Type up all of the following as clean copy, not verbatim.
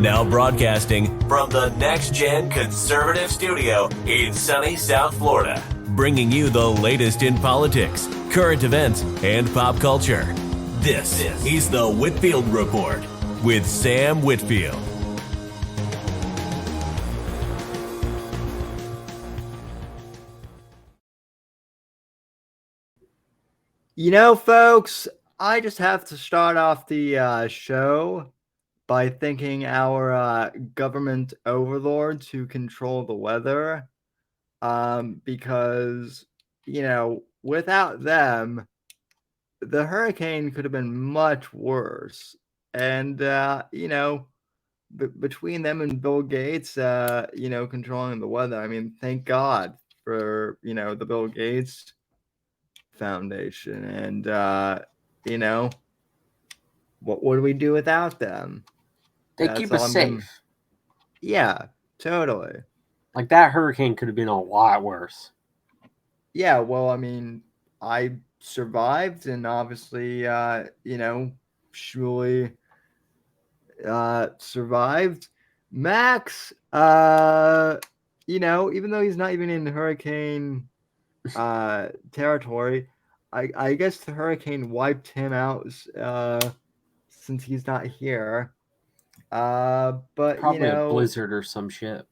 Now broadcasting from the Next Gen Conservative Studio in sunny South Florida, bringing you the latest in politics, current events, and pop culture. This is the Whitfield Report with Sam Whitfield. You know, folks, I just have to start off the show by thanking our government overlords who control the weather, because, without them, the hurricane could have been much worse. And, between them and Bill Gates, controlling the weather, I mean, thank God for, the Bill Gates Foundation. And, what would we do without them? They keep us safe. Yeah, totally. Like, that hurricane could have been a lot worse. Yeah, well, I mean, I survived, and obviously, Shmuley survived. Max, even though he's not even in hurricane territory, I guess the hurricane wiped him out since he's not here. But Probably a blizzard or some shit.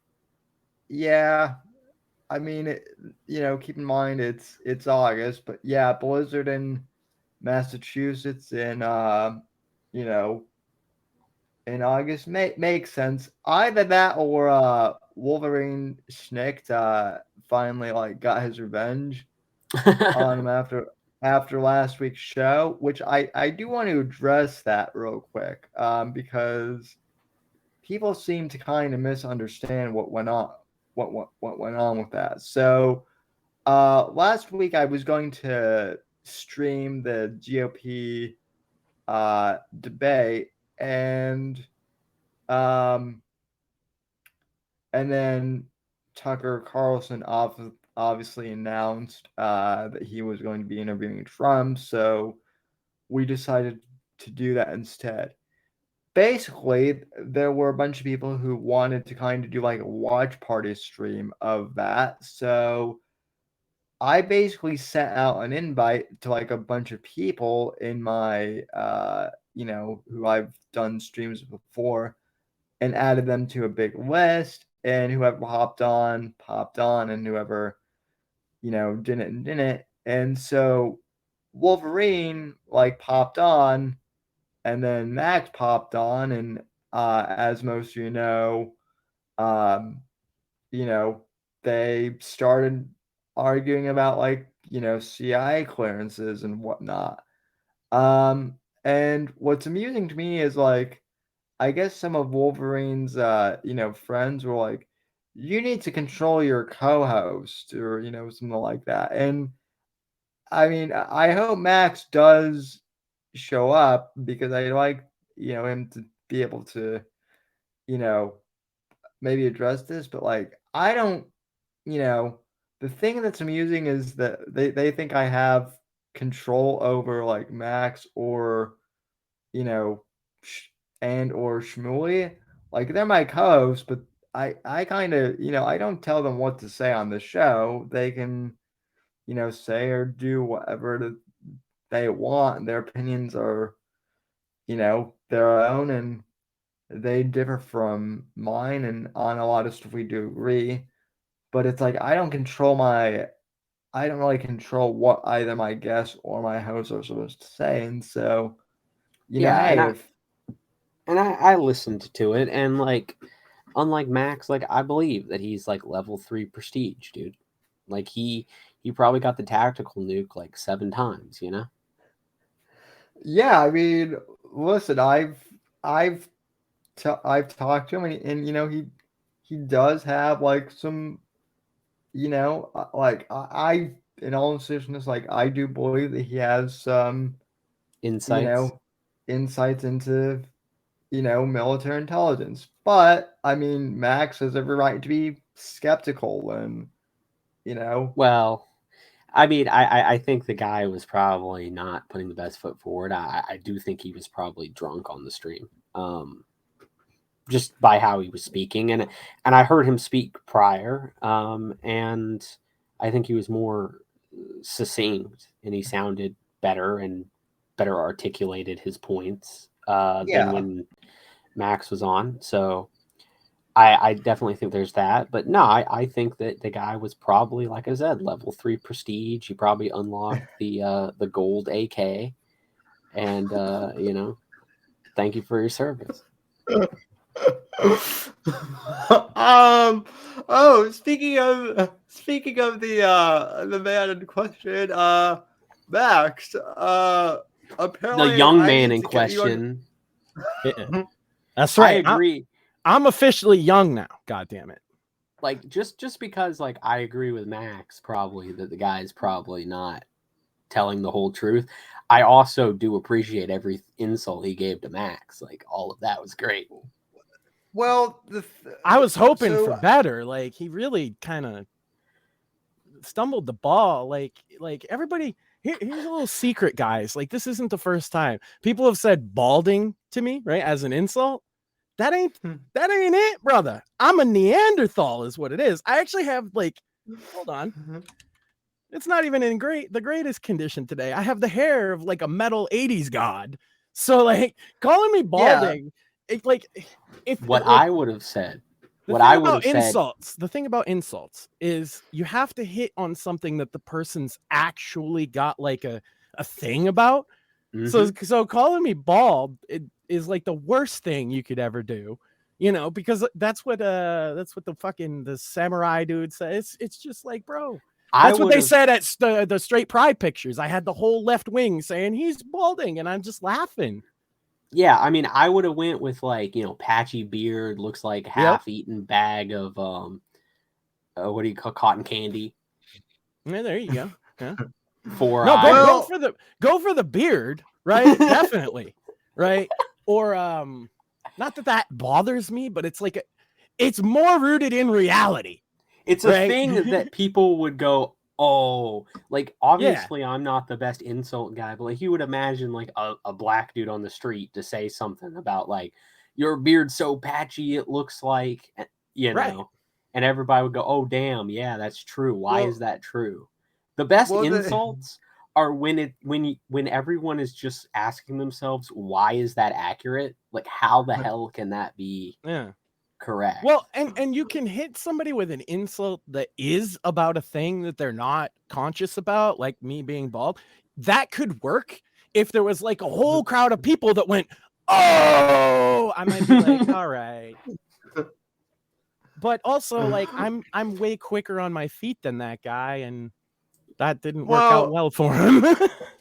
Yeah, I mean, keep in mind it's August, but yeah, blizzard in Massachusetts in in August makes sense. Either that or Wolverine Schnicht finally got his revenge on him after last week's show, which I do want to address that real quick, because people seem to kind of misunderstand what went on with that. So last week I was going to stream the GOP debate, and then Tucker Carlson obviously announced that he was going to be interviewing Trump, so we decided to do that instead. Basically, there were a bunch of people who wanted to kind of do a watch party stream of that, so I basically sent out an invite to a bunch of people in my who I've done streams before, and added them to a big list, and whoever popped on, and whoever didn't. And so Wolverine popped on, and then Max popped on, and as most of um, they started arguing about CIA clearances and whatnot. And what's amusing to me is I guess some of Wolverine's friends were like, you need to control your co-host, or something like that. And I mean, I hope Max does show up, because I like him to be able to maybe address this, but I don't the thing that's amusing is that they think I have control over Max or and or Shmuley. They're my co-hosts, but I kind of I don't tell them what to say on the show. They can say or do whatever they want, and their opinions are their own, and they differ from mine, and on a lot of stuff we do agree. But it's I don't really control what either my guests or my hosts are supposed to say. And so hey, I listened to it, and unlike Max, I believe that he's level 3 prestige, dude. He probably got the tactical nuke 7 times, Yeah, I mean, listen, I've talked to him, and he does have some I in all seriousness, I do believe that he has some insights insights into military intelligence. But I mean, Max has every right to be skeptical, and well, I mean, I think the guy was probably not putting the best foot forward. I do think he was probably drunk on the stream. just by how he was speaking, and I heard him speak prior, and I think he was more succinct, and he sounded better and better articulated his points than Yeah. when Max was on. So I definitely think there's that. But no, I think that the guy was probably, like I said, level 3 prestige. He probably unlocked the gold AK, and thank you for your service. Speaking of the man in question, Max, apparently The young I man need in to get you on. question. That's I right. agree. I'm officially young now. God damn it. Like just because like I agree with Max probably that the guy's probably not telling the whole truth. I also do appreciate every insult he gave to Max. Like all of that was great. Well, I was hoping so- for better. Like he really kind of stumbled the ball. Like everybody. Here's a little secret, guys. Like this isn't the first time people have said balding to me, right, as an insult. That ain't it, brother. I'm a Neanderthal, is what it is. I actually have like, hold on. It's not even in the greatest condition today. I have the hair of like a metal 80s god. So like calling me balding, I would have said. The thing about insults is you have to hit on something that the person's actually got like a thing about. Mm-hmm. So calling me bald is like the worst thing you could ever do, because that's what the samurai dude says. It's just like, bro, that's what they said at the straight pride pictures. I had the whole left wing saying he's balding, and I'm just laughing. Yeah, I mean, I would have went with like, patchy beard, looks like half-eaten bag of what do you call cotton candy? Yeah, there you go. Yeah. Go for the beard, right? Definitely, right? Or not that bothers me, but it's like it's more rooted in reality. It's right? a thing that people would go, oh, like obviously I'm not the best insult guy, but like you would imagine like a black dude on the street to say something about like your beard's so patchy it looks like, Right. and everybody would go, oh damn, yeah, that's true. Why is that true? The best insults are when everyone is just asking themselves, why is that accurate? Like how the hell can that be correct? Well, and you can hit somebody with an insult that is about a thing that they're not conscious about, like me being bald. That could work if there was like a whole crowd of people that went, oh, I might be like, all right. But also, like, I'm way quicker on my feet than that guy, and that didn't work out well for him.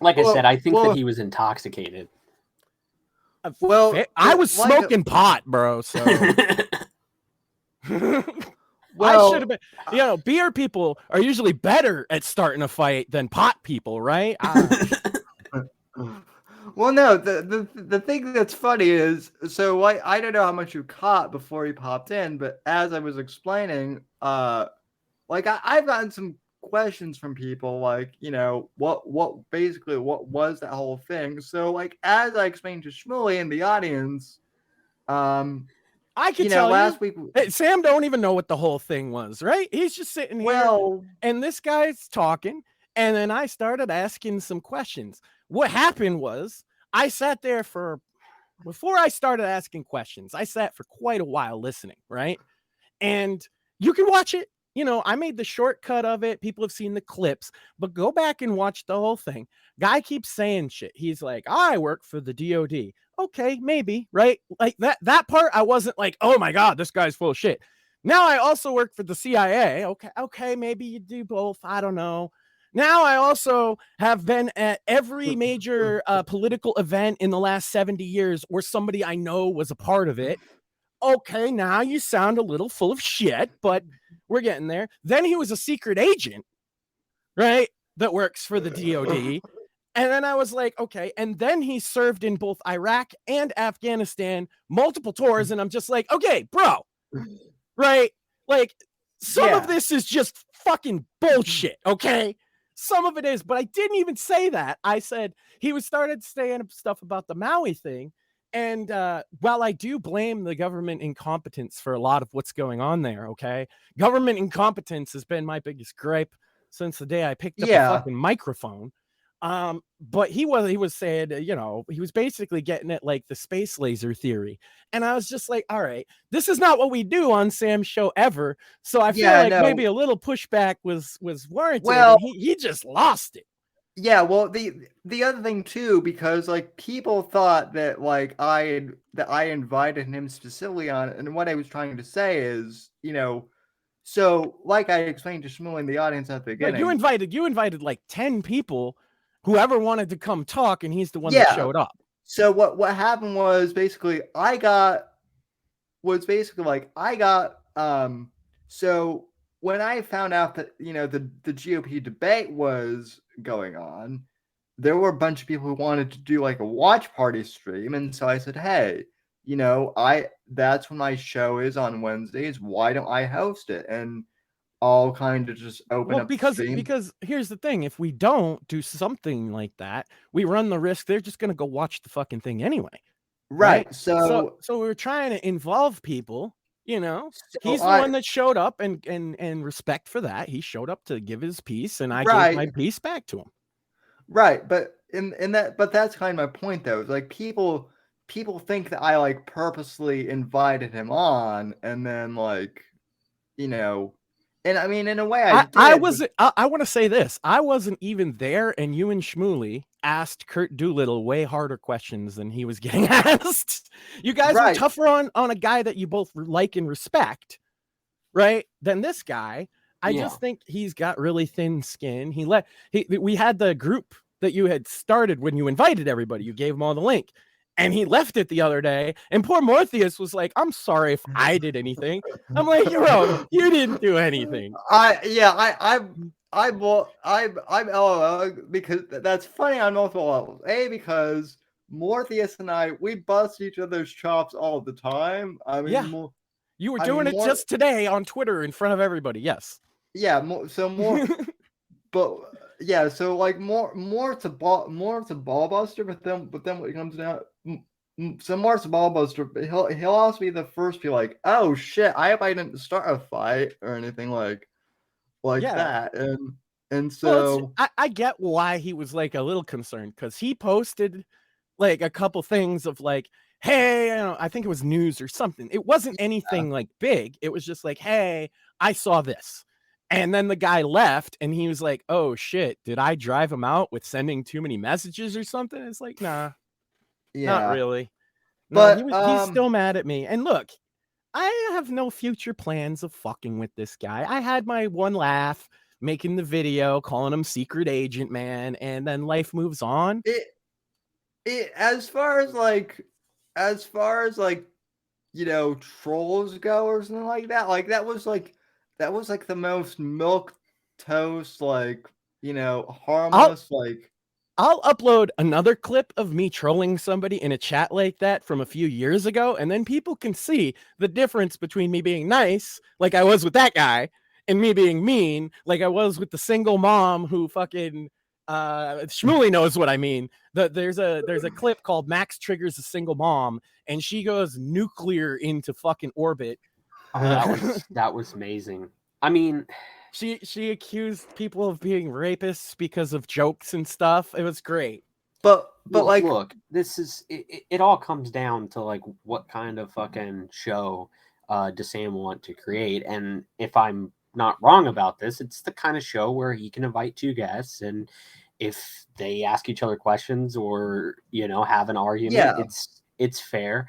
Like I said, I think that he was intoxicated. I was smoking pot, bro. So I should have been. Beer people are usually better at starting a fight than pot people, right? Well, no. The thing that's funny is, so I don't know how much you caught before you popped in, but as I was explaining, like I've gotten some questions from people, like what was that whole thing? So like as I explained to Shmuley in the audience, I could tell last week. Hey, Sam don't even know what the whole thing was, right? He's just sitting here, and this guy's talking, and then I started asking some questions. What happened was I sat there before I started asking questions, I sat for quite a while listening, right? And you can watch it. I made the shortcut of it. People have seen the clips, but go back and watch the whole thing. Guy keeps saying shit. He's like, I work for the DOD. Okay, maybe, right? Like that part, I wasn't like, oh my God, this guy's full of shit. Now I also work for the CIA. Okay, maybe you do both. I don't know. Now I also have been at every major political event in the last 70 years where somebody I know was a part of it. Okay, now you sound a little full of shit, but we're getting there. Then he was a secret agent, right? That works for the DOD. And then I was like, okay. And then he served in both Iraq and Afghanistan, multiple tours. And I'm just like, okay, bro, right? Like some of this is just fucking bullshit. Okay. Some of it is, but I didn't even say that. I said he was started saying stuff about the Maui thing. And while I do blame the government incompetence for a lot of what's going on there, okay, government incompetence has been my biggest gripe since the day I picked up a fucking microphone. But he was saying, he was basically getting at like the space laser theory. And I was just like, all right, this is not what we do on Sam's show ever. So I feel like maybe a little pushback was warranted. Well, and he just lost it. Yeah, well, the other thing too, because like people thought that like I invited him specifically on it, and what I was trying to say is, so like I explained to Shmuel in the audience at the beginning, you invited like 10 people, whoever wanted to come talk, and he's the one that showed up. So what happened was basically so when I found out that the GOP debate was going on, there were a bunch of people who wanted to do like a watch party stream, and so I said, hey, that's when my show is on Wednesdays. Why don't I host it? And I'll kind of just open up because here's the thing: if we don't do something like that, we run the risk they're just gonna go watch the fucking thing anyway. Right. So we're trying to involve people. He's the one that showed up, and respect for that. He showed up to give his piece, and I gave my piece back to him. Right, but but that's kind of my point though. It's like people think that I like purposely invited him on, and then like, and I mean in a way I want to say this. I wasn't even there, and you and Shmuley asked Kurt Doolittle way harder questions than he was getting asked. You guys were tougher on a guy that you both like and respect, right? Than this guy. I just think he's got really thin skin. We had the group that you had started when you invited everybody. You gave them all the link, and he left it the other day. And poor Morpheus was like, "I'm sorry if I did anything." I'm like, you didn't do anything. I'm LOL because that's funny on multiple levels. Because Morpheus and we bust each other's chops all the time. I mean, you were doing it just today on Twitter in front of everybody. Yes. Yeah. More, but yeah. So like more it's a ball buster, but then when it comes down, so more it's a ball buster. But he'll also be the first to be like, oh shit, I hope I didn't start a fight or anything like that. And so I get why he was like a little concerned, because he posted like a couple things of like, hey, I think it was news or something. It wasn't anything like big. It was just like, hey, I saw this. And then the guy left, and he was like, oh shit, did I drive him out with sending too many messages or something? It's like, nah, not really. No, but he's still mad at me. And look, I have no future plans of fucking with this guy. I had my one laugh making the video, calling him secret agent man, and then life moves on. As far as trolls go or something like that, that was like the most milk toast, harmless. I'll upload another clip of me trolling somebody in a chat like that from a few years ago, and then people can see the difference between me being nice, like I was with that guy, and me being mean, like I was with the single mom who fucking Shmuley knows what I mean. There's a clip called Max Triggers a Single Mom, and she goes nuclear into fucking orbit. That was amazing. I mean, she accused people of being rapists because of jokes and stuff. It was great. But look, this is it all comes down to like what kind of fucking show does Sam want to create. And if I'm not wrong about this, it's the kind of show where he can invite two guests, and if they ask each other questions or have an argument, it's fair.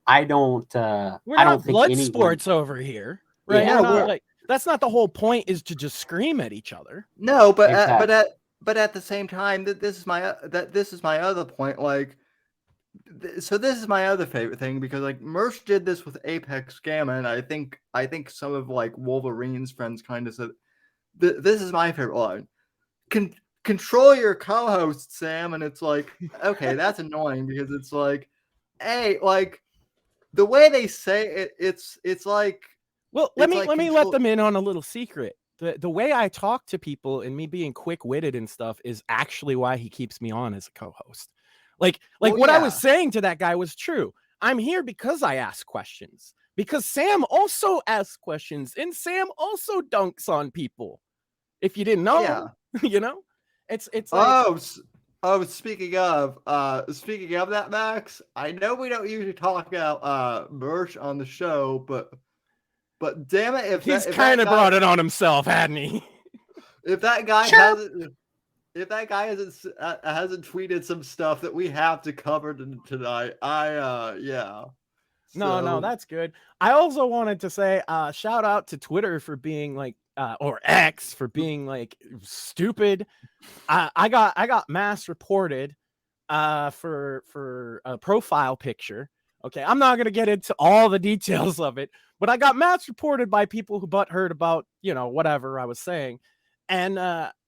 I don't think blood sports over here, right? Yeah, that's not the whole point, is to just scream at each other. No, but exactly. But at the same time, this is my other point. So this is my other favorite thing, because like Mersh did this with Apex Gamma, and I think some of like Wolverine's friends kind of said, this is my favorite line. Control your co-host, Sam. And it's like, okay, that's annoying, because it's like, hey, like the way they say it, it's like, well, let me let them in on a little secret. The way I talk to people and me being quick-witted and stuff is actually why he keeps me on as a co-host. Like what I was saying to that guy was true. I'm here because I ask questions. Because Sam also asks questions, and Sam also dunks on people. If you didn't know, you know, it's like, speaking of that, Max, I know we don't usually talk about merch on the show, but damn it, if he's kind of brought it on himself, hadn't he? If that guy hasn't tweeted some stuff that we have to cover tonight, yeah. No, that's good. I also wanted to say, shout out to Twitter for being like, or X for being like stupid. I got mass reported for a profile picture. Okay, I'm not gonna get into all the details of it, but I got mass reported by people who butthurt about, you know, whatever I was saying. And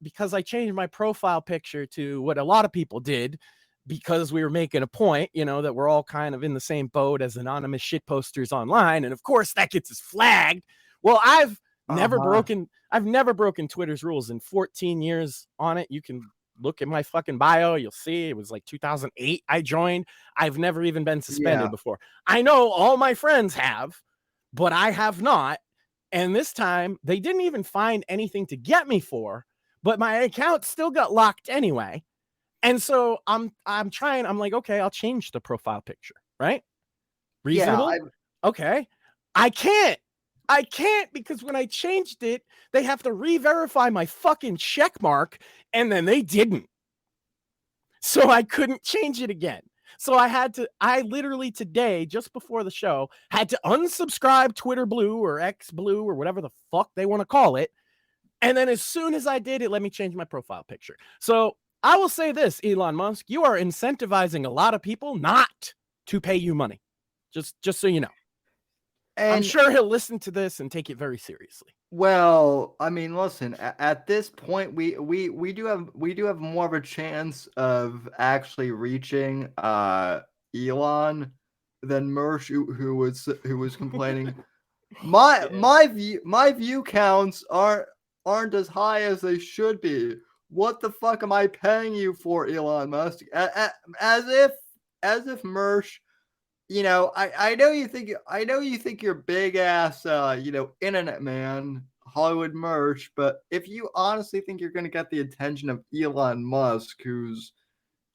because I changed my profile picture to what a lot of people did, because we were making a point, you know, that we're all kind of in the same boat as anonymous shit posters online. And of course that gets us flagged. Well, I've never broken Twitter's rules in 14 years on it. You can look at my fucking bio. You'll see it was like 2008 I joined. I've never even been suspended before. I know all my friends have, but I have not. And this time they didn't even find anything to get me for, but my account still got locked anyway. And so I'm like, okay, I'll change the profile picture, right? Reasonable? Yeah, okay. I can't because when I changed it, they have to re-verify my fucking check mark, and then they didn't. So I couldn't change it again. So I literally today, just before the show, had to unsubscribe Twitter Blue or X Blue or whatever the fuck they want to call it. And then as soon as I did, it let me change my profile picture. So I will say this, Elon Musk, you are incentivizing a lot of people not to pay you money. Just so you know. And I'm sure he'll listen to this and take it very seriously. Well, I mean, listen, at this point, we do have more of a chance of actually reaching Elon than Mersh, who was complaining. my view counts aren't as high as they should be. What the fuck am I paying you for, Elon Musk? As if Mersh, you know, I know you think you're big ass, you know, internet man, Hollywood Mersh, but if you honestly think you're gonna get the attention of Elon Musk, who's,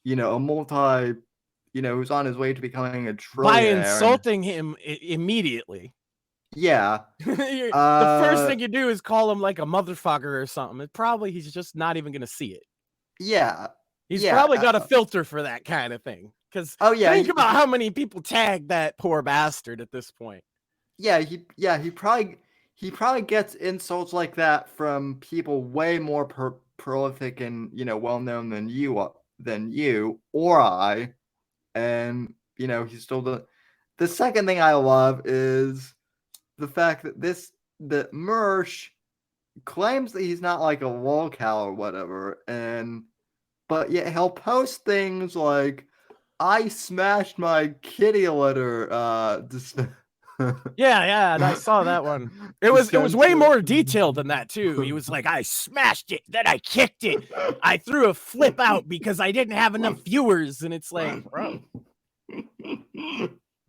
you know, who's on his way to becoming a trillionaire, by insulting him immediately. Yeah. The first thing you do is call him like a motherfucker or something. He's just not even going to see it. Yeah. He's probably got a filter for that kind of thing. Because think about how many people tag that poor bastard at this point. Yeah, he probably gets insults like that from people way more prolific and, you know, well known than you or I. And, you know, he's still the second thing I love is the fact that Mersh claims that he's not like a lolcow or whatever, but yet he'll post things like, I smashed my kitty litter. Yeah, I saw that one. It was way more detailed than that too. He was like, I smashed it, then I kicked it. I threw a flip out because I didn't have enough viewers, and it's like, bro.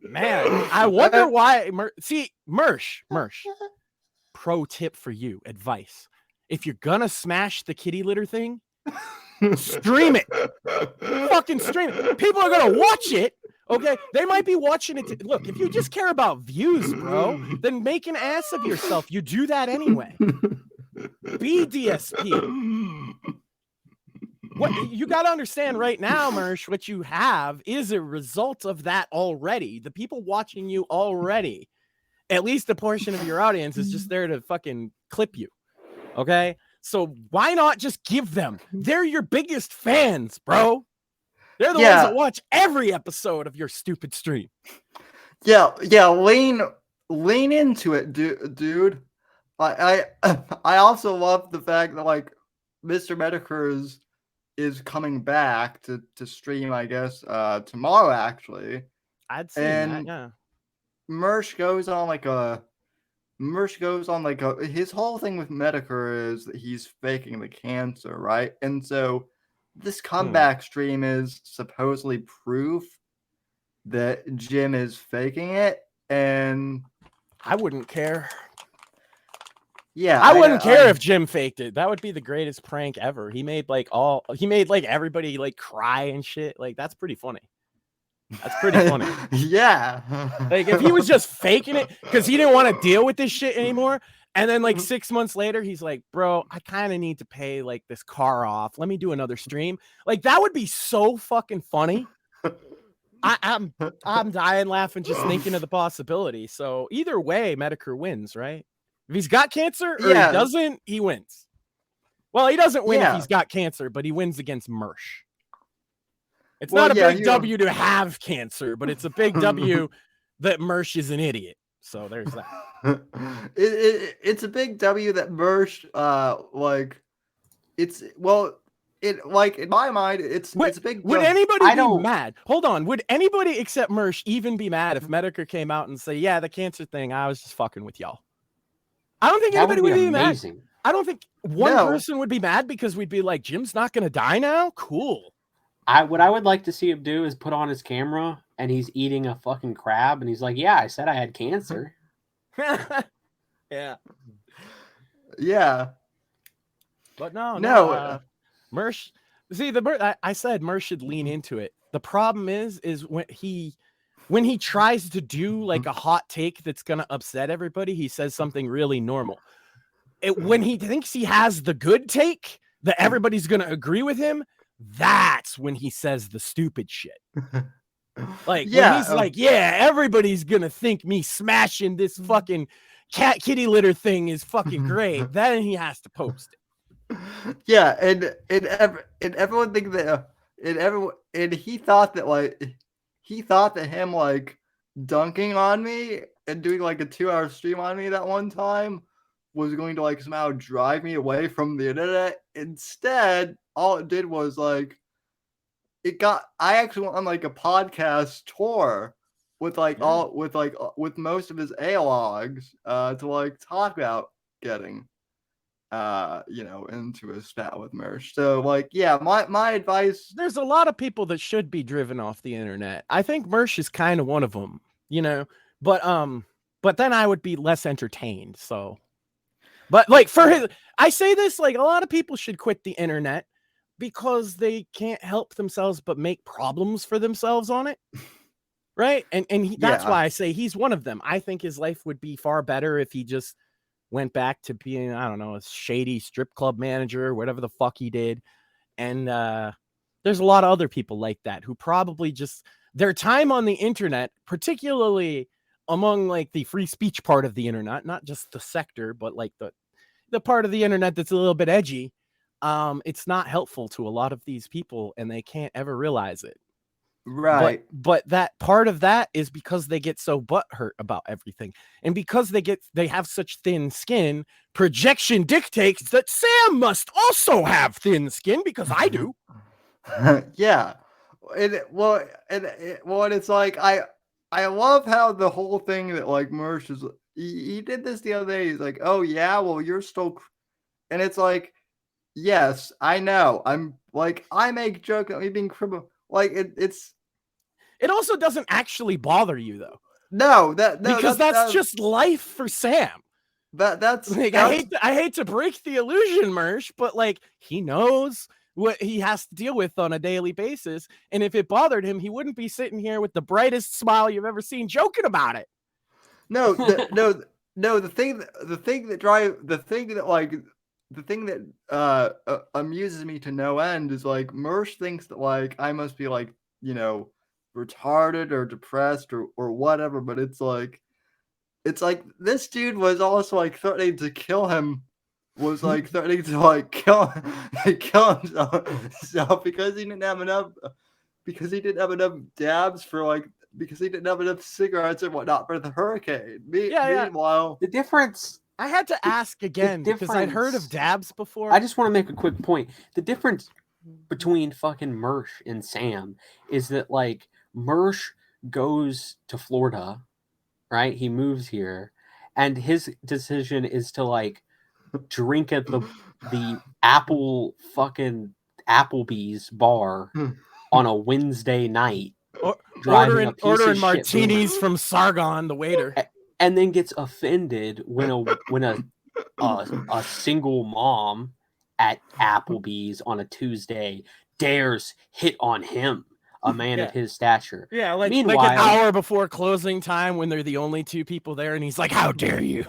Man, I wonder why. Mersh. Pro tip for you, advice: if you're gonna smash the kitty litter thing, stream it. Fucking stream it. People are gonna watch it. Okay, they might be watching it. Look, if you just care about views, bro, then make an ass of yourself. You do that anyway. Be DSP. What you got to understand right now, Mersh, what you have is a result of that already. The people watching you already, at least a portion of your audience, is just there to fucking clip you. Okay? So why not just give them? They're your biggest fans, bro. They're the ones that watch every episode of your stupid stream. Yeah, lean into it, dude. I also love the fact that like Mr. Medicare is coming back to stream, I guess, tomorrow actually. I'd see that, yeah. Mersh goes on his whole thing with Medicare is that he's faking the cancer, right? And so this comeback stream is supposedly proof that Jim is faking it, and I wouldn't care. Yeah, I wouldn't care if Jim faked it. That would be the greatest prank ever. He made like everybody like cry and shit. Like that's pretty funny. That's pretty funny. Yeah. Like if he was just faking it because he didn't want to deal with this shit anymore. And then like 6 months later, he's like, bro, I kind of need to pay like this car off. Let me do another stream. Like that would be so fucking funny. I'm dying laughing just thinking of the possibility. So either way, Medicare wins, right? If he's got cancer or he doesn't, he wins. Well, he doesn't win if he's got cancer, but he wins against Mersh. It's not a big W to have cancer, but it's a big W that Mersh is an idiot. So there's that. It's a big W that Mersh, in my mind, it's a big. Would anybody be mad? Hold on. Would anybody except Mersh even be mad if Medicare came out and say, "Yeah, the cancer thing, I was just fucking with y'all"? I don't think anybody would be mad. I don't think one person would be mad because we'd be like, Jim's not going to die now? Cool. What I would like to see him do is put on his camera and he's eating a fucking crab and he's like, yeah, I said I had cancer. Yeah. Yeah. But no. Mersh, see, I said Mersh should lean into it. The problem is when he tries to do like a hot take that's going to upset everybody, he says something really normal. When he thinks he has the good take that everybody's going to agree with him, that's when he says the stupid shit. Like, when he's like, yeah, everybody's going to think me smashing this fucking kitty litter thing is fucking great. Then he has to post it. Yeah, and everyone thinks that, and he thought that him like dunking on me and doing like a 2-hour stream on me that one time was going to like somehow drive me away from the internet. Instead, all it did was like I actually went on like a podcast tour with with most of his A-logs to like talk about getting into a spat with Mersh. So like, yeah, my advice. There's a lot of people that should be driven off the internet. I think Mersh is kind of one of them, but then I would be less entertained. So, but like I say this, like a lot of people should quit the internet because they can't help themselves but make problems for themselves on it. Right. And that's why I say he's one of them. I think his life would be far better if he just went back to being, I don't know, a shady strip club manager, whatever the fuck he did. And there's a lot of other people like that who probably just their time on the internet, particularly among like the free speech part of the internet, not just the sector, but like the part of the internet that's a little bit edgy. It's not helpful to a lot of these people and they can't ever realize it. Right. But that part of that is because they get so butthurt about everything. And because they have such thin skin, projection dictates that Sam must also have thin skin because I do. Yeah. And it's like I love how the whole thing that like Mersh is he did this the other day. He's like, "Oh yeah, well you're still," and it's like, yes, I know. I'm like I make joke at me being criminal. Like it also doesn't actually bother you though. No, because that's just life for Sam. That's like I hate to break the illusion, Mersh, but like he knows what he has to deal with on a daily basis, and if it bothered him, he wouldn't be sitting here with the brightest smile you've ever seen joking about it. No, the thing that amuses me to no end is like Mersh thinks that like I must be like, retarded or depressed or whatever, but it's like this dude was also like threatening to kill him, was like threatening to like kill himself because he didn't have enough dabs for like, because he didn't have enough cigarettes and whatnot for the hurricane. Meanwhile, the difference. I had to ask again because I'd heard of dabs before. I just want to make a quick point. The difference between fucking Mersh and Sam is that like Mersh goes to Florida, right? He moves here, and his decision is to like drink at the apple Applebee's bar on a Wednesday night, ordering martinis from Sargon, the waiter, and then gets offended when a single mom at Applebee's on a Tuesday dares hit on him, a man at his stature. Yeah, like an hour before closing time when they're the only two people there, and he's like, "How dare you!"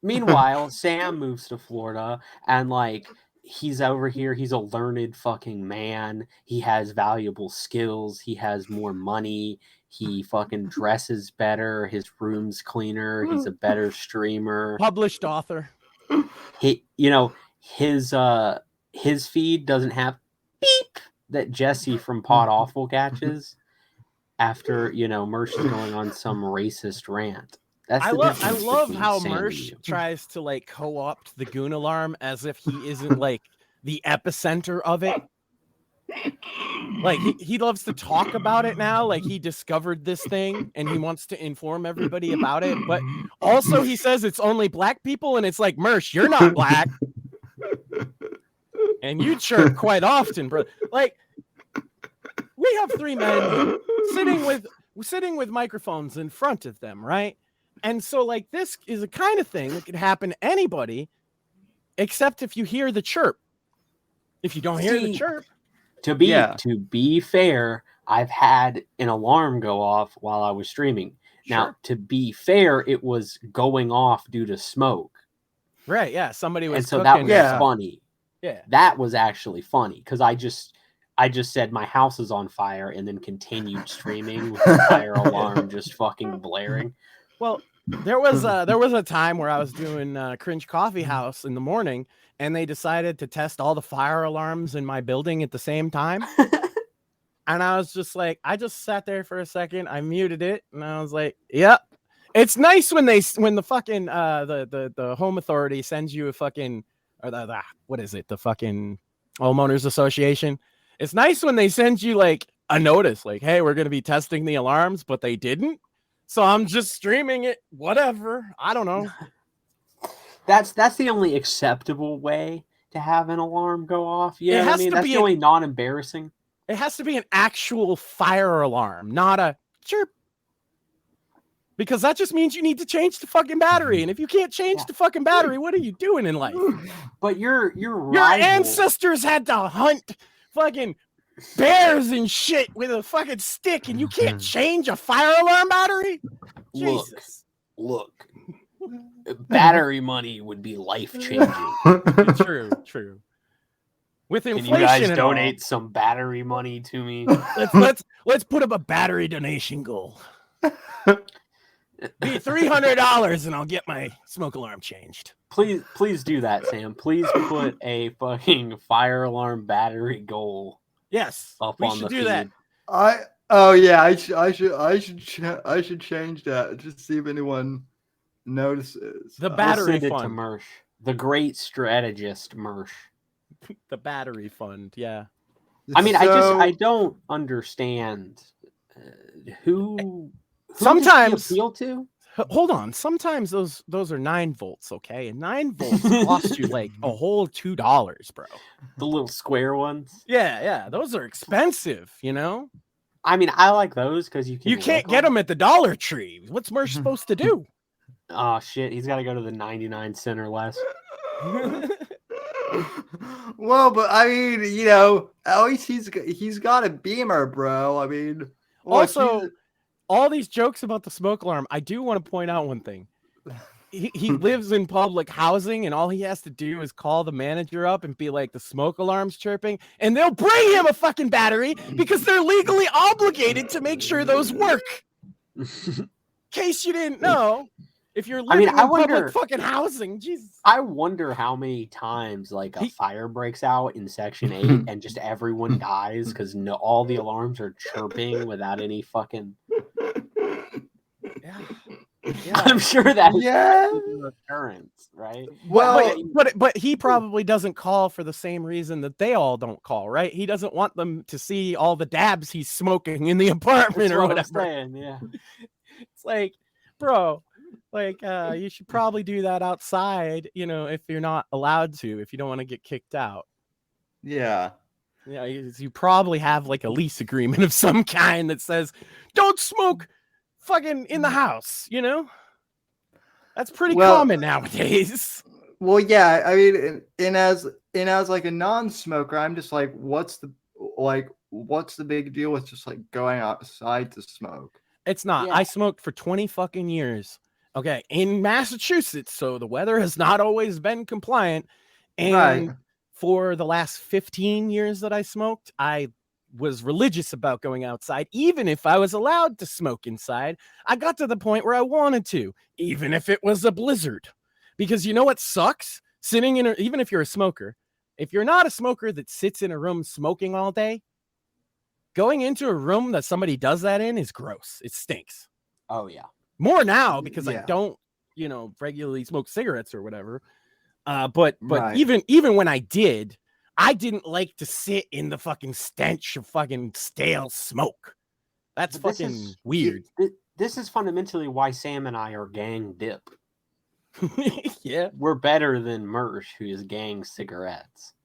Meanwhile, Sam moves to Florida, and like he's over here. He's a learned fucking man. He has valuable skills. He has more money. He fucking dresses better. His room's cleaner. He's a better streamer. Published author. His feed doesn't have beep that Jesse from Pod Awful catches after Mersh is going on some racist rant. I love how Mersh tries to like co-opt the goon alarm as if he isn't like the epicenter of it. Like he loves to talk about it now, like he discovered this thing and he wants to inform everybody about it. But also he says it's only black people, and it's like, Mersh, you're not black. And you chirp quite often, bro. Like, we have three men sitting with microphones in front of them, right? And so, like, this is a kind of thing that could happen to anybody, except if you hear the chirp. If you don't hear the chirp. To be fair, I've had an alarm go off while I was streaming. Sure. Now, to be fair, it was going off due to smoke. Right, yeah. Somebody was cooking. That was funny. Yeah. That was actually funny because I just said my house is on fire and then continued streaming with the fire alarm just fucking blaring. Well, there was a time where I was doing Cringe Coffee House in the morning, and they decided to test all the fire alarms in my building at the same time. And I was just like, I just sat there for a second, I muted it, and I was like, yep. It's nice when the fucking the home authority sends you a fucking, or what is it? The fucking homeowners association. It's nice when they send you like a notice, like, hey, we're going to be testing the alarms, but they didn't. So I'm just streaming it. Whatever. I don't know. That's the only acceptable way to have an alarm go off. Yeah, I mean, that's the only non-embarrassing. It has to be an actual fire alarm, not a chirp. Because that just means you need to change the fucking battery. And if you can't change the fucking battery, what are you doing in life? But your ancestors had to hunt fucking bears and shit with a fucking stick, and you can't change a fire alarm battery? Jesus. Look. Battery money would be life-changing. True. With inflation, can you guys donate some battery money to me? Let's put up a battery donation goal. Be $300 and I'll get my smoke alarm changed. Please do that, Sam. Please put a fucking fire alarm battery goal. Yes, up on the feed. That. I should change that just to see if anyone notices. The battery fund. To Mersh, the great strategist Mersh. The battery fund, yeah. I mean, I don't understand who sometimes appeal to. Hold on, sometimes those are 9 volts, okay, and 9 volts cost you like a whole $2, bro. The little square ones. Yeah, those are expensive, you know. I mean, I like those because you can't get them at the Dollar Tree. What's Mersh supposed to do? Oh shit, he's got to go to the 99 cent or less. Well, but I mean, you know, at least he's got a Beamer, bro. I mean, also, all these jokes about the smoke alarm, I do want to point out one thing. He lives in public housing, and all he has to do is call the manager up and be like, the smoke alarm's chirping, and they'll bring him a fucking battery because they're legally obligated to make sure those work. In case you didn't know. If you're living in public fucking housing, Jesus. I wonder how many times like a fire breaks out in Section 8 and just everyone dies because all the alarms are chirping without any fucking. Yeah. I'm sure that is an occurrence, right? Well, but he probably doesn't call for the same reason that they all don't call, right? He doesn't want them to see all the dabs he's smoking in the apartment or whatever. I'm saying, yeah. It's like, bro. Like, you should probably do that outside, you know, if you're not allowed to, if you don't want to get kicked out. Yeah. Yeah, you probably have like a lease agreement of some kind that says, "Don't smoke, fucking in the house." You know, that's pretty common nowadays. Well, yeah, I mean, and as like a non-smoker, I'm just like, what's the big deal with just like going outside to smoke? It's not. Yeah. I smoked for 20 fucking years. Okay, in Massachusetts, so the weather has not always been compliant. And for the last 15 years that I smoked, I was religious about going outside. Even if I was allowed to smoke inside, I got to the point where I wanted to, even if it was a blizzard. Because you know what sucks? Sitting in even if you're a smoker, if you're not a smoker that sits in a room smoking all day, going into a room that somebody does that in is gross. It stinks. Oh yeah. More now because I don't, regularly smoke cigarettes or whatever. But even when I didn't like to sit in the fucking stench of fucking stale smoke. That's fucking weird. This is fundamentally why Sam and I are gang dip. Yeah. We're better than Mersh, who is gang cigarettes.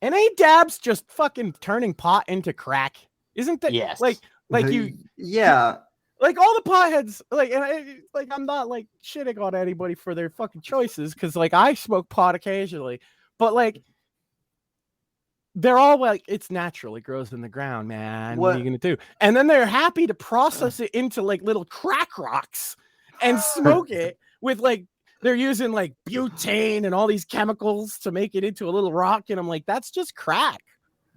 And ain't dabs just fucking turning pot into crack? Isn't that like you? Yeah. Like all the potheads, I'm not like shitting on anybody for their fucking choices, because like I smoke pot occasionally, but like they're all like, it's natural, it grows in the ground, man. What are you gonna do? And then they're happy to process it into like little crack rocks and smoke it with like they're using like butane and all these chemicals to make it into a little rock, and I'm like, that's just crack.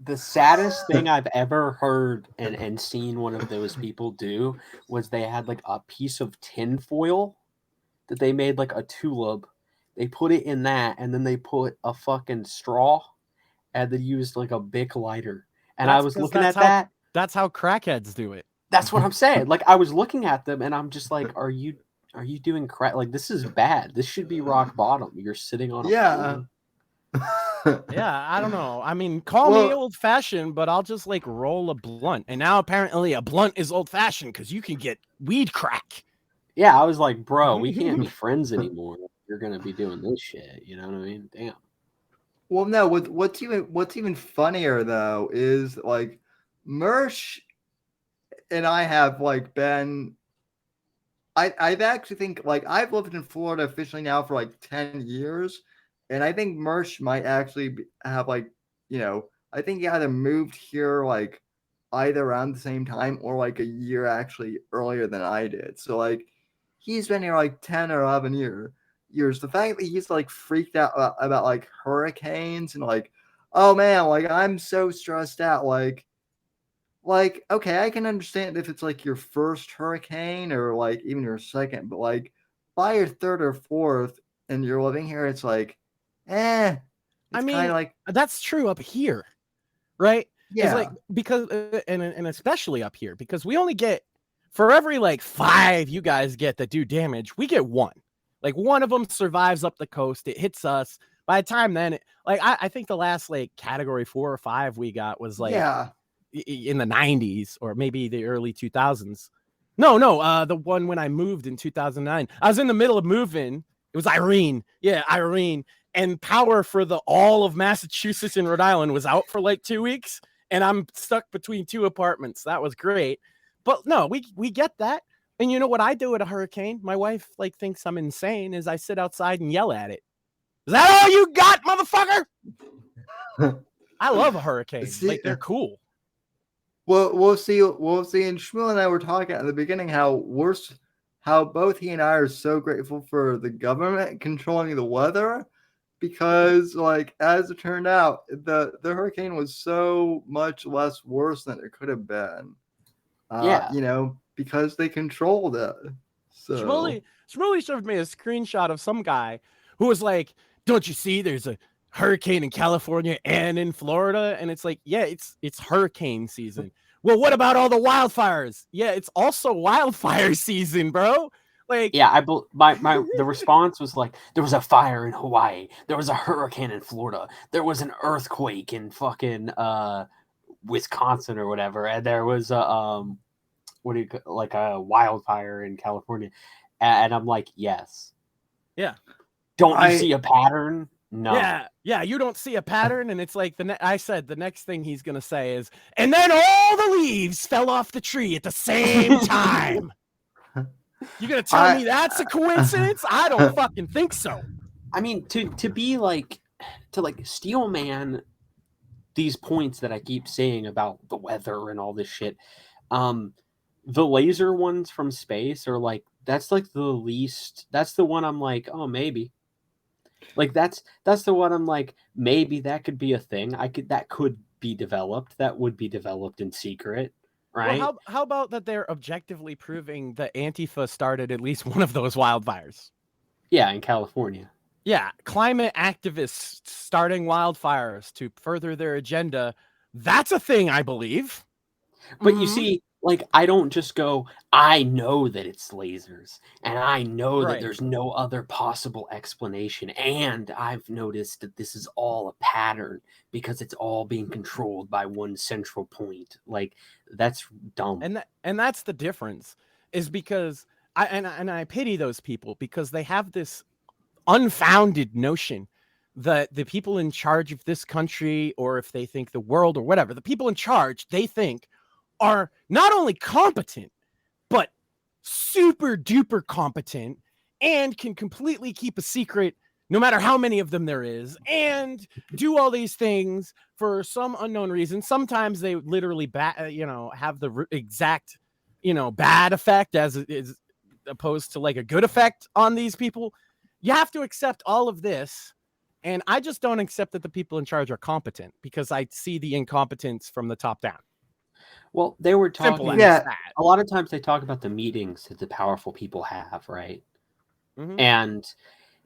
The saddest thing I've ever heard and seen one of those people do was they had like a piece of tin foil that they made like a tulip. They put it in that, and then they put a fucking straw, and they used like a Bic lighter. And I was looking at that. That's how crackheads do it. That's what I'm saying. Like I was looking at them, and I'm just like, are you doing crack? Like this is bad. This should be rock bottom. You're sitting on a yeah. Yeah, I don't know. I mean, call me old-fashioned, but I'll just like roll a blunt. And now apparently a blunt is old-fashioned because you can get weed crack. Yeah, I was like, bro, we can't be friends anymore. You're gonna be doing this shit. You know what I mean? Damn. Well, no. What's even funnier though is like Mersh and I have like been. I've actually think like I've lived in Florida officially now for like 10 years. And I think Mersh might actually have like, I think he either moved here like either around the same time or like a year actually earlier than I did. So like he's been here like 10 or 11 years. The fact that he's like freaked out about like hurricanes and like, oh man, like I'm so stressed out. Like, okay, I can understand if it's like your first hurricane or like even your second, but like by your third or fourth and you're living here, it's like, I mean, like that's true up here, right? Yeah. It's like because and especially up here because we only get for every like 5 you guys get that do damage, we get 1. Like one of them survives up the coast. It hits us. By the time then, I think the last like category 4 or 5 we got was like in the 90s or maybe the early 2000s. No, the one when I moved in 2009. I was in the middle of moving. It was Irene. Yeah, Irene. And power for all of Massachusetts and Rhode Island was out for like 2 weeks, and I'm stuck between 2 apartments. That was great, but no, we get that. And you know what I do at a hurricane? My wife like thinks I'm insane. Is I sit outside and yell at it. Is that all you got, motherfucker? I love a hurricane. Like they're cool. Well, we'll see. And Shmuel and I were talking at the beginning how both he and I are so grateful for the government controlling the weather. Because, like, as it turned out, the hurricane was so much less worse than it could have been. Because they controlled it. So Shmuley showed me a screenshot of some guy who was like, "Don't you see? There's a hurricane in California and in Florida," and it's like, yeah, it's hurricane season. Well, what about all the wildfires? Yeah, it's also wildfire season, bro. Like, yeah, the response was like, there was a fire in Hawaii, there was a hurricane in Florida, there was an earthquake in fucking Wisconsin or whatever, and there was a a wildfire in California, and I'm like, yes, yeah. Don't you see a pattern? No. Yeah. You don't see a pattern, and it's like I said. The next thing he's gonna say is, and then all the leaves fell off the tree at the same time. You gonna tell me that's a coincidence? I don't fucking think so. I mean, to be like, to like steel man these points that I keep saying about the weather and all this shit. The laser ones from space are like, that's like the least. That's the one I'm like, oh, maybe. Like that's the one I'm like, maybe that could be a thing. That could be developed. That would be developed in secret, right? Well, how about that they're objectively proving that Antifa started at least one of those wildfires? Yeah, in California. Yeah, climate activists starting wildfires to further their agenda. That's a thing, I believe. But you see, like, I don't just go, I know that it's lasers, and I know that there's no other possible explanation, and I've noticed that this is all a pattern because it's all being controlled by one central point. Like, that's dumb. And that's the difference, is because I pity those people because they have this unfounded notion that the people in charge of this country, or if they think the world or whatever, the people in charge, they think are not only competent, but super duper competent and can completely keep a secret no matter how many of them there is, and do all these things for some unknown reason. Sometimes they literally have the exact, bad effect as is opposed to like a good effect on these people. You have to accept all of this. And I just don't accept that the people in charge are competent because I see the incompetence from the top down. Well, they were talking. A lot of times they talk about the meetings that the powerful people have, right? Mm-hmm. And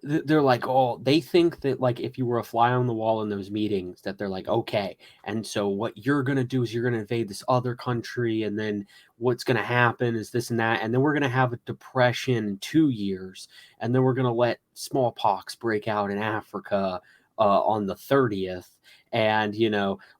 they're like, oh, they think that like if you were a fly on the wall in those meetings, that they're like, okay, and so what you're gonna do is you're gonna invade this other country, and then what's gonna happen is this and that, and then we're gonna have a depression in 2 years, and then we're gonna let smallpox break out in Africa on the 30th. And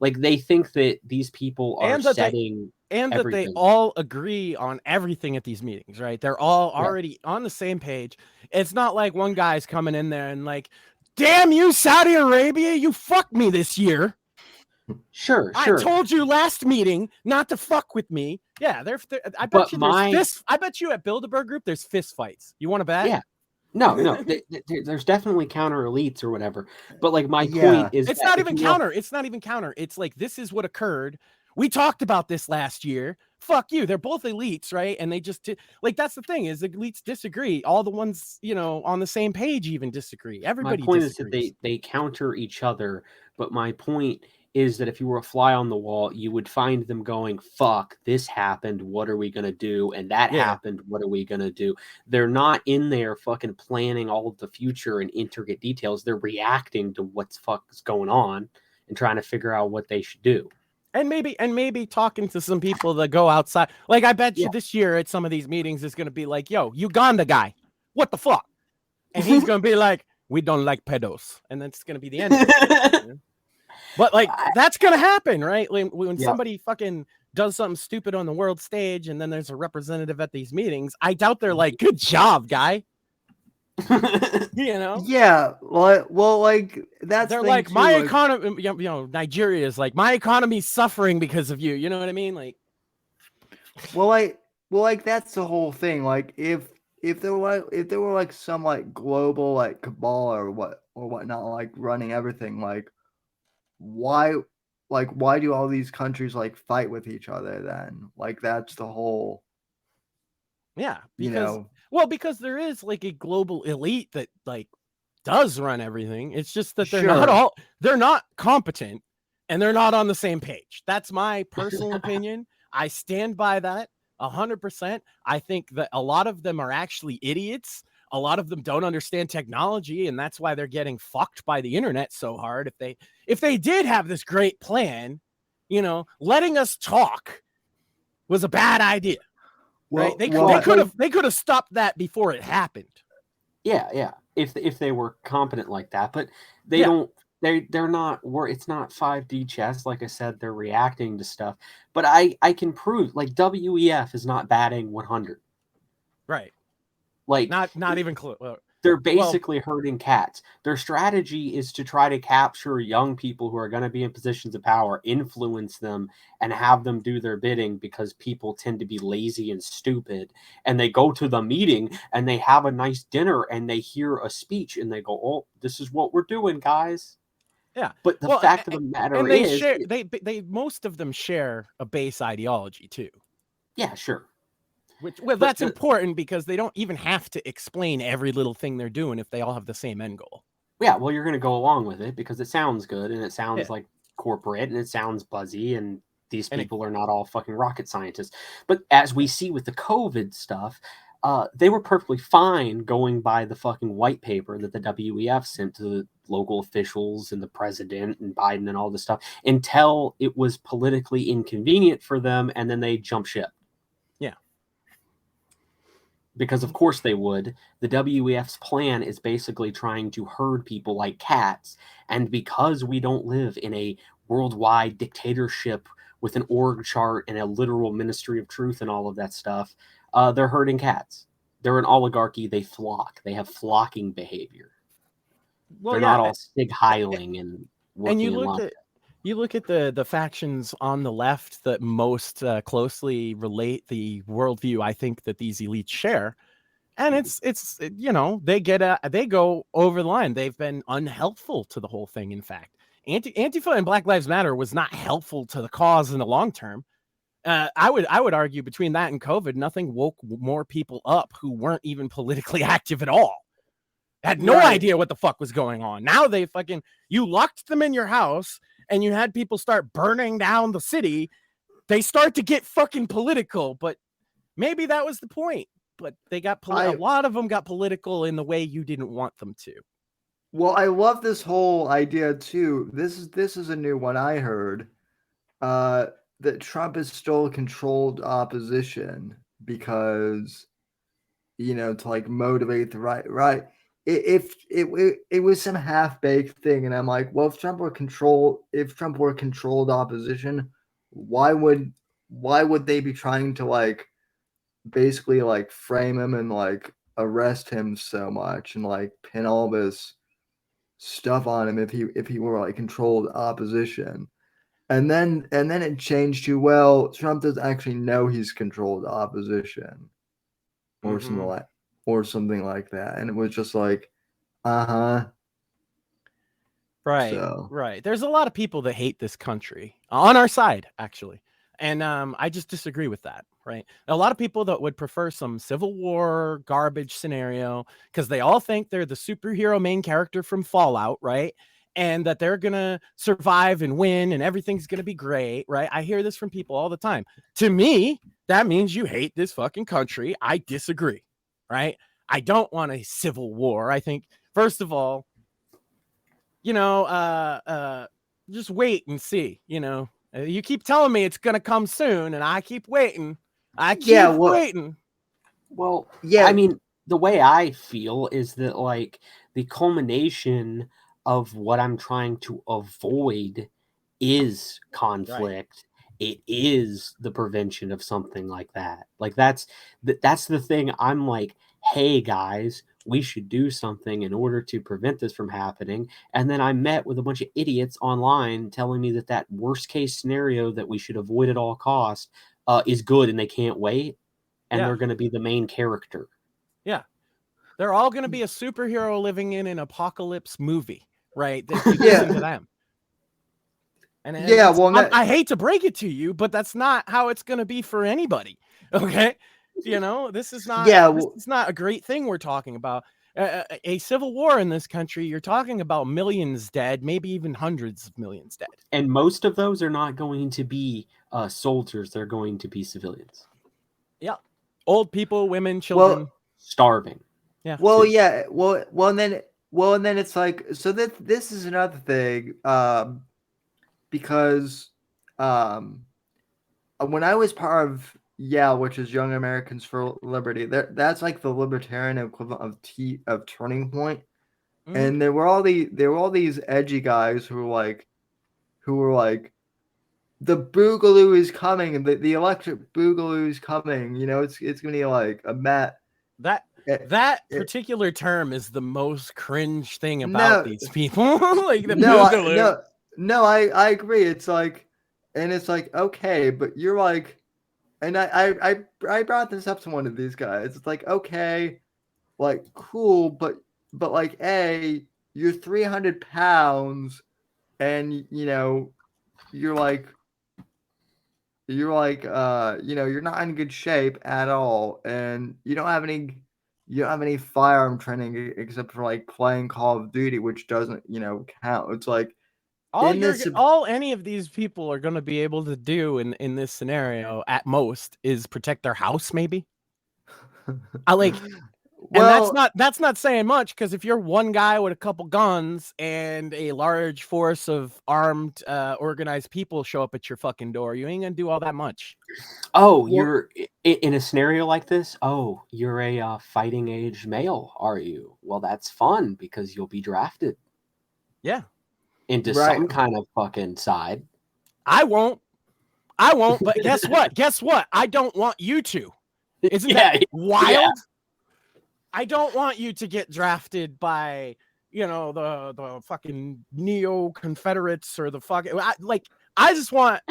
like they think that these people are setting that they all agree on everything at these meetings, right? They're all already on the same page. It's not like one guy's coming in there and like, damn you, Saudi Arabia, you fucked me this year. Sure. I told you last meeting not to fuck with me. Yeah, I bet you at Bilderberg Group there's fist fights. You want to bet? Yeah. No, there's definitely counter elites or whatever. But like my point is, it's not even counter. It's not even counter. It's like, this is what occurred. We talked about this last year. Fuck you. They're both elites, right? And they just like, that's the thing is, the elites disagree. All the ones on the same page even disagree. Everybody. My point disagrees. is that they counter each other. But my point is that if you were a fly on the wall, you would find them going, fuck, this happened, what are we going to do? And that happened, what are we going to do? They're not in there fucking planning all of the future and intricate details. They're reacting to what's fuck's going on and trying to figure out what they should do. And maybe talking to some people that go outside. Like, I bet you this year at some of these meetings is going to be like, yo, Uganda guy, what the fuck? And he's going to be like, we don't like pedos. And that's going to be the end of it. But like, that's going to happen, right? When somebody fucking does something stupid on the world stage and then there's a representative at these meetings, I doubt they're like, good job, guy. Yeah. Well, like that's they're like, my economy, Nigeria is like, my economy's suffering because of you. You know what I mean? Like, well, that's the whole thing. Like, if there were like some like global like cabal or whatnot, like running everything, like why do all these countries like fight with each other then? Like, that's the whole. Yeah, because there is like a global elite that like does run everything. It's just that they're not competent and they're not on the same page. That's my personal opinion. I stand by that 100%. I think that a lot of them are actually idiots. A lot of them don't understand technology, and that's why they're getting fucked by the internet so hard. If they did have this great plan, letting us talk was a bad idea. Right? They could have stopped that before it happened. Yeah. If they were competent like that, but they don't. They're not. It's not 5D chess. Like I said, they're reacting to stuff. But I can prove, like, WEF is not batting 100. Right. Like, not even close. They're basically herding cats. Their strategy is to try to capture young people who are going to be in positions of power, influence them, and have them do their bidding because people tend to be lazy and stupid. And they go to the meeting and they have a nice dinner and they hear a speech and they go, "Oh, this is what we're doing, guys." Yeah. But the fact of the matter and they is, share, they most of them share a base ideology too. Yeah, sure. That's important because they don't even have to explain every little thing they're doing if they all have the same end goal. Yeah, well, you're going to go along with it because it sounds good and it sounds like corporate and it sounds buzzy and these people are not all fucking rocket scientists. But as we see with the COVID stuff, they were perfectly fine going by the fucking white paper that the WEF sent to the local officials and the president and Biden and all this stuff until it was politically inconvenient for them and then they jump ship. Yeah. Because of course they would. The WEF's plan is basically trying to herd people like cats. And because we don't live in a worldwide dictatorship with an org chart and a literal ministry of truth and all of that stuff, they're herding cats. They're an oligarchy. They flock. They have flocking behavior. They're not all Stig Heiling and working in lockdown. You look at the factions on the left that most closely relate the worldview I think that these elites share, and it's they go over the line. They've been unhelpful to the whole thing. In fact, Antifa and Black Lives Matter was not helpful to the cause in the long term. I would argue between that and COVID, nothing woke more people up who weren't even politically active at all. Had no idea what the fuck was going on. Now you locked them in your house. And you had people start burning down the city, they start to get fucking political. But maybe that was the point. But they got a lot of them got political in the way you didn't want them to. Well, I love this whole idea too. This is a new one I heard. That Trump is still controlled opposition because, to like motivate the right. If it was some half-baked thing, and I'm like, well, if Trump were controlled opposition, why would they be trying to like basically like frame him and like arrest him so much and like pin all this stuff on him if he were like controlled opposition? And then it changed to, well, Trump doesn't actually know he's controlled opposition or something like that. And it was just like, right. So. Right. There's a lot of people that hate this country on our side, actually. And I just disagree with that. Right. A lot of people that would prefer some Civil War garbage scenario because they all think they're the superhero main character from Fallout. Right. And that they're going to survive and win and everything's going to be great. Right. I hear this from people all the time. To me, that means you hate this fucking country. I disagree. Right. I don't want a civil war. I think, first of all, just wait and see. You keep telling me it's going to come soon and I keep waiting. Waiting. Well, yeah. I mean, the way I feel is that like the culmination of what I'm trying to avoid is conflict. Right. It is the prevention of something like that. Like that's the thing. I'm like, hey guys, we should do something in order to prevent this from happening. And then I met with a bunch of idiots online telling me that worst case scenario that we should avoid at all costs is good and they can't wait. And they're going to be the main character. Yeah. They're all going to be a superhero living in an apocalypse movie, right? That you listen to them. And I hate to break it to you, but that's not how it's going to be for anybody. Okay. This is not, it's not a great thing we're talking about. A civil war in this country, you're talking about millions dead, maybe even hundreds of millions dead. And most of those are not going to be soldiers. They're going to be civilians. Yeah. Old people, women, children. Starving. Yeah. Well, yeah. Well, and then it's like, so that this is another thing, because when I was part of which is Young Americans for Liberty, that's like the libertarian equivalent of Turning Point. And there were all these edgy guys who were like the boogaloo is coming, and the electric boogaloo is coming. It's gonna be like a that particular term is the most cringe thing about these people. Like I agree. It's like, and it's like, okay, but you're like, and I brought this up to one of these guys. It's like, okay, like cool, but like, you're 300 pounds, and you're like you're not in good shape at all, and you don't have any firearm training except for like playing Call of Duty, which doesn't count. It's like all any of these people are going to be able to do in this scenario at most is protect their house, maybe. Well, and that's not saying much, because if you're one guy with a couple guns and a large force of armed, organized people show up at your fucking door, you ain't gonna do all that much. Oh, you're in a scenario like this? Oh, you're a fighting age male, are you? Well, that's fun because you'll be drafted. Yeah. Into some kind of fucking side. I won't, but guess what? I don't want you to. Isn't that wild? Yeah. I don't want you to get drafted by, the fucking neo-Confederates or the fucking, I just want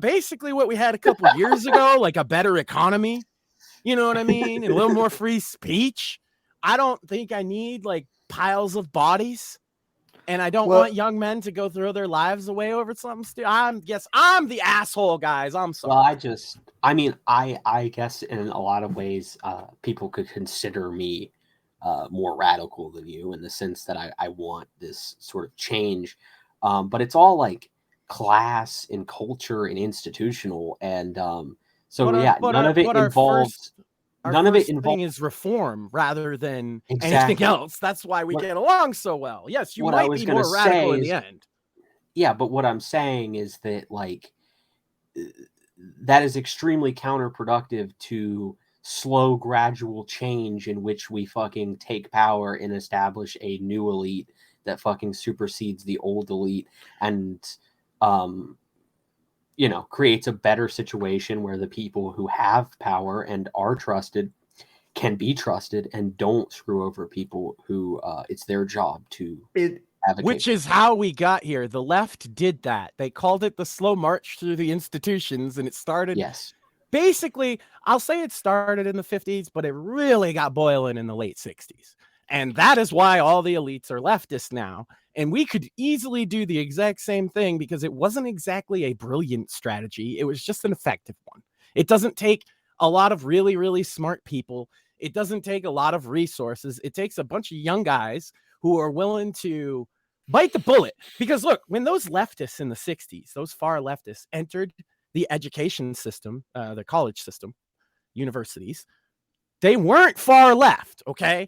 basically what we had a couple years ago, like a better economy, you know what I mean? And a little more free speech. I don't think I need like piles of bodies, and I don't want young men to go throw their lives away over something stupid. I'm the asshole, guys. I'm sorry. Well, I guess in a lot of ways, people could consider me more radical than you, in the sense that I want this sort of change. But it's all like class and culture and institutional. And none of it involves. None of it involves is reform rather than anything else. That's why we get along so well. Yes, you might be more radical in the end. Yeah, but what I'm saying is that like that is extremely counterproductive to slow, gradual change in which we fucking take power and establish a new elite that fucking supersedes the old elite and creates a better situation where the people who have power and are trusted can be trusted and don't screw over people who it's their job to advocate. Which is how we got here. The left did that. They called it the slow march through the institutions, and it started. Yes. Basically, I'll say it started in the 50s, but it really got boiling in the late 60s. And that is why all the elites are leftists now. And we could easily do the exact same thing, because it wasn't exactly a brilliant strategy. It was just an effective one. It doesn't take a lot of really, really smart people. It doesn't take a lot of resources. It takes a bunch of young guys who are willing to bite the bullet. Because look, when those leftists in the 60s, those far leftists entered the education system, the college system, universities, they weren't far left, okay?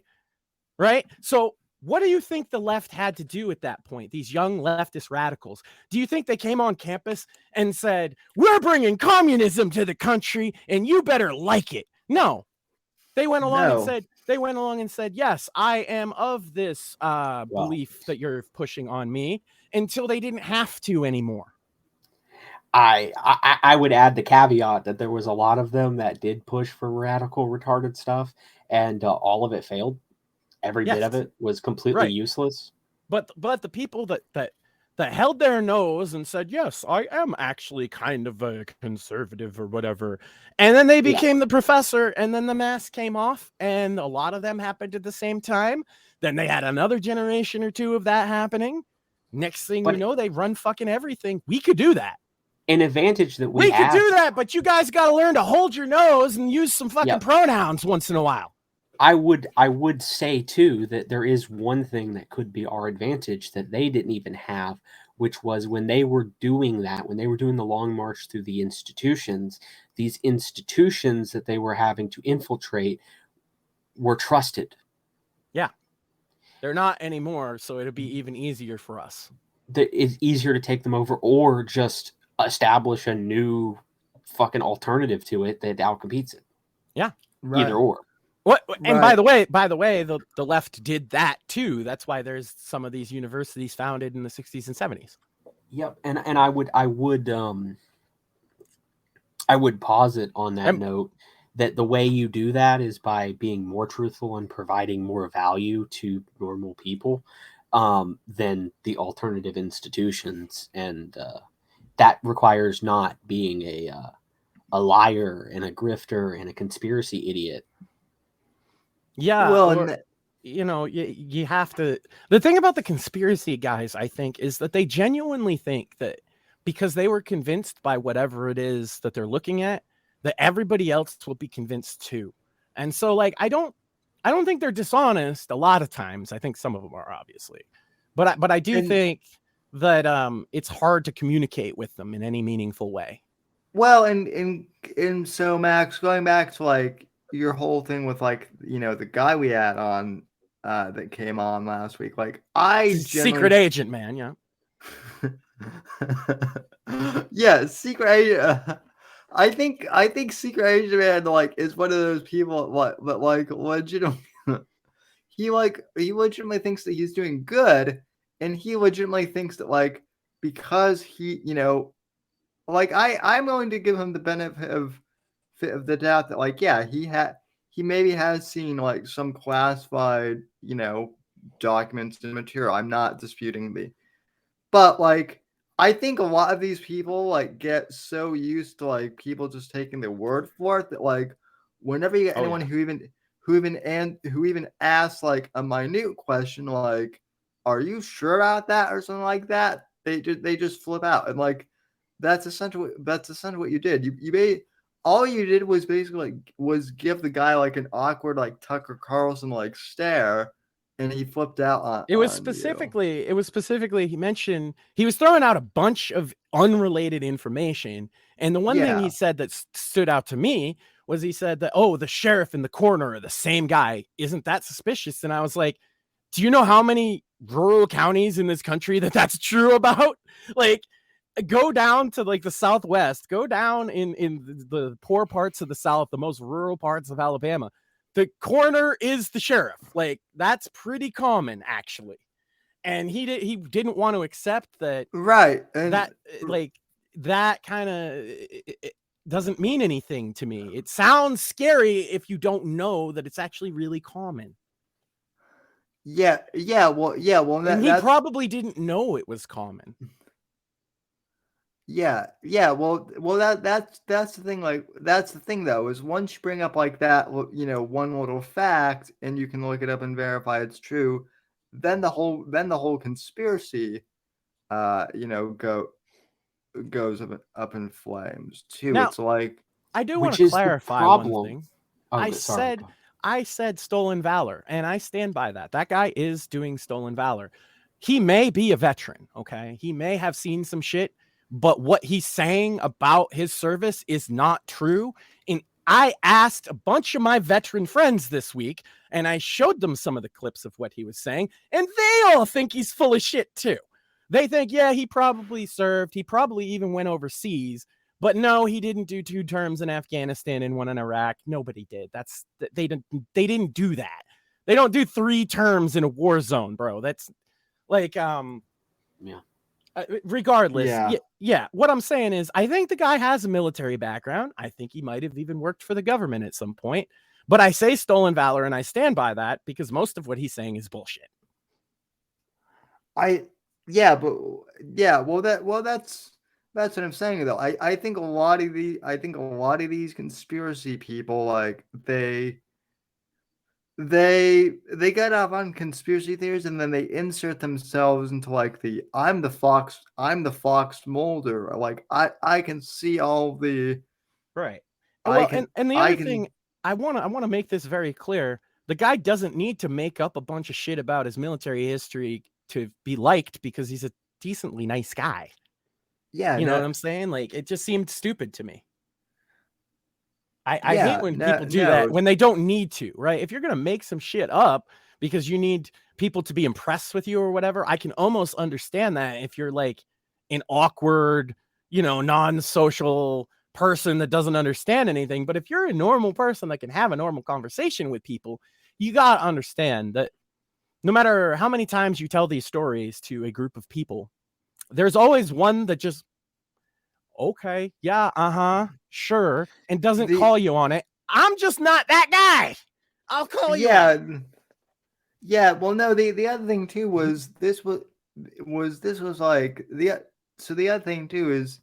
Right? So what do you think the left had to do at that point? These young leftist radicals. Do you think they came on campus and said, "We're bringing communism to the country and you better like it"? No. They went along and said, "Yes, I am of this belief that you're pushing on me," until they didn't have to anymore. I would add the caveat that there was a lot of them that did push for radical retarded stuff, and all of it failed. Every bit of it was completely useless. But the people that held their nose and said, "Yes, I am actually kind of a conservative," or whatever, and then they became the professor, and then the mask came off, and a lot of them happened at the same time. Then they had another generation or two of that happening. Next thing you know, they run fucking everything. We could do that. An advantage that we could do that, but you guys got to learn to hold your nose and use some fucking pronouns once in a while. I would say too that there is one thing that could be our advantage that they didn't even have, which was when they were doing that, when they were doing the long march through the institutions, these institutions that they were having to infiltrate were trusted. Yeah. They're not anymore, so it'll be even easier for us. It's easier to take them over, or just establish a new fucking alternative to it that outcompetes it. Yeah. Either or. What? And by the way, the left did that too. That's why there's some of these universities founded in the 60s and 70s. Yep. And I would posit on that note that the way you do that is by being more truthful and providing more value to normal people than the alternative institutions, and that requires not being a liar and a grifter and a conspiracy idiot. Yeah, well, you have to. The thing about the conspiracy guys, I think, is that they genuinely think that because they were convinced by whatever it is that they're looking at, that everybody else will be convinced too. And so, like, I don't think they're dishonest a lot of times. I think some of them are, obviously, but I do think that it's hard to communicate with them in any meaningful way. Well, and so Max, going back to like your whole thing with like, you know, the guy we had on that came on last week, like Secret agent, man, yeah. Yeah, secret agent. I think secret agent man like is one of those people but like legitimately he legitimately thinks that he's doing good, and he legitimately thinks that like because he, you know, like I'm willing to give him the benefit of the doubt that like yeah, he maybe has seen like some classified, you know, documents and material. I'm not disputing but like I think a lot of these people like get so used to like people just taking their word for it that like whenever you get anyone who even asks like a minute question like, are you sure about that or something like that, they just flip out. And like that's essentially what you did. You made all you did was basically like, was give the guy like an awkward like Tucker Carlson like stare, and he flipped out on. It was specifically he mentioned he was throwing out a bunch of unrelated information, and the one thing he said that stood out to me was he said that, oh, the sheriff and the coroner are the same guy. Isn't that suspicious? And I was like, do you know how many rural counties in this country that's true about? Like, go down to like the Southwest, go down in the poor parts of the South, the most rural parts of Alabama. The coroner is the sheriff. Like, that's pretty common, actually. And he didn't want to accept that. Right. And that kind of doesn't mean anything to me. It sounds scary if you don't know that it's actually really common. Yeah. Well, and he probably didn't know it was common. Yeah. Well, that's the thing. Like, that's the thing, though, is once you bring up like that, you know, one little fact, and you can look it up and verify it's true, then the whole conspiracy, you know, goes up in flames too. Now, it's like, I do want to clarify one thing. I said stolen valor, and I stand by that. That guy is doing stolen valor. He may be a veteran, okay? He may have seen some shit, but what he's saying about his service is not true. And I asked a bunch of my veteran friends this week, and I showed them some of the clips of what he was saying, and they all think he's full of shit too. They think, yeah, he probably served. He probably even went overseas. But no, he didn't do 2 terms in Afghanistan and 1 in Iraq. Nobody did. They didn't do that. They don't do 3 terms in a war zone, bro. That's like, yeah. Regardless, yeah. What I'm saying is, I think the guy has a military background. I think he might have even worked for the government at some point. But I say stolen valor, and I stand by that because most of what he's saying is bullshit. Well, that's what I'm saying, though. I think a lot of these conspiracy people, like they get off on conspiracy theories, and then they insert themselves into like I'm the fox Mulder. Like I can see all the right. Well, and the other thing, I want to make this very clear. The guy doesn't need to make up a bunch of shit about his military history to be liked, because he's a decently nice guy. Yeah, you know what I'm saying? Like, it just seemed stupid to me. I hate when people do that when they don't need to, right? If you're going to make some shit up because you need people to be impressed with you or whatever, I can almost understand that if you're like an awkward, you know, non-social person that doesn't understand anything. But if you're a normal person that can have a normal conversation with people, you got to understand that no matter how many times you tell these stories to a group of people, there's always one that just, okay, yeah, sure, and doesn't call you on it I'm just not that guy. I'll call you. Yeah. Well, no. The other thing too was this was like the other thing too is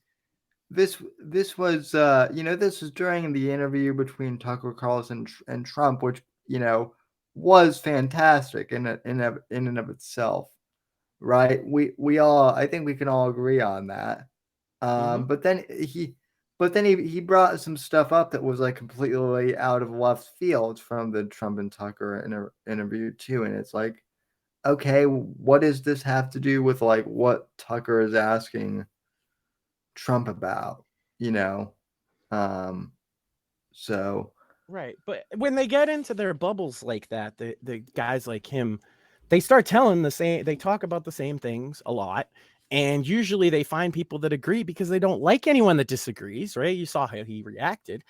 this was this was during the interview between Tucker Carlson and Trump, which was fantastic in and of itself, right? We all, I think we can all agree on that. But then he brought some stuff up that was like completely out of left field from the Trump and Tucker interview too, and it's like, okay, what does this have to do with like what Tucker is asking Trump about? So right, but when they get into their bubbles like that, the guys like him, they start telling they talk about the same things a lot. And usually they find people that agree because they don't like anyone that disagrees, right? You saw how he reacted.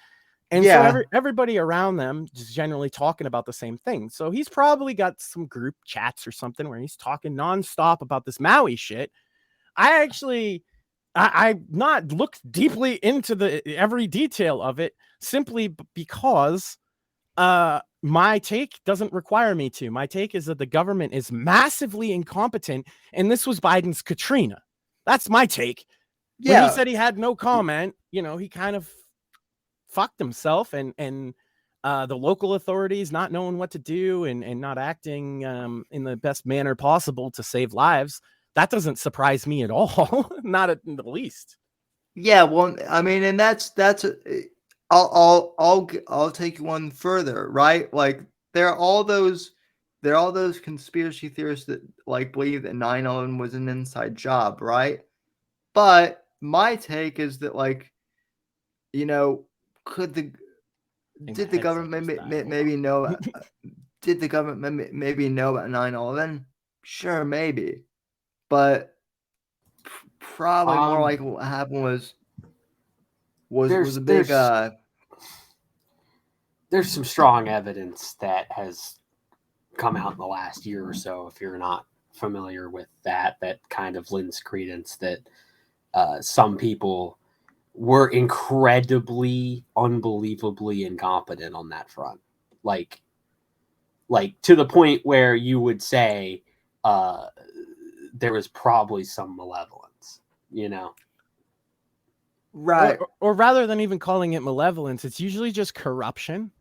And so everybody around them is generally talking about the same thing. So he's probably got some group chats or something where he's talking nonstop about this Maui shit. I not looked deeply into every detail of it simply because my take doesn't require me to. My take is that the government is massively incompetent, and this was Biden's Katrina. That's my take. Yeah. When he said he had no comment, he kind of fucked himself, and the local authorities not knowing what to do and not acting in the best manner possible to save lives. That doesn't surprise me at all. Not at the least. Yeah, well, I mean, and that's I'll take one further, right? Like there are all those conspiracy theorists that like believe that 9/11 was an inside job, right? But my take is that like, did the government maybe know did the government maybe know about 9/11? Sure, maybe. But probably more like what happened was a big there's some strong evidence that has come out in the last year or so, if you're not familiar with that kind of lends credence that some people were incredibly, unbelievably incompetent on that front. Like to the point where you would say there was probably some malevolence, Right. Or rather than even calling it malevolence, it's usually just corruption,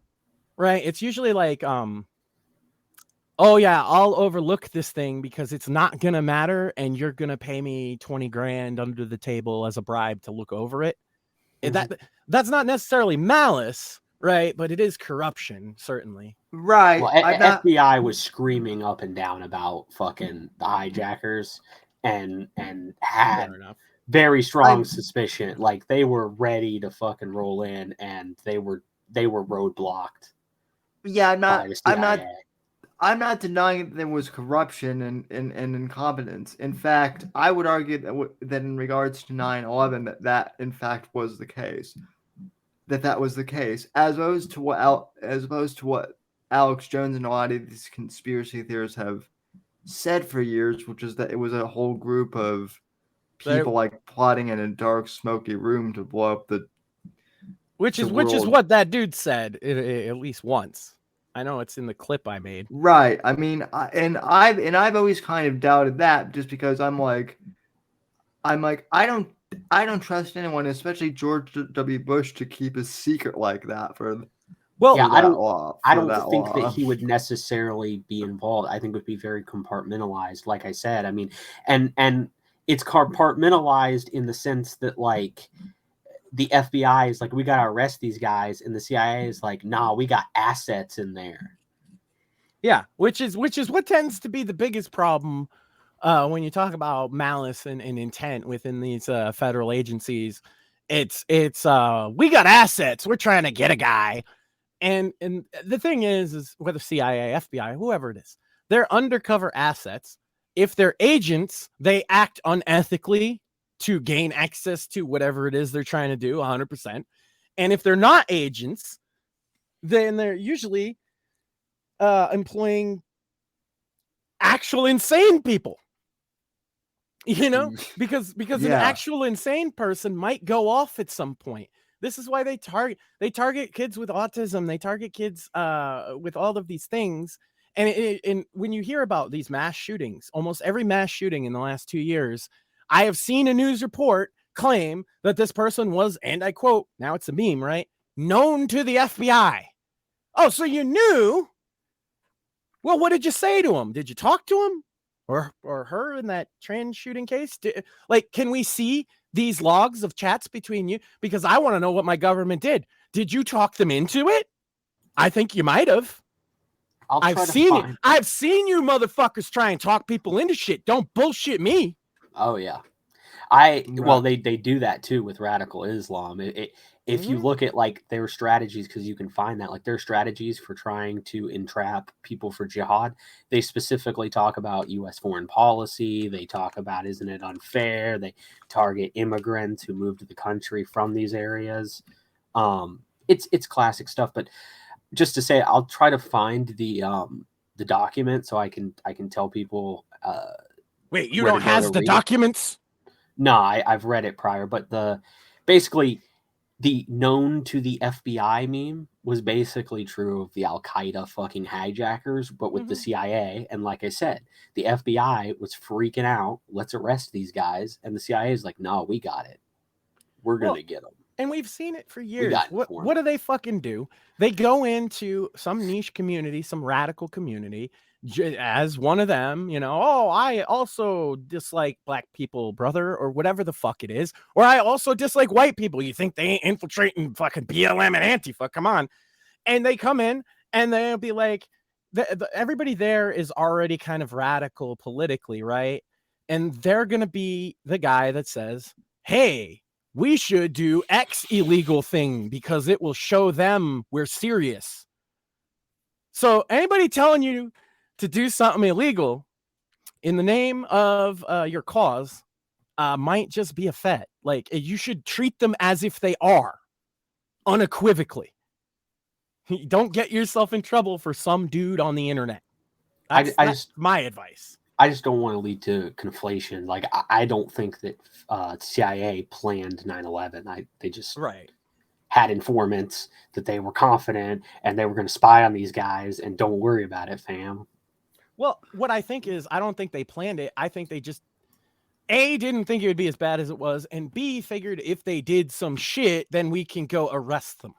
right? It's usually like, oh yeah, I'll overlook this thing because it's not going to matter. And you're going to pay me 20 grand under the table as a bribe to look over it. Mm-hmm. That's not necessarily malice, right? But it is corruption, certainly. Right. Well, FBI was screaming up and down about fucking the hijackers and had very strong suspicion. Like they were ready to fucking roll in, and they were roadblocked. Yeah, I'm not denying that there was corruption and incompetence. In fact, I would argue that in regards to 9/11, that in fact was the case. That was the case, as opposed to what Alex Jones and a lot of these conspiracy theorists have said for years, which is that it was a whole group of people like plotting in a dark, smoky room to blow up which is what that dude said at least once. I know it's in the clip I made. Right. I mean, I've always kind of doubted that, just because I'm like I don't trust anyone, especially George W. Bush, to keep a secret like that for. Well, yeah, I don't think that he would necessarily be involved. I think it would be very compartmentalized, like I said. I mean, and it's compartmentalized in the sense that like the FBI is like, we got to arrest these guys, and the CIA is like, nah, we got assets in there. Yeah, which is what tends to be the biggest problem when you talk about malice and intent within these federal agencies. It's we got assets, we're trying to get a guy. And the thing is whether CIA, FBI, whoever it is, they're undercover assets. If they're agents, they act unethically to gain access to whatever it is they're trying to do 100%. And if they're not agents, then they're usually employing actual insane people. Because an actual insane person might go off at some point. This is why they target kids with autism. They target kids with all of these things. And when you hear about these mass shootings, almost every mass shooting in the last 2 years, I have seen a news report claim that this person was, and I quote, now it's a meme, right? Known to the FBI. Oh, so you knew? Well, what did you say to him? Did you talk to him or her in that trans shooting case? Can we see these logs of chats between you? Because I want to know what my government did. Did you talk them into it? I think you might have. I've seen it. I've seen you motherfuckers try and talk people into shit. Don't bullshit me. Oh yeah. Well, they do that too with radical Islam. If you look at like their strategies, because you can find that like their strategies for trying to entrap people for jihad, they specifically talk about U.S. foreign policy. They talk about, isn't it unfair? They target immigrants who move to the country from these areas. It's classic stuff. But just to say, I'll try to find the document so I can tell people. Wait, you don't have the documents? No, I've read it prior, but basically the known to the FBI meme was basically true of the Al-Qaeda fucking hijackers, but with the CIA. And like I said, the FBI was freaking out. Let's arrest these guys. And the CIA is like, no, we got it. We're going to get them. And we've seen it for years. What do they fucking do? They go into some niche community, some radical community, as one of them, oh, I also dislike black people, brother, or whatever the fuck it is. Or I also dislike white people. You think they ain't infiltrating fucking BLM and Antifa? Come on. And they come in and they'll be like, everybody there is already kind of radical politically, right? And they're going to be the guy that says, hey, we should do X illegal thing because it will show them we're serious. So anybody telling you to do something illegal in the name of your cause might just be a fet. Like, you should treat them as if they are, unequivocally. Don't get yourself in trouble for some dude on the internet. That's my advice. I just don't want to lead to conflation. Like, I don't think that CIA planned 9/11. They just had informants that they were confident and they were going to spy on these guys, and don't worry about it, fam. Well, what I think is, I don't think they planned it. I think they just, A, didn't think it would be as bad as it was, and B, figured if they did some shit, then we can go arrest them.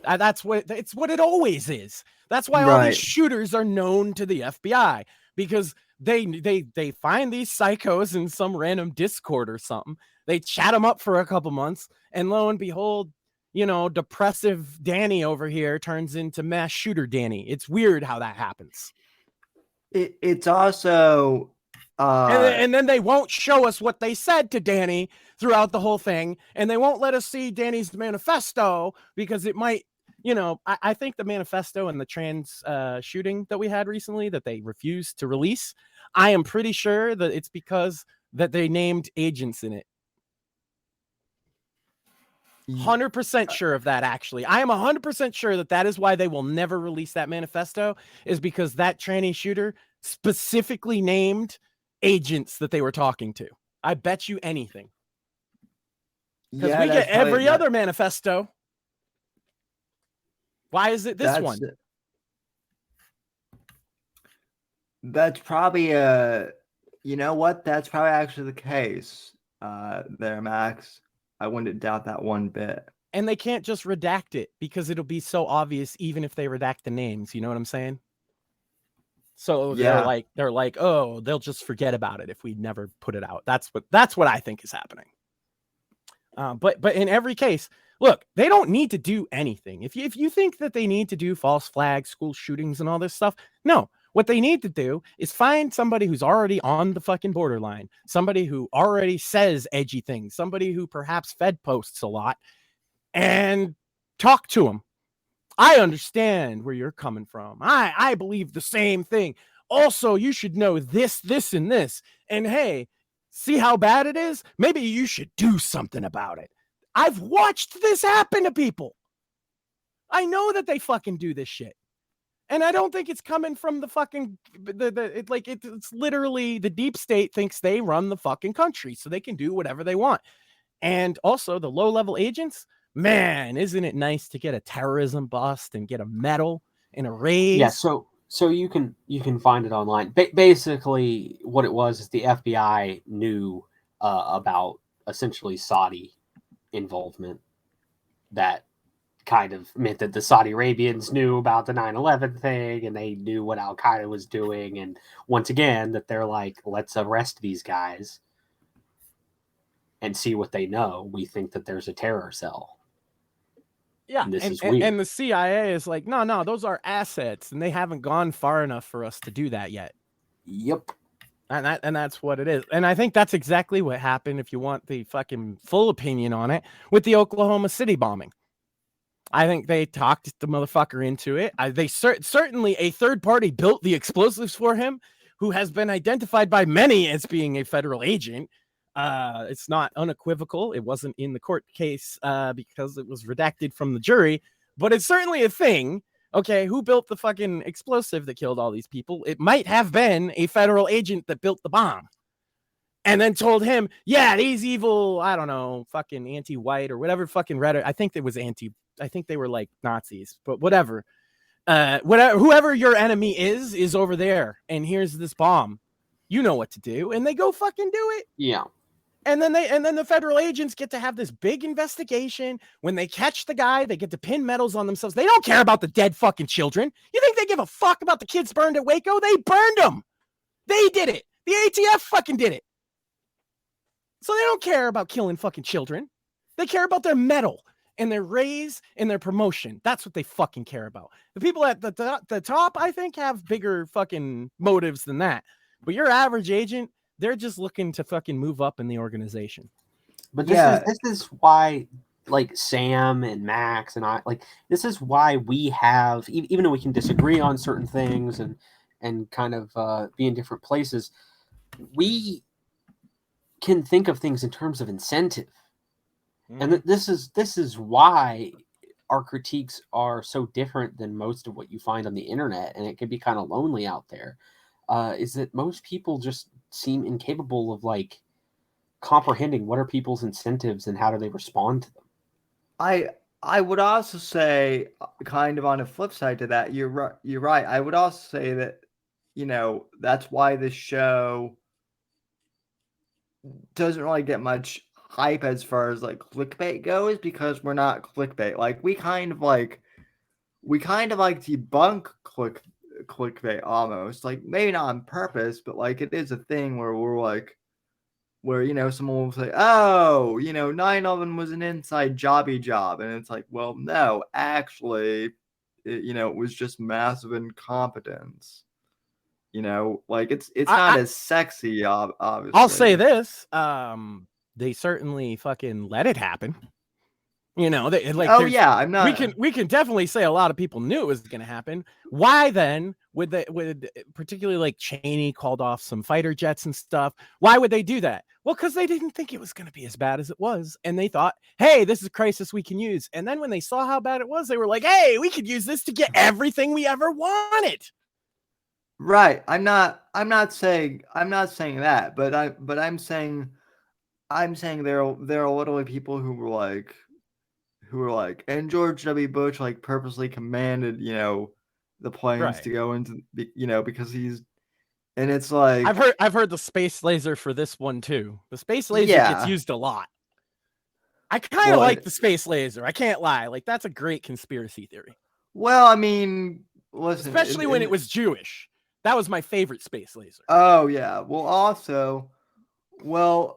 It's what it always is. That's why all these shooters are known to the FBI, because they find these psychos in some random Discord or something. They chat them up for a couple months, and lo and behold, depressive Danny over here turns into mass shooter Danny. It's weird how that happens. It's also and then they won't show us what they said to Danny throughout the whole thing, and they won't let us see Danny's manifesto because it might, I think the manifesto and the trans shooting that we had recently that they refused to release, I am pretty sure that it's because that they named agents in it. 100% sure of that, actually. I am 100% sure that is why they will never release that manifesto, is because that tranny shooter specifically named agents that they were talking to. I bet you anything. Because we get every other manifesto. Why is it this one? That's probably you know what? That's probably actually the case there, Max. I wouldn't doubt that one bit. And they can't just redact it because it'll be so obvious even if they redact the names. You know what I'm saying? So they're like, oh, they'll just forget about it if we never put it out. That's what I think is happening. But in every case, look, they don't need to do anything. If you think that they need to do false flags, school shootings, and all this stuff, no. What they need to do is find somebody who's already on the fucking borderline, somebody who already says edgy things, somebody who perhaps Fed posts a lot, and talk to them. I understand where you're coming from. I believe the same thing. Also, you should know this, this, and this. And hey, see how bad it is? Maybe you should do something about it. I've watched this happen to people. I know that they fucking do this shit. And I don't think it's coming from the fucking, it's literally the deep state thinks they run the fucking country, so they can do whatever they want. And also the low-level agents, man, isn't it nice to get a terrorism bust and get a medal and a raise? Yeah, so you can find it online. Basically, what it was is the FBI knew about essentially Saudi involvement. That kind of meant that the Saudi Arabians knew about the 9/11 thing, and they knew what Al Qaeda was doing. And once again, that they're like, let's arrest these guys and see what they know. We think that there's a terror cell. Yeah, and this is weird. And the CIA is like, no, those are assets, and they haven't gone far enough for us to do that yet. Yep. And that's what it is. And I think that's exactly what happened, if you want the fucking full opinion on it, with the Oklahoma City bombing. I think they talked the motherfucker into it. They certainly a third party built the explosives for him, who has been identified by many as being a federal agent. It's not unequivocal. It wasn't in the court case because it was redacted from the jury, but it's certainly a thing. Okay, who built the fucking explosive that killed all these people? It might have been a federal agent that built the bomb and then told him, yeah, these evil, I don't know, fucking anti-white or whatever fucking Reddit. I think they were like Nazis, but whatever. Whoever your enemy is over there, and here's this bomb. You know what to do, and they go fucking do it. Yeah. And then the federal agents get to have this big investigation. When they catch the guy, they get to pin medals on themselves. They don't care about the dead fucking children. You think they give a fuck about the kids burned at Waco? They burned them. They did it. The ATF fucking did it. So they don't care about killing fucking children. They care about their medal and their raise and their promotion. That's what they fucking care about. The people at the top, I think, have bigger fucking motives than that. But your average agent, they're just looking to fucking move up in the organization. But this is why, like, Sam and Max and I, like, this is why we have, even though we can disagree on certain things and kind of be in different places, we can think of things in terms of incentive. And this is why our critiques are so different than most of what you find on the internet, and it can be kind of lonely out there. Is that most people just seem incapable of, like, comprehending what are people's incentives and how do they respond to them. I would also say, kind of on a flip side to that, you're right. I would also say that, that's why this show doesn't really get much hype as far as like clickbait goes, because we're not clickbait. Like we kind of like debunk clickbait almost, like maybe not on purpose, but like it is a thing where we're like, where someone will say, oh, 9/11 was an inside job, and it's like, well, no, actually, it was just massive incompetence. Like it's not as sexy, obviously. I'll say this: they certainly fucking let it happen. They like. Oh yeah, I'm not. We can definitely say a lot of people knew it was going to happen. Why then would particularly like Cheney called off some fighter jets and stuff? Why would they do that? Well, because they didn't think it was going to be as bad as it was, and they thought, hey, this is a crisis we can use. And then when they saw how bad it was, they were like, hey, we could use this to get everything we ever wanted. Right. I'm not saying that, but I'm saying there are literally people who were like, and George W. Bush like purposely commanded, the planes to go into, because he's, and it's like, I've heard the space laser for this one too. The space laser gets used a lot. I kind of like the space laser. I can't lie. Like that's a great conspiracy theory. Well, I mean, listen, especially when it was Jewish. That was my favorite space laser. Oh yeah. Well, also, listen,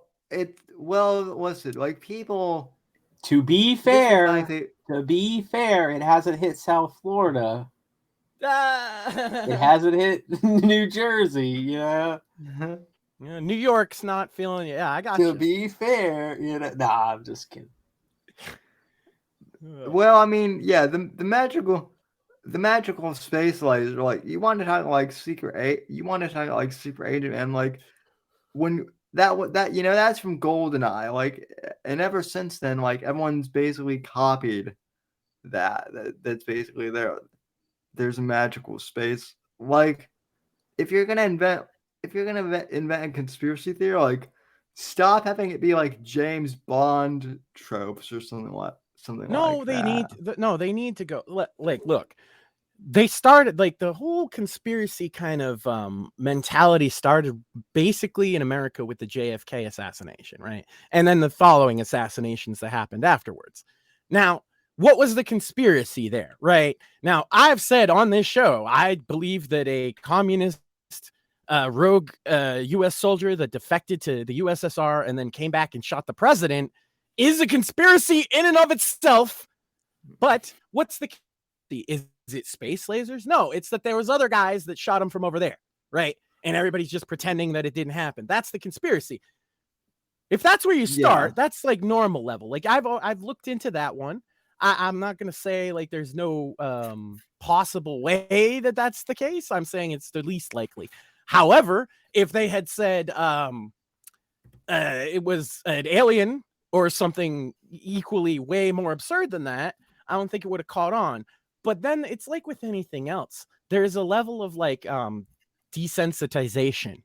like people. To be fair, it hasn't hit South Florida. It hasn't hit New Jersey, yeah. New York's not feeling it. Yeah, I got To be fair, nah, I'm just kidding. Well, I mean, yeah, the magical space laser, like you want to talk like secret agent, and like when that that's from GoldenEye, like, and ever since then, like everyone's basically copied that's basically there's a magical space. Like if you're gonna invent a conspiracy theory, like stop having it be like James Bond tropes or something like that. They need to go. Like, look, they started like the whole conspiracy kind of mentality started basically in America with the JFK assassination, right? And then the following assassinations that happened afterwards. Now, what was the conspiracy there, right? Now, I've said on this show, I believe that a communist rogue U.S. soldier that defected to the USSR and then came back and shot the president is a conspiracy in and of itself. But what's the is it space lasers? No, it's that there was other guys that shot him from over there, right? And everybody's just pretending that it didn't happen. That's the conspiracy. If that's where you start, that's like normal level. Like I've looked into that one. I'm not going to say like there's no possible way that that's the case. I'm saying it's the least likely. However, if they had said it was an alien or something equally way more absurd than that, I don't think it would have caught on. But then it's like with anything else. There's a level of like desensitization.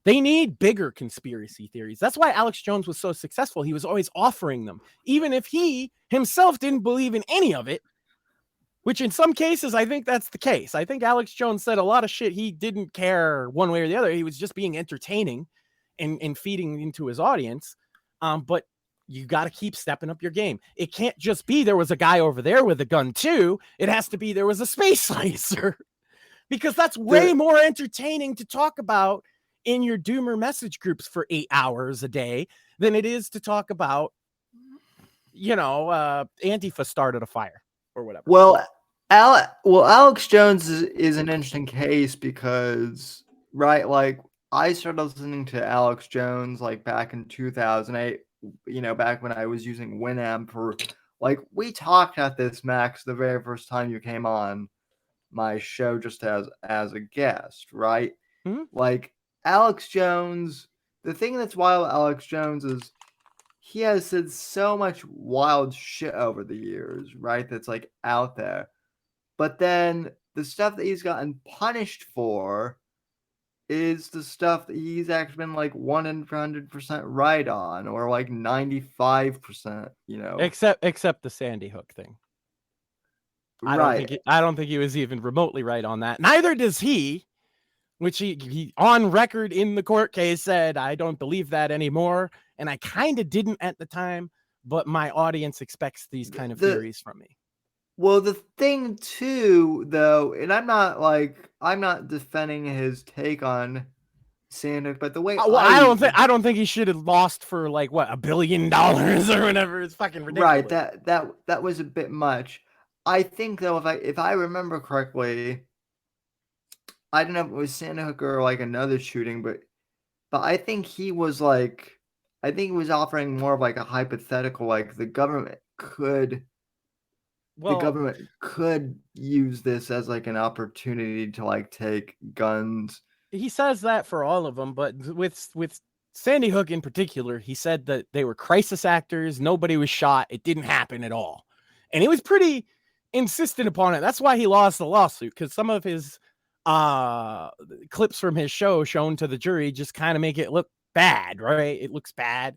They need bigger conspiracy theories. That's why Alex Jones was so successful. He was always offering them, even if he himself didn't believe in any of it, which in some cases, I think that's the case. I think Alex Jones said a lot of shit he didn't care one way or the other. He was just being entertaining and feeding into his audience. But you got to keep stepping up your game. It can't just be there was a guy over there with a gun too. It has to be there was a space laser, because that's way more entertaining to talk about in your doomer message groups for 8 hours a day than it is to talk about, Antifa started a fire or whatever. Well, Alex Jones is an interesting case because, right, like I started listening to Alex Jones like back in 2008, back when I was using Winamp for, like, we talked at this, Max, the very first time you came on my show just as a guest, right? Mm-hmm. Like, Alex Jones, the thing that's wild with Alex Jones is he has said so much wild shit over the years, right? That's like out there. But then the stuff that he's gotten punished for is the stuff that he's actually been like 100% right on, or like 95%, Except the Sandy Hook thing. I don't think he was even remotely right on that. Neither does he, which he on record in the court case said, I don't believe that anymore. And I kind of didn't at the time, but my audience expects these kind of theories from me. Well, the thing too, though, and I'm not defending his take on Sandy Hook, but the way I don't think he should have lost for like what, $1 billion or whatever. It's fucking ridiculous. Right. That was a bit much. I think though, if I remember correctly, I don't know if it was Sandy Hook or like another shooting, but I think he was offering more of like a hypothetical, like the government could use this as like an opportunity to like take guns. He says that for all of them, but with Sandy Hook in particular, he said that they were crisis actors. Nobody was shot. It didn't happen at all. And he was pretty insistent upon it. That's why he lost the lawsuit, because some of his clips from his show shown to the jury just kind of make it look bad, right? It looks bad.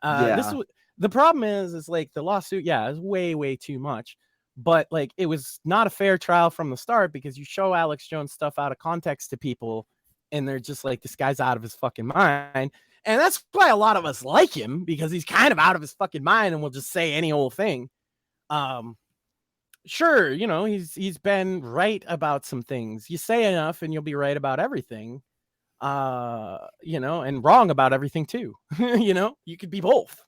The problem is like the lawsuit, is way too much. But like it was not a fair trial from the start, because you show Alex Jones stuff out of context to people and they're just like, this guy's out of his fucking mind. And that's why a lot of us like him, because he's kind of out of his fucking mind and will just say any old thing. Sure, he's been right about some things. You say enough and you'll be right about everything. And wrong about everything too. You could be both.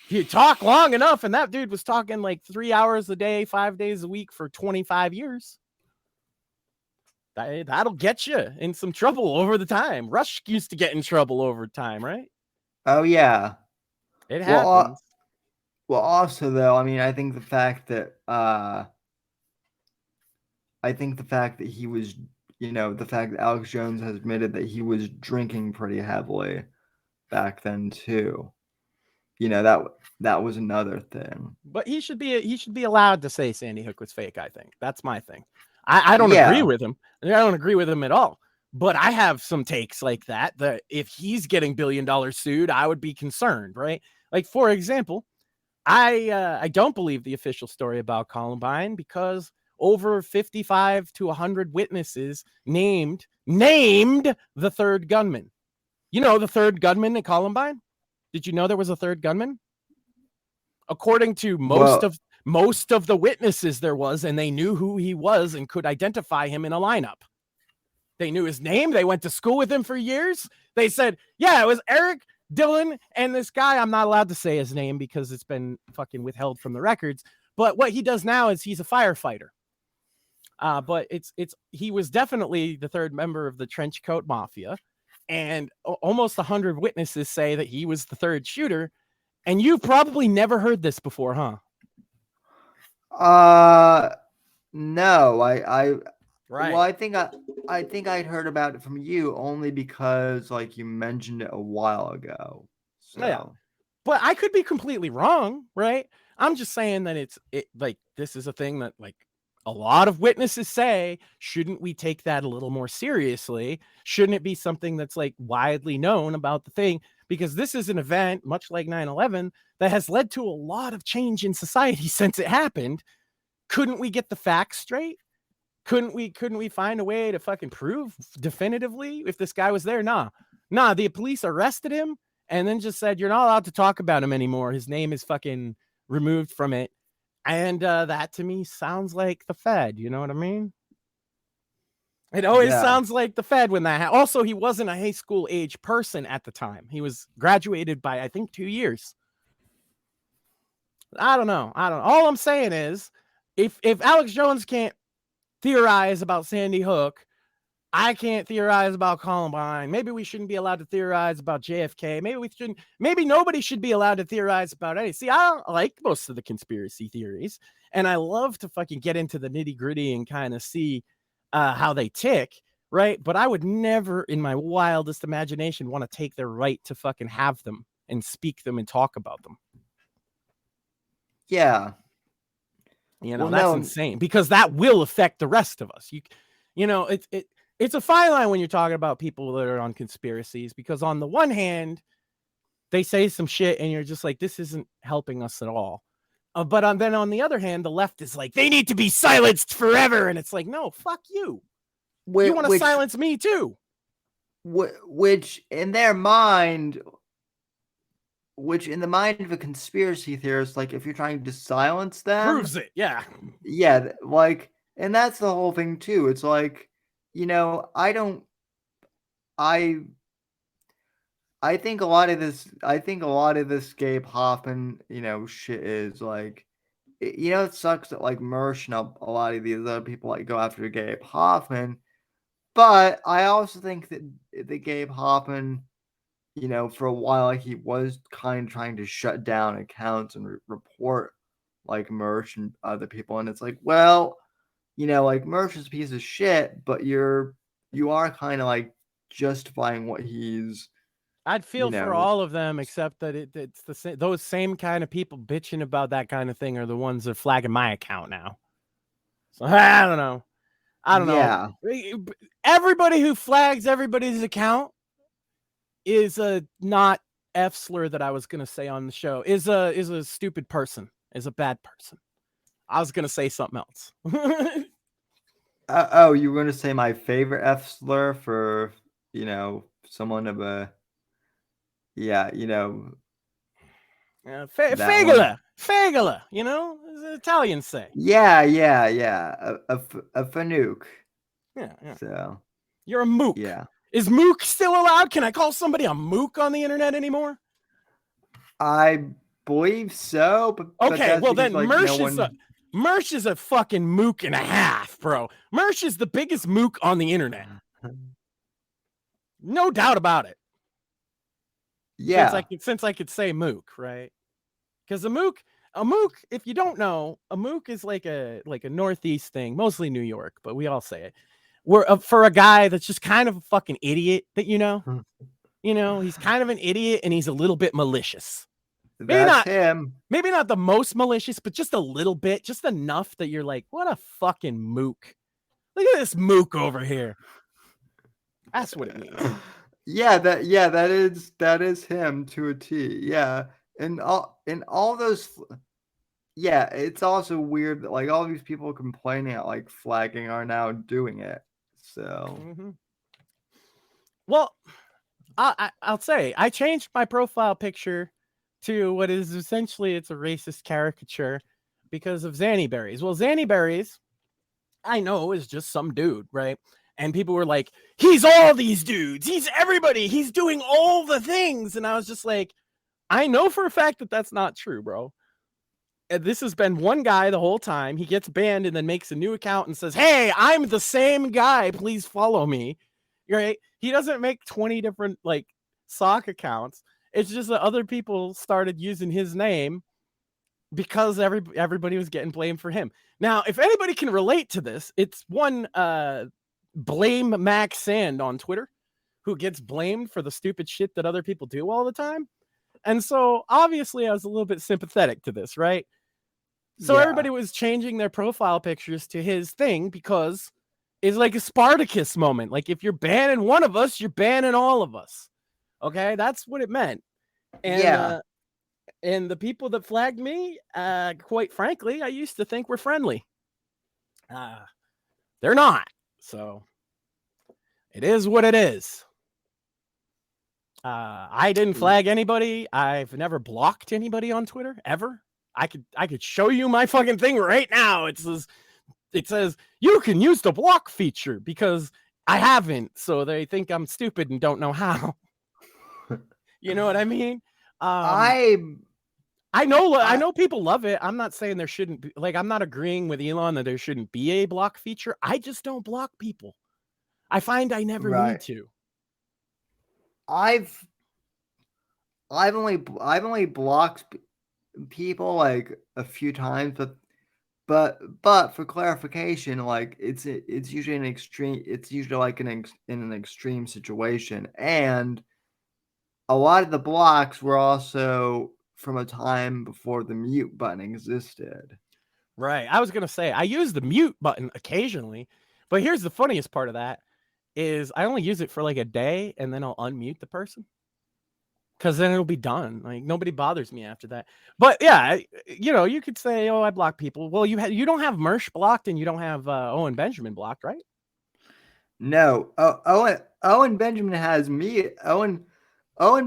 You talk long enough, and that dude was talking like 3 hours a day, 5 days a week for 25 years. That'll get you in some trouble over the time. Rush used to get in trouble over time, right? Oh yeah, it happens. Well, also though, I mean, I think the fact that he was, the fact that Alex Jones has admitted that he was drinking pretty heavily back then too. That was another thing. But he should be allowed to say Sandy Hook was fake. I think that's my thing. I don't agree with him. I don't agree with him at all. But I have some takes like that if he's getting $1 billion sued, I would be concerned, right? Like, for example, I don't believe the official story about Columbine because over 55 to 100 witnesses named the third gunman. You know, the third gunman at Columbine? Did you know there was a third gunman? According to most of the witnesses there was, and they knew who he was and could identify him in a lineup. They knew his name. They went to school with him for years. They said, yeah, it was Eric Dillon and this guy. I'm not allowed to say his name because it's been fucking withheld from the records. But what he does now is he's a firefighter. But he was definitely the third member of the trench coat mafia. And almost 100 witnesses say that he was the third shooter. And you've probably never heard this before, huh? No, right. Well, I think I'd heard about it from you only because like you mentioned it a while ago. So. Yeah. But I could be completely wrong, right? I'm just saying that it like this is a thing that like a lot of witnesses say, shouldn't we take that a little more seriously? Shouldn't it be something that's like widely known about the thing? Because this is an event, much like 9/11, that has led to a lot of change in society since it happened. Couldn't we get the facts straight? Couldn't we find a way to fucking prove definitively if this guy was there? Nah, the police arrested him and then just said, you're not allowed to talk about him anymore. His name is fucking removed from it. And that to me sounds like the Fed. You know what I mean? It always sounds like the Fed when that also, he wasn't a high school age person at the time. He was graduated by, I think, 2 years. I don't know. All I'm saying is if Alex Jones can't theorize about Sandy Hook, I can't theorize about Columbine. Maybe we shouldn't be allowed to theorize about JFK. Maybe nobody should be allowed to theorize about any. See, I don't like most of the conspiracy theories, and I love to fucking get into the nitty gritty and kind of see how they tick, right? But I would never in my wildest imagination want to take their right to fucking have them and speak them and talk about them. Yeah. You know, that's insane because that will affect the rest of us. You know, it's a fine line when you're talking about people that are on conspiracies, because on the one hand, they say some shit and you're just like, this isn't helping us at all. But then on the other hand, the left is like, they need to be silenced forever. And it's like, no, fuck you. You want to silence me too. Which in the mind of a conspiracy theorist, like if you're trying to silence them, proves it. Yeah. Yeah. Like, and that's the whole thing too. It's like, you know, I think a lot of this Gabe Hoffman, you know, shit is like, you know, it sucks that like Mersh and a lot of these other people like go after Gabe Hoffman, but I also think that the Gabe Hoffman, you know, for a while he was kind of trying to shut down accounts and report like Mersh and other people, and it's like, well, you know, like Mersh is a piece of shit, but you are kind of like justifying what he's. I'd feel for all of them, except that it's the same. Those same kind of people bitching about that kind of thing are the ones that are flagging my account now. So I don't know. Yeah. Everybody who flags everybody's account is a not F slur that I was gonna say on the show. Is a stupid person. Is a bad person. I was gonna say something else. Oh, you were gonna say my favorite F slur for, you know, someone of a. Yeah, you know. Fagala, you know, as the Italians say. Yeah. A fanuke. Yeah. So. You're a mook. Yeah. Is mook still allowed? Can I call somebody a mook on the internet anymore? I believe so, but okay, well then like, Mersh is a fucking mook and a half, bro. Mersh is the biggest mook on the internet. No doubt about it. Yeah. Since I could say mook, right? Because a mook, if you don't know, a mook is like a Northeast thing, mostly New York, but we all say it. We're for a guy that's just kind of a fucking idiot that you know, he's kind of an idiot and he's a little bit malicious. That's him. Maybe not the most malicious, but just a little bit, just enough that you're like, what a fucking mook. Look at this mook over here. That's what it means. That is him to a T. Yeah. And all those it's also weird that like all these people complaining at like flagging are now doing it. So well, I'll say I changed my profile picture to what is essentially it's a racist caricature because of Zanny Berries. Well, Zanny Berries, I know, is just some dude, right? And people were like, he's all these dudes. He's everybody. He's doing all the things. And I was just like, I know for a fact that that's not true, bro. And this has been one guy the whole time. He gets banned and then makes a new account and says, hey, I'm the same guy. Please follow me. Right? He doesn't make 20 different like sock accounts. It's just that other people started using his name because everybody was getting blamed for him. Now, if anybody can relate to this, it's one Blame Max Sand on Twitter who gets blamed for the stupid shit that other people do all the time. And so obviously I was a little bit sympathetic to this, right? So everybody was changing their profile pictures to his thing because it's like a Spartacus moment. Like if you're banning one of us, you're banning all of us. Okay, that's what it meant. And and the people that flagged me, quite frankly, I used to think were friendly. They're not. So it is what it is. I didn't flag anybody. I've never blocked anybody on Twitter ever. I could show you my fucking thing right now. It says you can use the block feature because I haven't. So they think I'm stupid and don't know how. You know what I mean? I know people love it. I'm not saying there shouldn't be, like, I'm not agreeing with Elon that there shouldn't be a block feature. I just don't block people. I find I never need to. I've only blocked people like a few times, but for clarification, like it's usually an extreme. It's usually like in an extreme situation, and a lot of the blocks were also from a time before the mute button existed. Right. I was gonna say I use the mute button occasionally, but here's the funniest part of that is I only use it for like a day and then I'll unmute the person. Cause then it'll be done. Like nobody bothers me after that. But yeah, you know, you could say, "Oh, I block people." Well, you don't have Mersh blocked, and you don't have Owen Benjamin blocked, right? No, Owen Benjamin has me. Owen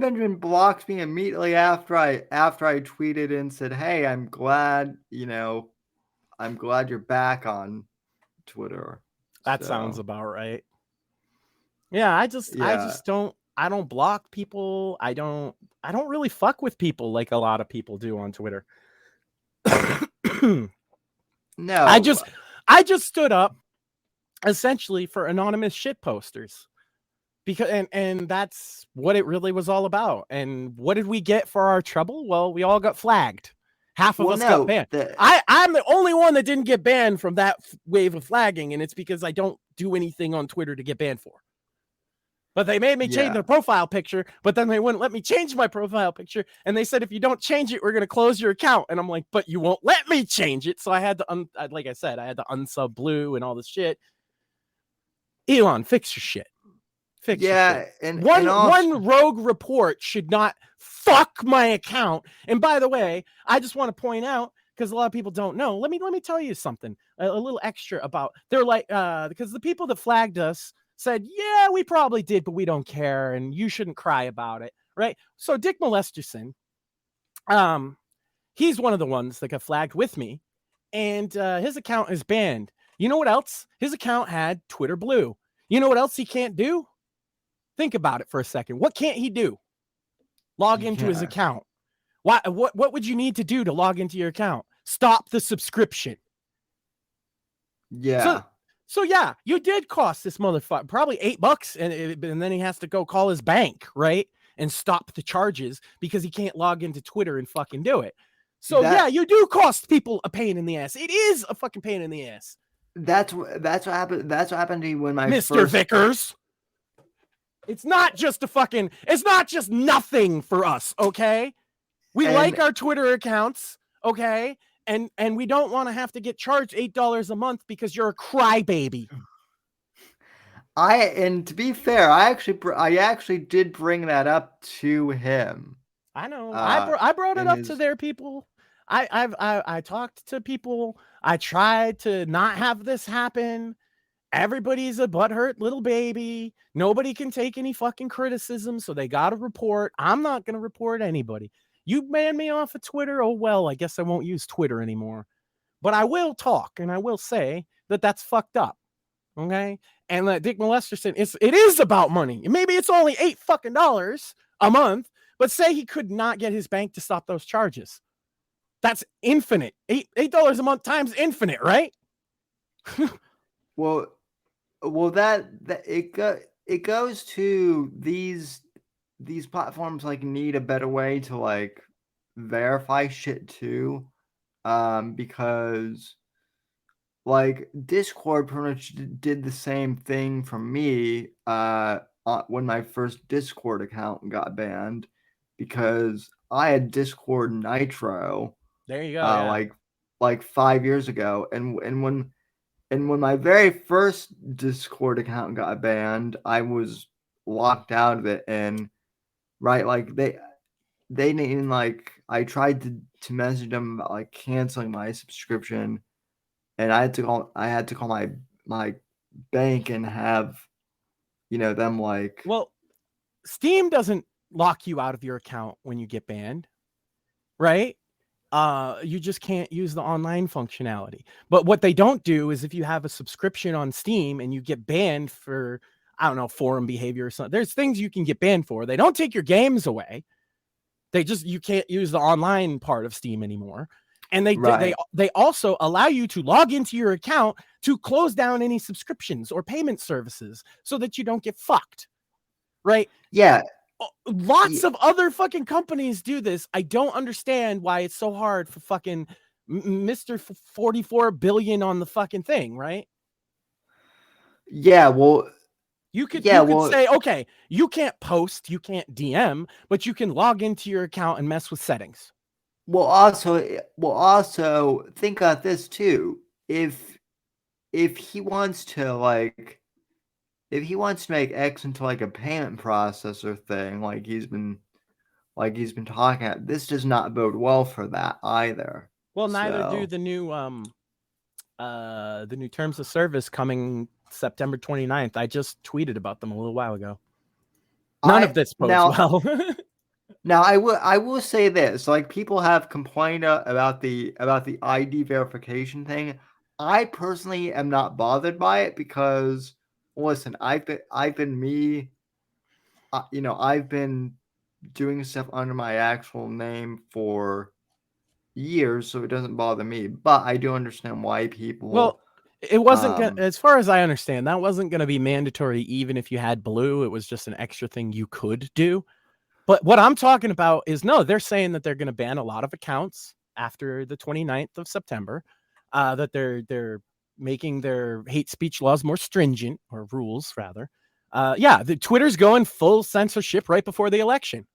Benjamin blocks me immediately after I tweeted and said, "Hey, I'm glad you're back on Twitter." That sounds about right. Yeah, I just don't. I don't block people. I don't really fuck with people like a lot of people do on Twitter. No. I just stood up essentially for anonymous shit posters. Because and that's what it really was all about. And what did we get for our trouble? Well, we all got flagged. Half of us got banned. I'm the only one that didn't get banned from that wave of flagging, and it's because I don't do anything on Twitter to get banned for. But they made me change their profile picture, but then they wouldn't let me change my profile picture. And they said, if you don't change it, we're going to close your account. And I'm like, but you won't let me change it. So I had to, like I said, I had to unsub Blue and all this shit. Elon, fix your shit. Fix your shit. And one rogue report should not fuck my account. And by the way, I just want to point out, because a lot of people don't know, let me tell you something, a little extra about, they're like, because the people that flagged us said, yeah, we probably did, but we don't care, and you shouldn't cry about it, right? So Dick Molesterson, he's one of the ones that got flagged with me, and his account is banned. You know what else? His account had Twitter Blue. You know what else he can't do? Think about it for a second. What can't he do? Log into his account. What would you need to do to log into your account? Stop the subscription. Yeah. So yeah, you did cost this motherfucker probably $8, and then he has to go call his bank, right, and stop the charges because he can't log into Twitter and fucking do it. So yeah, you do cost people a pain in the ass. It is a fucking pain in the ass. That's what happened. That's what happened to me when my Mr. Vickers. It's not just nothing for us, okay? We like our Twitter accounts, okay? And we don't want to have to get charged $8 a month because you're a crybaby. And to be fair, I actually did bring that up to him. I know. I brought it up to their people. I talked to people. I tried to not have this happen. Everybody's a butthurt little baby. Nobody can take any fucking criticism, so they got to report. I'm not going to report anybody. You banned me off of Twitter. Oh, well, I guess I won't use Twitter anymore. But I will talk, and I will say that that's fucked up. Okay? And like Dick Molesterson, it is about money. Maybe it's only $8 fucking a month, but say he could not get his bank to stop those charges. That's infinite. $8 a month times infinite, right? Well, that it goes to these platforms like need a better way to like verify shit too, because like Discord pretty much did the same thing for me when my first Discord account got banned, because I had Discord Nitro. There you go. Yeah. Like 5 years ago, and when my very first Discord account got banned, I was locked out of it, and like they didn't like. I tried to message them about like canceling my subscription, and I had to call my bank and have them like. Well, Steam doesn't lock you out of your account when you get banned, right? You just can't use the online functionality. But what they don't do is if you have a subscription on Steam and you get banned for, I don't know, forum behavior or something, there's things you can get banned for. They don't take your games away. You can't use the online part of Steam anymore. And they also allow you to log into your account to close down any subscriptions or payment services so that you don't get fucked. Right? Yeah. Lots of other fucking companies do this. I don't understand why it's so hard for fucking Mr. 44 billion on the fucking thing, right? Yeah, well, you could say, okay, you can't post, you can't DM, but you can log into your account and mess with settings. Well, also think about this too. If he wants to make X into like a payment processor thing, like he's been talking about, this does not bode well for that either. Well, neither do the new terms of service coming September 29th. I just tweeted about them a little while ago. None of this bodes well. Now I will say this, like people have complained about the ID verification thing. I personally am not bothered by it because listen, I've been doing stuff under my actual name for years, so it doesn't bother me. But I do understand why people. Well, it wasn't as far as I understand, that wasn't going to be mandatory even if you had blue. It was just an extra thing you could do. But what I'm talking about is they're saying that they're going to ban a lot of accounts after the 29th of September, that they're making their hate speech laws more stringent, or rules rather. The Twitter's going full censorship right before the election.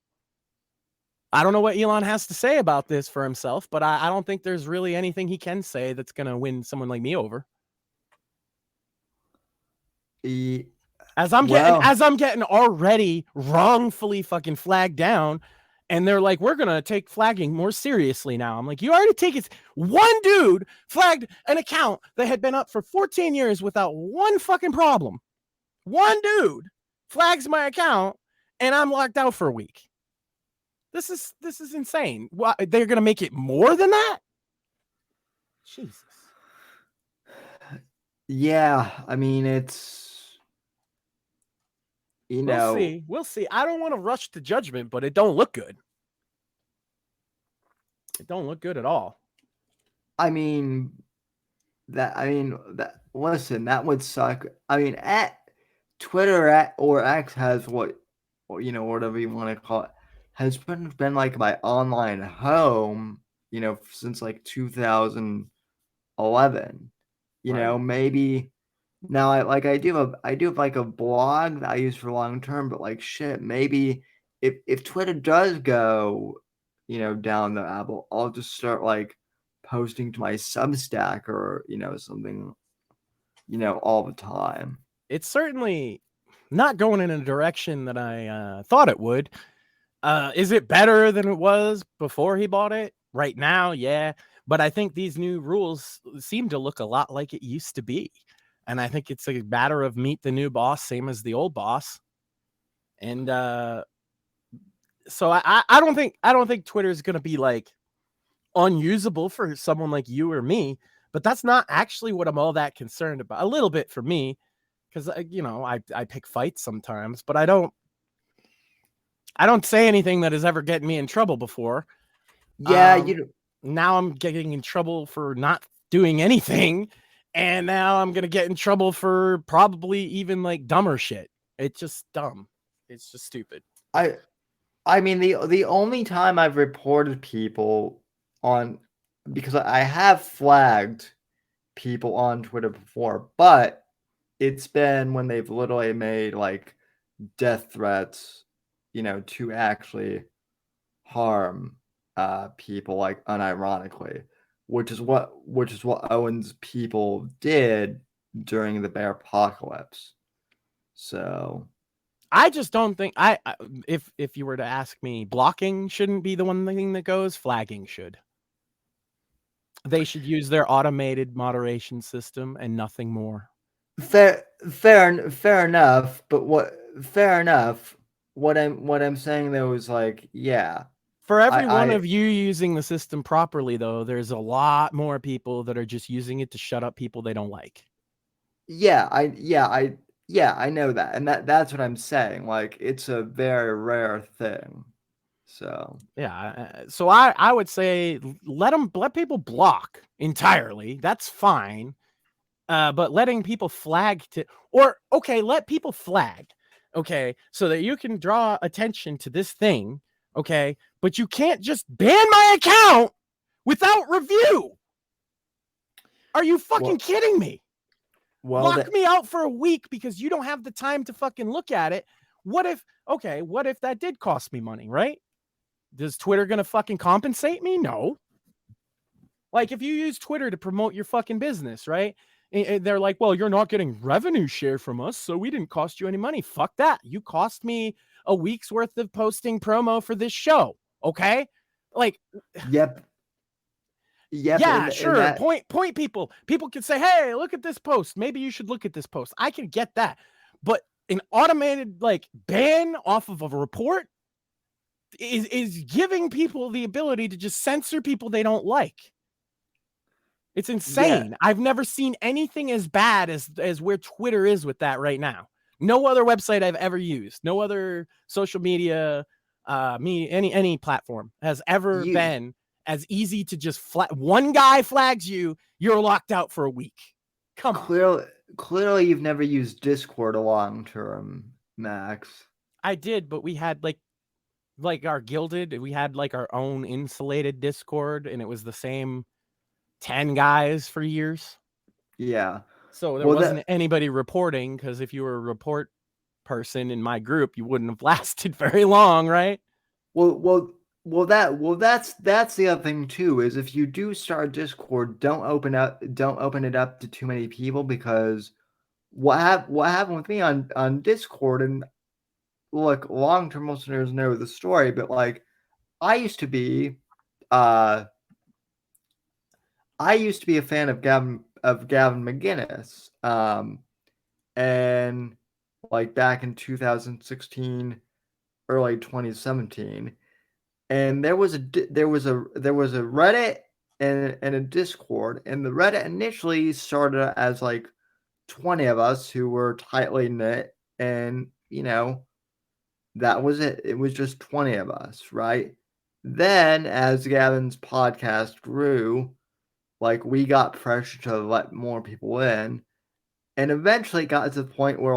I don't know what Elon has to say about this for himself, but I don't think there's really anything he can say that's going to win someone like me over. As I'm getting already wrongfully fucking flagged down, and they're like, we're gonna take flagging more seriously now. I'm like, you already take it. One dude flagged an account that had been up for 14 years without one fucking problem. One dude flags my account, and I'm locked out for a week. This is insane. Why they're gonna make it more than that? Jesus. Yeah, I mean it's. We'll see. I don't want to rush to judgment, but it don't look good. It don't look good at all. Listen, that would suck. I mean, at Twitter or X has whatever you want to call it, has been like my online home, since like 2011. Maybe. Now, I do have like a blog that I use for long term, but like shit, maybe if Twitter does go, down the apple, I'll just start like posting to my Substack or something, all the time. it's certainly not going in a direction that I thought it would. Is it better than it was before he bought it? Right now, yeah. But I think these new rules seem to look a lot like it used to be. And I think it's a matter of meet the new boss, same as the old boss. And so I don't think Twitter is going to be like unusable for someone like you or me. But that's not actually what I'm all that concerned about. A little bit for me, because I pick fights sometimes, but I don't say anything that has ever gotten me in trouble before. Yeah, now I'm getting in trouble for not doing anything, and now I'm gonna get in trouble for probably even like dumber shit. It's just dumb. It's just stupid. I mean, the only time I've reported people on, because I have flagged people on Twitter before, but it's been when they've literally made like death threats, to actually harm people, like unironically, which is what Owen's people did during the bear apocalypse. So I just don't think if you were to ask me, blocking shouldn't be the one thing that goes. Flagging should. They should use their automated moderation system and nothing more. Fair enough. But fair enough. What I'm saying though is like, yeah. For every one of you using the system properly, though, there's a lot more people that are just using it to shut up people they don't like. Yeah, I know that, and that's what I'm saying. Like, it's a very rare thing. So yeah, so I would say let people block entirely. That's fine. But letting people flag let people flag, okay, so that you can draw attention to this thing, okay, but you can't just ban my account without review. Are you fucking kidding me? Lock me out for a week because you don't have the time to fucking look at it. What if that did cost me money, right? Is Twitter gonna fucking compensate me? No. Like, if you use Twitter to promote your fucking business, right? They're like, well, you're not getting revenue share from us, so we didn't cost you any money. Fuck that. You cost me a week's worth of posting promo for this show. Okay? Like, Yep. Yeah, sure. Point people. People can say, hey, look at this post. Maybe you should look at this post. I can get that. But an automated like ban off of a report is giving people the ability to just censor people they don't like. It's insane. Yeah. I've never seen anything as bad as where Twitter is with that right now. No other website I've ever used, no other social media, any platform has ever been as easy to just one guy flags you're locked out for a week. Come on. Clearly you've never used Discord a long term, Max. I did, but we had like our Guilded, we had like our own insulated Discord, and it was the same 10 guys for years. Yeah. So there wasn't anybody reporting, because if you were a report person in my group, you wouldn't have lasted very long, right? Well, that's the other thing too, is if you do start Discord, don't open it up to too many people, because what happened with me on Discord, and look, long-term listeners know the story, but like I used to be a fan of Gavin McGinnis, and like back in 2016, early 2017. And there was a Reddit and a Discord, and the Reddit initially started as like 20 of us who were tightly knit, and that was it. It was just 20 of us, right? Then as Gavin's podcast grew, like we got pressure to let more people in, and eventually got to the point where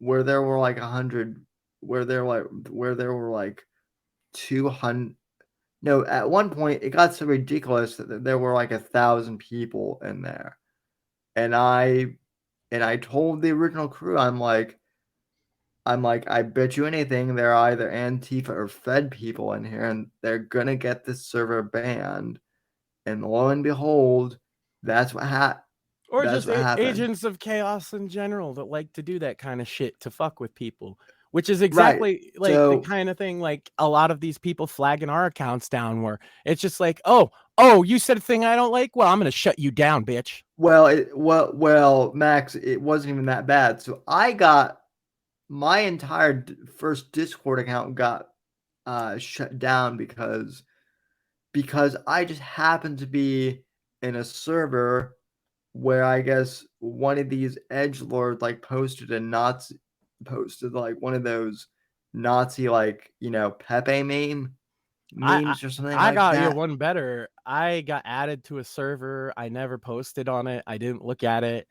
there were like 100, where there were like 200. No, at one point it got so ridiculous that there were like 1,000 people in there, and I told the original crew, I'm like, I bet you anything there are either Antifa or Fed people in here, and they're gonna get this server banned. And lo and behold, that's what happened. Or just agents of chaos in general that like to do that kind of shit to fuck with people, which is exactly the kind of thing like a lot of these people flagging our accounts down where it's just like, oh, you said a thing I don't like. Well, I'm going to shut you down, bitch. Well, Max, it wasn't even that bad. So I got my entire first Discord account got shut down because I just happened to be in a server where I guess one of these edgelords like posted like one of those Nazi like Pepe memes or something. I got that. you one better. I got added to a server. I never posted on it. I didn't look at it.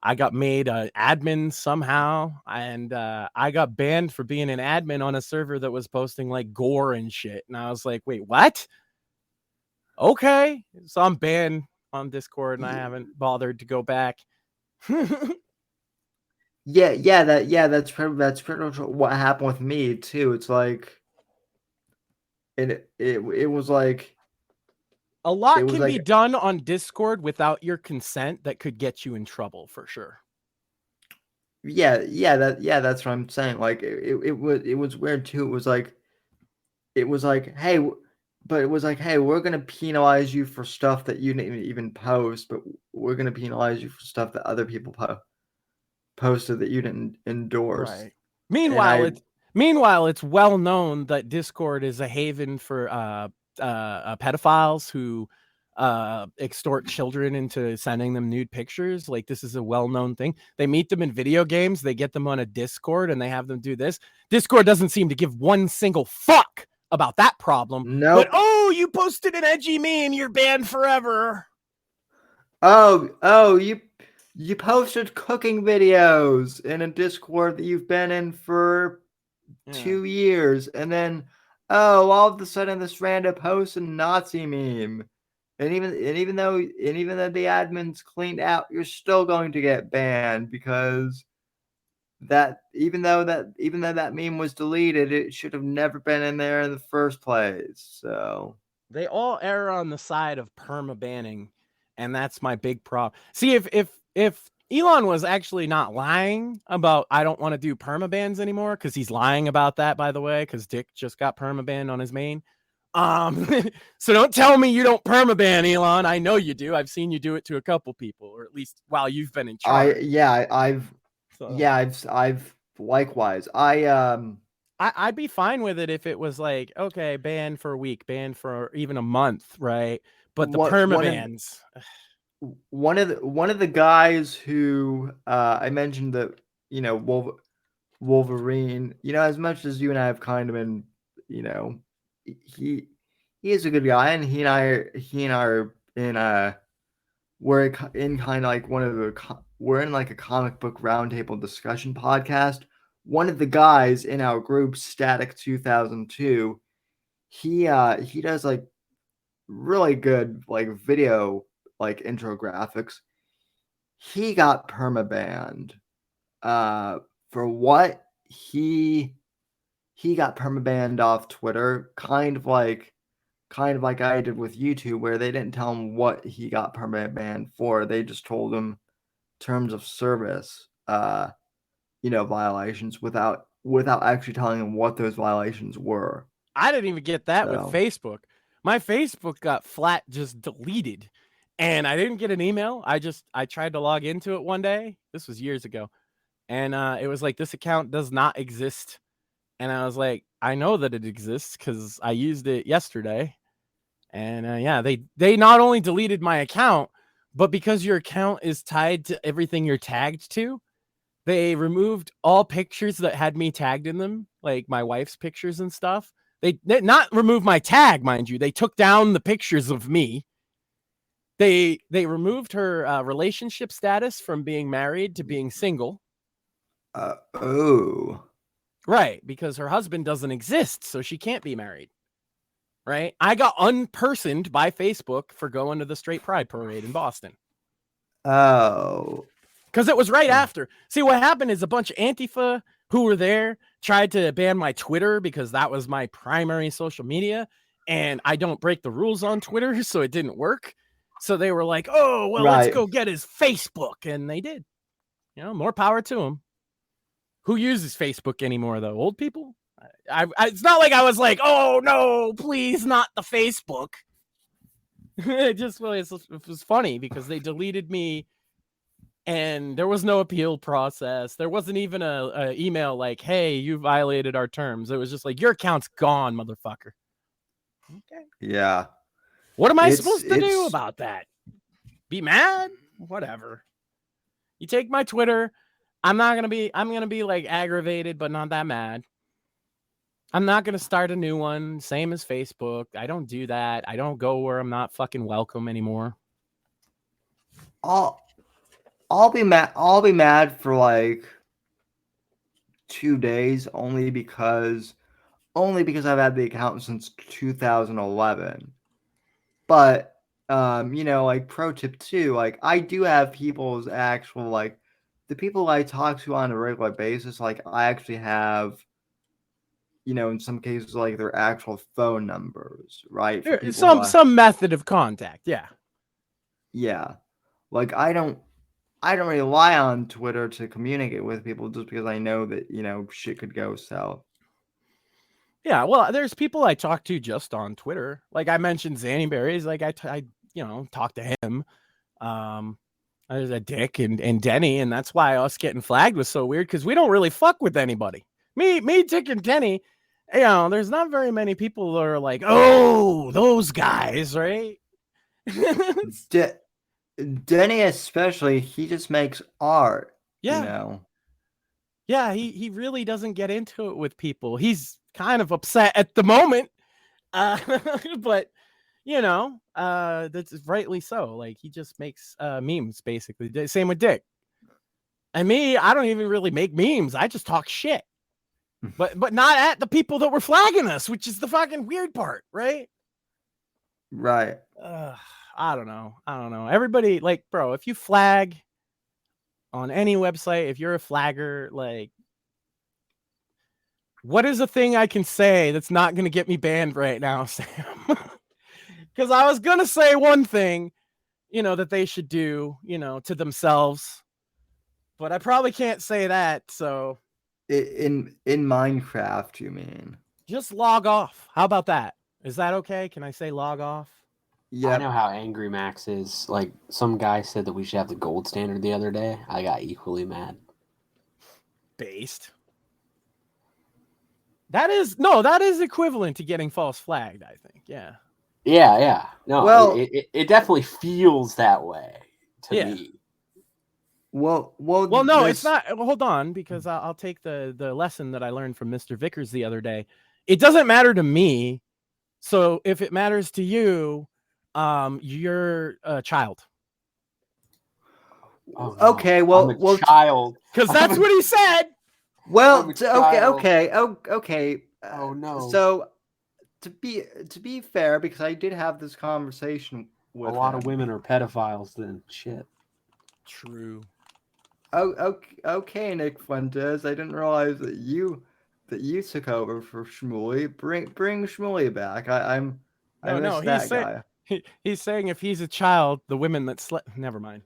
I got made an admin somehow, and I got banned for being an admin on a server that was posting like gore and shit. And I was like, wait, what? Okay, so I'm banned on Discord, and I haven't bothered to go back. That's pretty much what happened with me too. It's like, it was like a lot can be done on Discord without your consent that could get you in trouble for sure. That's what I'm saying. Like it was weird too. It was like, hey, but it was like, hey, we're gonna penalize you for stuff that you didn't even post, but we're gonna penalize you for stuff that other people posted that you didn't endorse. Right. Meanwhile, it's well known that Discord is a haven for pedophiles who extort children into sending them nude pictures. Like, this is a well-known thing. They meet them in video games, they get them on a Discord, and they have them do this. Discord doesn't seem to give one single fuck about that problem. No. But you posted an edgy meme, you're banned forever. You posted cooking videos in a Discord that you've been in for 2 years, and then all of a sudden this random post a Nazi meme, and even though the admins cleaned out, you're still going to get banned because even though that meme was deleted, it should have never been in there in the first place. So they all err on the side of perma banning, and that's my big problem. See, if Elon was actually not lying about I don't want to do perma bans anymore, because he's lying about that, by the way, because Dick just got perma banned on his main. So don't tell me you don't perma ban, Elon. I know you do. I've seen you do it to a couple people, or at least while you've been in charge. I've likewise. I'd be fine with it if it was like, okay, ban for a week, ban for even a month, right? But the perma bans. One of the guys who I mentioned that, Wolverine, as much as you and I have kind of been, he is a good guy, and he and I are in we're in kind of like we're in like a comic book roundtable discussion podcast. One of the guys in our group, Static 2002, he does like really good like video like intro graphics. He got permabanned for what he got permabanned off Twitter, kind of like I did with YouTube, where they didn't tell him what he got permabanned for. They just told him terms of service violations without actually telling him what those violations were. I didn't even get that with Facebook. My Facebook got flat just deleted. And I didn't get an email. I tried to log into it one day. This was years ago. And it was like, this account does not exist. And I was like, I know that it exists because I used it yesterday. And they not only deleted my account, but because your account is tied to everything you're tagged to, they removed all pictures that had me tagged in them, like my wife's pictures and stuff. They not remove my tag, mind you. They took down the pictures of me. They removed her relationship status from being married to being single. Right, because her husband doesn't exist, so she can't be married. Right? I got unpersoned by Facebook for going to the Straight Pride Parade in Boston. Oh. Because it was right after. See, what happened is a bunch of Antifa who were there tried to ban my Twitter because that was my primary social media, and I don't break the rules on Twitter, so it didn't work. So they were like, oh, well, let's go get his Facebook. And they did. More power to them. Who uses Facebook anymore, though? Old people? It's not like I was like, oh, no, please, not the Facebook. It was funny because they deleted me and there was no appeal process. There wasn't even a email like, hey, you violated our terms. It was just like, your account's gone, motherfucker. Okay. Yeah. What am I supposed to do about that? Be mad? Whatever. You take my Twitter. I'm going to be like aggravated, but not that mad. I'm not going to start a new one. Same as Facebook. I don't do that. I don't go where I'm not fucking welcome anymore. I'll be mad for like 2 days only because I've had the account since 2011. But like pro tip too, like I do have people's actual, like the people I talk to on a regular basis, like I actually have, in some cases, like their actual phone numbers, right? Some method of contact, yeah. Yeah. Like I don't rely on Twitter to communicate with people just because I know that, shit could go south. Yeah, well, there's people I talk to just on Twitter. Like I mentioned Zanny Berries, like I talk to him. There's a Dick and Denny, and that's why us getting flagged was so weird because we don't really fuck with anybody. Me, Dick, and Denny, there's not very many people that are like, oh, those guys, right? Denny especially, he just makes art. Yeah. Yeah, he really doesn't get into it with people. He's kind of upset at the moment. But that's rightly so. Like he just makes memes basically. Same with Dick. And me, I don't even really make memes. I just talk shit. But not at the people that were flagging us, which is the fucking weird part, right? Right. I don't know. Everybody, like, bro, if you flag on any website, if you're a flagger, like, what is a thing I can say that's not going to get me banned right now, Sam? Because I was going to say one thing, that they should do, to themselves. But I probably can't say that, so. In Minecraft, you mean? Just log off. How about that? Is that okay? Can I say log off? Yeah. I know how angry Max is. Like, some guy said that we should have the gold standard the other day. I got equally mad. Based. That is equivalent to getting false flagged, I think. Yeah. Yeah. No, well, it definitely feels that way to me. Well, no, it's not. Hold on, because I'll take the lesson that I learned from Mr. Vickers the other day. It doesn't matter to me. So if it matters to you, you're a child. Oh, no. Okay, well, I'm a child. Because that's what he said. Well, okay. Oh no. So to be fair, because I did have this conversation with a lot of women are pedophiles. Then shit. True. Oh, okay, Nick Fuentes. I didn't realize that you took over for Shmuley. Bring Shmuley back. I miss that guy. He's saying if he's a child, the women that slept. Never mind.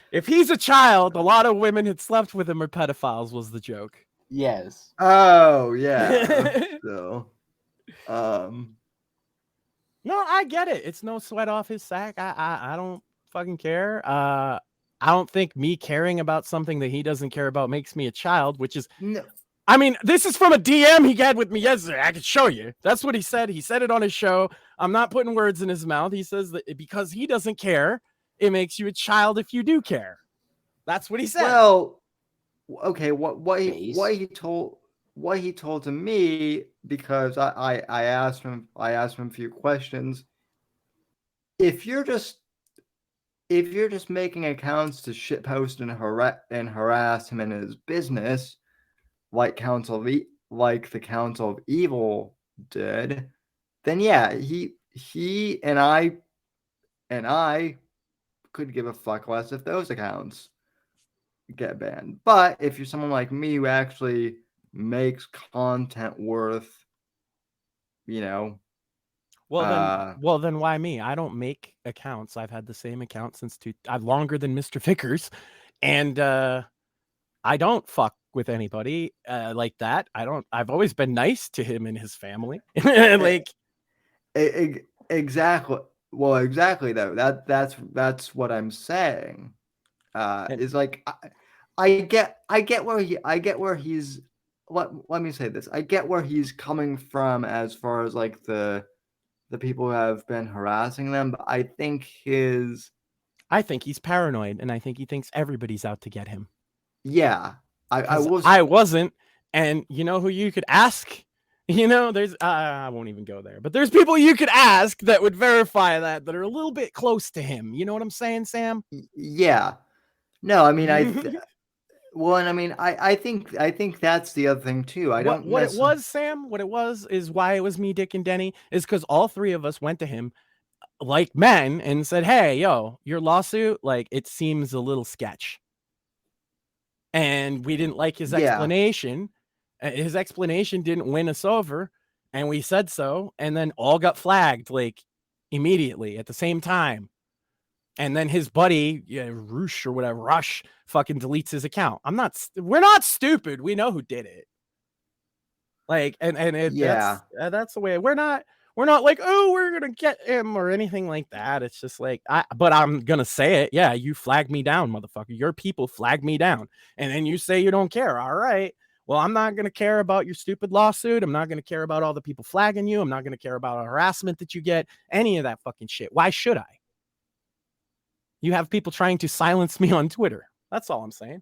If he's a child, a lot of women had slept with him or pedophiles was the joke. Yes. Oh yeah. So, no, I get it. It's no sweat off his sack. I don't fucking care. I don't think me caring about something that he doesn't care about makes me a child, which is no. I mean, this is from a DM he had with me yesterday. I could show you. That's what he said. He said it on his show. I'm not putting words in his mouth. He says that because he doesn't care, it makes you a child if you do care. That's what he said. Well, okay. What he told to me, because I asked him a few questions. If you're just making accounts to shitpost and harass him in his business, like the Council of Evil did, then yeah, he and I could give a fuck less if those accounts get banned. But if you're someone like me who actually makes content worth, Well then why me? I don't make accounts. I've had the same account since longer than Mr. Vickers, and I don't fuck with anybody like that. I've always been nice to him and his family. Like exactly. Well, exactly though. That's what I'm saying. Is like I get where he's. Let me say this. I get where he's coming from as far as like the people who have been harassing them, but I think he's paranoid, and I think he thinks everybody's out to get him. Yeah, I wasn't, and you know who you could ask? You know, there's I won't even go there, but there's people you could ask that would verify that are a little bit close to him. You know what I'm saying, Sam? Yeah. No, I mean well, and I mean I think that's the other thing too. What it was, Sam. What it was is why it was me, Dick, and Denny is because all three of us went to him like men and said, "Hey, yo, your lawsuit, like it seems a little sketch." And we didn't like his explanation. His explanation didn't win us over, and we said so, and then all got flagged like immediately at the same time. And then his buddy, Rush, fucking deletes his account. We're not stupid. We know who did it. Like, that's the way. We're not like, oh, we're gonna get him or anything like that. It's just like, but I'm gonna say it. Yeah, you flagged me down, motherfucker. Your people flagged me down, and then you say you don't care. All right. Well, I'm not gonna care about your stupid lawsuit. I'm not gonna care about all the people flagging you. I'm not gonna care about harassment that you get. Any of that fucking shit. Why should I? You have people trying to silence me on Twitter. That's all I'm saying.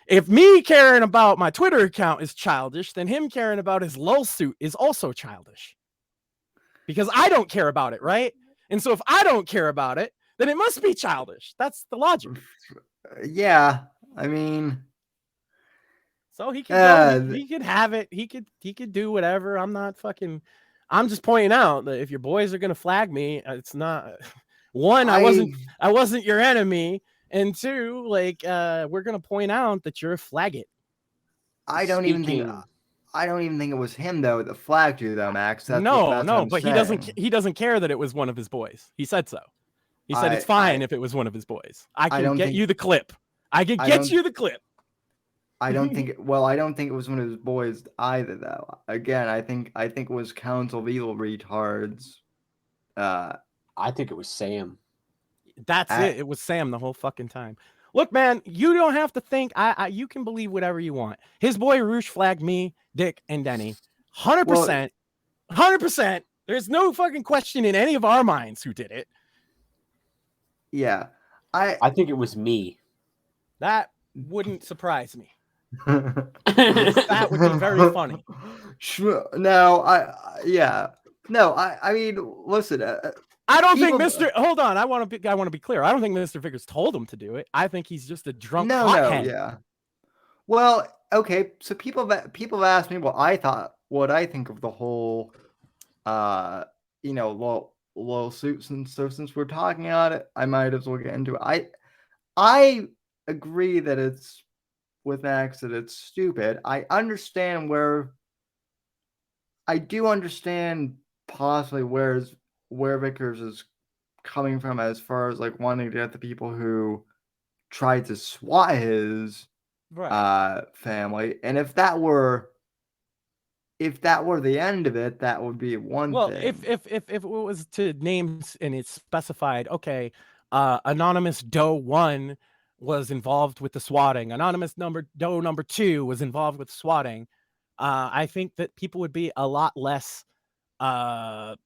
If me caring about my Twitter account is childish, then him caring about his lawsuit is also childish. Because I don't care about it, right? And so if I don't care about it, then it must be childish. That's the logic. Yeah, I mean, so he can he could have it. He could do whatever. I'm just pointing out that if your boys are gonna flag me, it's not one. I wasn't your enemy. And two, like, we're gonna point out that you're a flag it. I don't even think it was him though that flagged you though, Max. That's but he doesn't care that it was one of his boys. He said so. He said it's fine if it was one of his boys. I can get you the clip. I can get you the clip. I don't think it was one of his boys either though. Again, I think it was Council of Evil Retards. I think it was Sam. That's it. It was Sam the whole fucking time. Look, man, you don't have to think. You can believe whatever you want. His boy Roosh flagged me, Dick, and Denny. 100%. 100%. There's no fucking question in any of our minds who did it. Yeah. I think it was me. That wouldn't surprise me. That would be very funny. No, No, I mean, listen. I don't think Mr. Hold on, I want to be clear. I don't think Mr. Vickers told him to do it. I think he's just a drunk hothead. Yeah. Well, okay. So people have asked me what I think of the whole, lawsuits and stuff. Since we're talking about it, I might as well get into it. I agree that it's with Max that it's stupid. I do understand possibly where Vickers is coming from as far as like wanting to get the people who tried to swat his family, and if that were the end of it, that would be one thing. Well, if it was to name and it's specified, okay, anonymous Doe 1 was involved with the swatting, anonymous Doe number 2 was involved with swatting, I think that people would be a lot less ready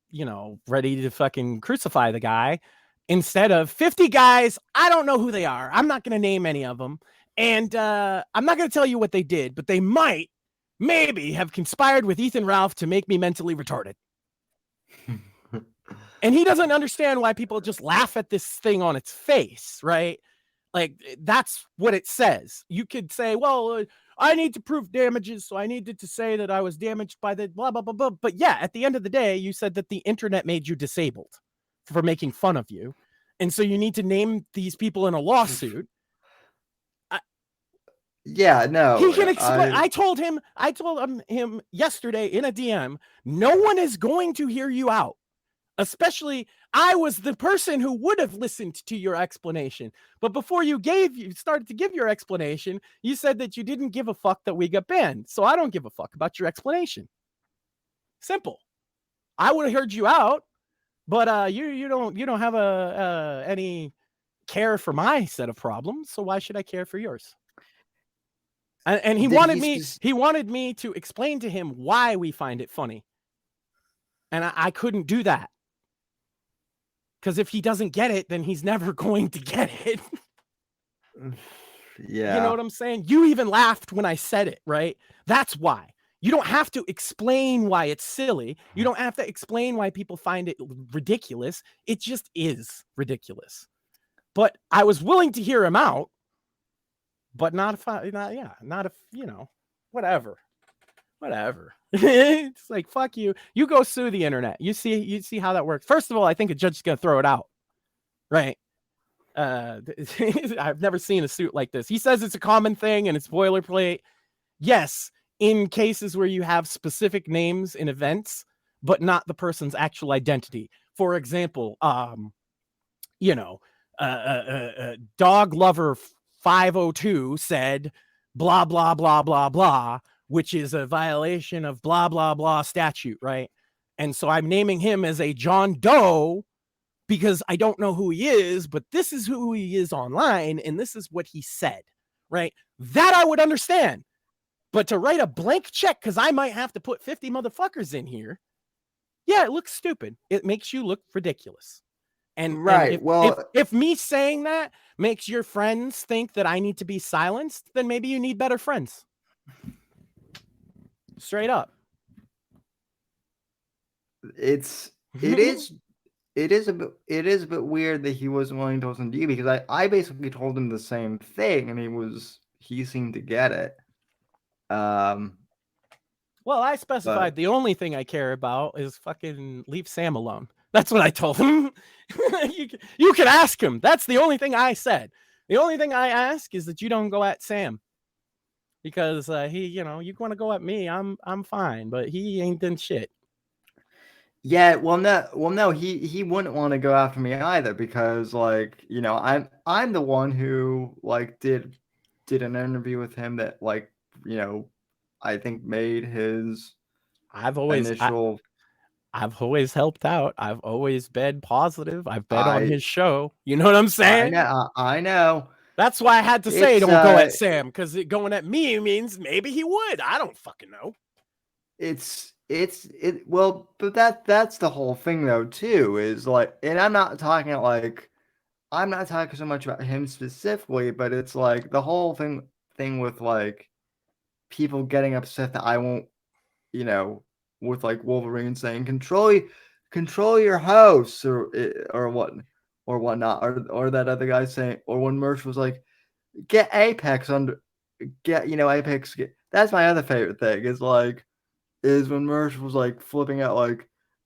to fucking crucify the guy instead of 50 guys. I don't know who they are. I'm not going to name any of them. And I'm not going to tell you what they did, but they maybe have conspired with Ethan Ralph to make me mentally retarded. And he doesn't understand why people just laugh at this thing on its face, right? Like, that's what it says. You could say, well, I need to prove damages, so I needed to say that I was damaged by the blah, blah, blah, blah. But yeah, at the end of the day, you said that the internet made you disabled for making fun of you. And so you need to name these people in a lawsuit. Yeah, no. He can explain. I told him yesterday in a DM, no one is going to hear you out. Especially, I was the person who would have listened to your explanation. But before you started to give your explanation, you said that you didn't give a fuck that we got banned. So I don't give a fuck about your explanation. Simple. I would have heard you out, but you don't have any care for my set of problems. So why should I care for yours? And he wanted me to explain to him why we find it funny. And I couldn't do that. Because if he doesn't get it, then he's never going to get it. Yeah. You know what I'm saying? You even laughed when I said it, right? That's why. You don't have to explain why it's silly. You don't have to explain why people find it ridiculous. It just is ridiculous. But I was willing to hear him out, but not if, whatever. It's like, fuck you. You go sue the internet. You see how that works. First of all, I think a judge is going to throw it out. Right. I've never seen a suit like this. He says it's a common thing and it's boilerplate. Yes. In cases where you have specific names in events, but not the person's actual identity. For example, dog lover 502 said blah, blah, blah, blah, blah, which is a violation of blah, blah, blah statute, right? And so I'm naming him as a John Doe because I don't know who he is, but this is who he is online, and this is what he said, right? That I would understand. But to write a blank check because I might have to put 50 motherfuckers in here, yeah, it looks stupid. It makes you look ridiculous. And, right. If me saying that makes your friends think that I need to be silenced, then maybe you need better friends. Straight up. It is a bit weird that he wasn't willing to listen to you because I basically told him the same thing and he seemed to get it. Well, I specified the only thing I care about is fucking leave Sam alone. That's what I told him. You can ask him. That's the only thing I said. The only thing I ask is that you don't go at Sam. Because you want to go at me, I'm fine, but he ain't done shit. Yeah, well, no, he wouldn't want to go after me either because, like, I'm the one who did an interview with him that I think made his. I've always helped out. I've always been positive. I've been on his show. You know what I'm saying? I know. That's why I had to say don't go at Sam, because going at me means maybe he would. I don't fucking know. But that's the whole thing though too, is and I'm not talking so much about him specifically, but it's like the whole thing with people getting upset that I won't, with Wolverine saying control your house or whatnot, or that other guy saying, or when Merch was like, get Apex Apex. That's my other favorite thing is when Merch was flipping out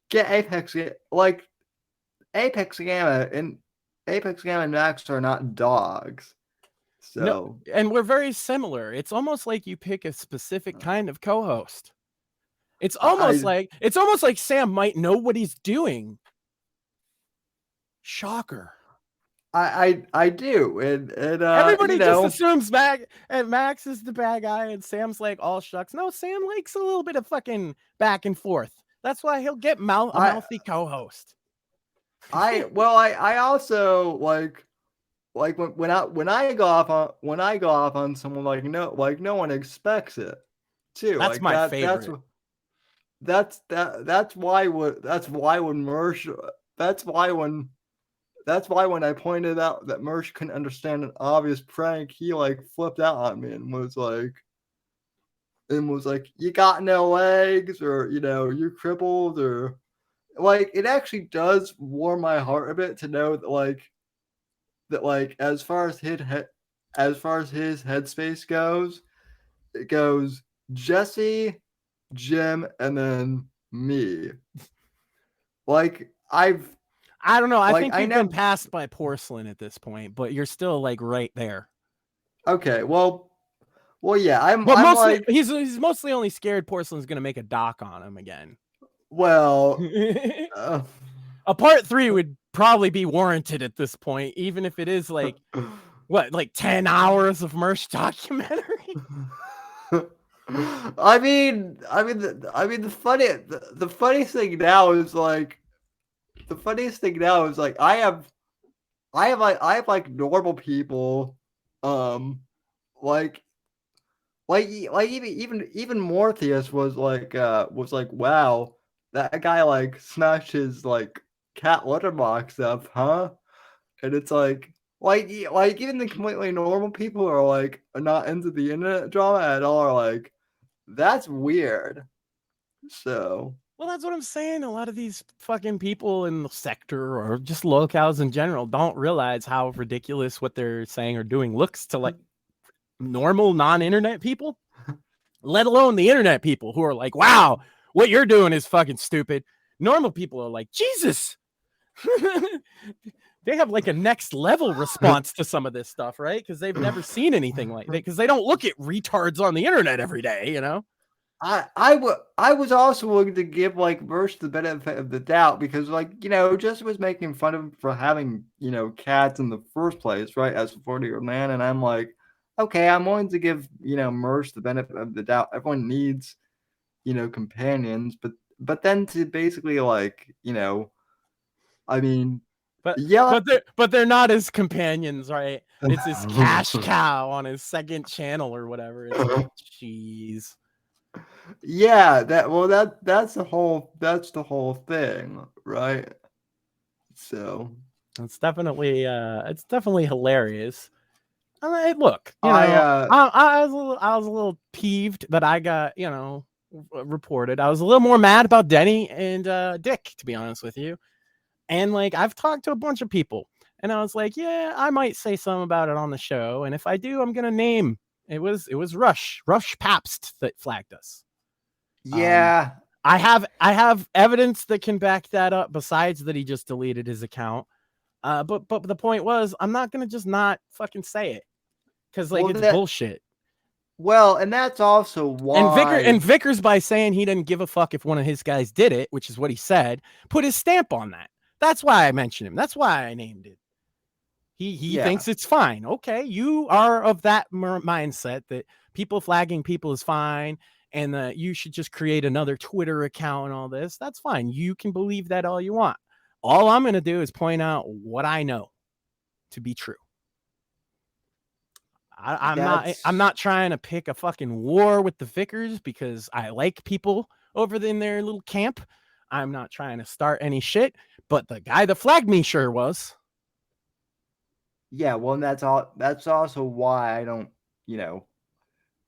get Apex, Apex Gamma and Max are not dogs. So no, and we're very similar. It's almost like you pick a specific kind of co-host. It's almost like Sam might know what he's doing. Shocker. I do, and everybody just assumes Max is the bad guy, and Sam's like all shucks. No, Sam likes a little bit of fucking back and forth. That's why he'll get a mouthy co-host. I also when I go off on someone no one expects it too. That's my favorite. That's why when I pointed out that Merch couldn't understand an obvious prank, he flipped out on me and was like, you got no legs, or you're crippled, or it actually does warm my heart a bit to know that as far as his headspace goes, it goes Jesse, Jim, and then me. I don't know. I think you've been passed by porcelain at this point, but you're still right there. Okay, well, Well, yeah, I'm mostly like, he's mostly only scared Porcelain's gonna make a doc on him again. Well, a part 3 would probably be warranted at this point, even if it is like like 10 hours of merch documentary. I mean, the funniest thing now is like, I have like normal people, like even Morpheus was like, wow, that guy like smashed his like cat litter box up, huh? And it's like even the completely normal people are like not into the internet drama at all, are like, that's weird. So Well, that's what I'm saying. A lot of these fucking people in the sector or just locales in general don't realize how ridiculous what they're saying or doing looks to like normal non-internet people, let alone the internet people who are like, wow, what you're doing is fucking stupid. Normal people are like, Jesus. They have like a next level response to some of this stuff, right? Because they've never seen anything like that, because they don't look at retards on the internet every day, you know? I was also willing to give like Merch the benefit of the doubt, because like, just was making fun of him for having, cats in the first place, right? As a 40-year-old man. And I'm like, okay, I'm willing to give, Merch the benefit of the doubt. Everyone needs, companions, but then to basically like, I mean, yeah, but they're not his companions, right? It's his cash cow on his second channel or whatever. It's like, jeez. Yeah, that's the whole thing, right? So it's definitely hilarious. I mean, look, I was a little peeved that I got, reported. I was a little more mad about Denny and Dick, to be honest with you. And like, I've talked to a bunch of people, and I was like, yeah, I might say something about it on the show. And if I do, I'm gonna name it was Rush Pabst that flagged us. Yeah. I have evidence that can back that up, besides that he just deleted his account. But the point was, I'm not gonna just not fucking say it, because like, it's bullshit. Well, and that's also why. And Vickers, by saying he didn't give a fuck if one of his guys did it, which is what he said, put his stamp on that. That's why I mentioned him. That's why I named it. He thinks it's fine. Okay, you are of that mindset that people flagging people is fine, and that you should just create another Twitter account and all this. That's fine. You can believe that all you want. All I'm going to do is point out what I know to be true. I'm not trying to pick a fucking war with the Vickers, because I like people over in their little camp. I'm not trying to start any shit, but the guy that flagged me sure was. Yeah, well, and that's also why I don't,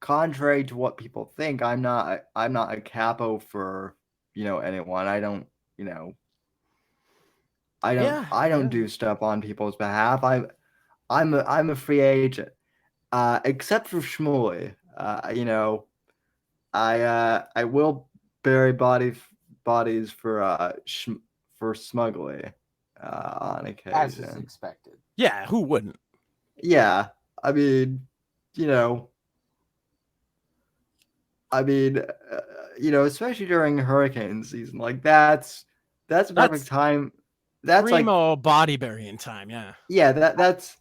contrary to what people think, I'm not a capo for, anyone. I don't, I don't do stuff on people's behalf. I'm a free agent. Except for Shmuley. I will bury bodies for Smugly on occasion. As is expected. Yeah, who wouldn't? Yeah, I mean, especially during hurricane season, like that's the perfect time. That's primo like body burying time. Yeah. Yeah, that's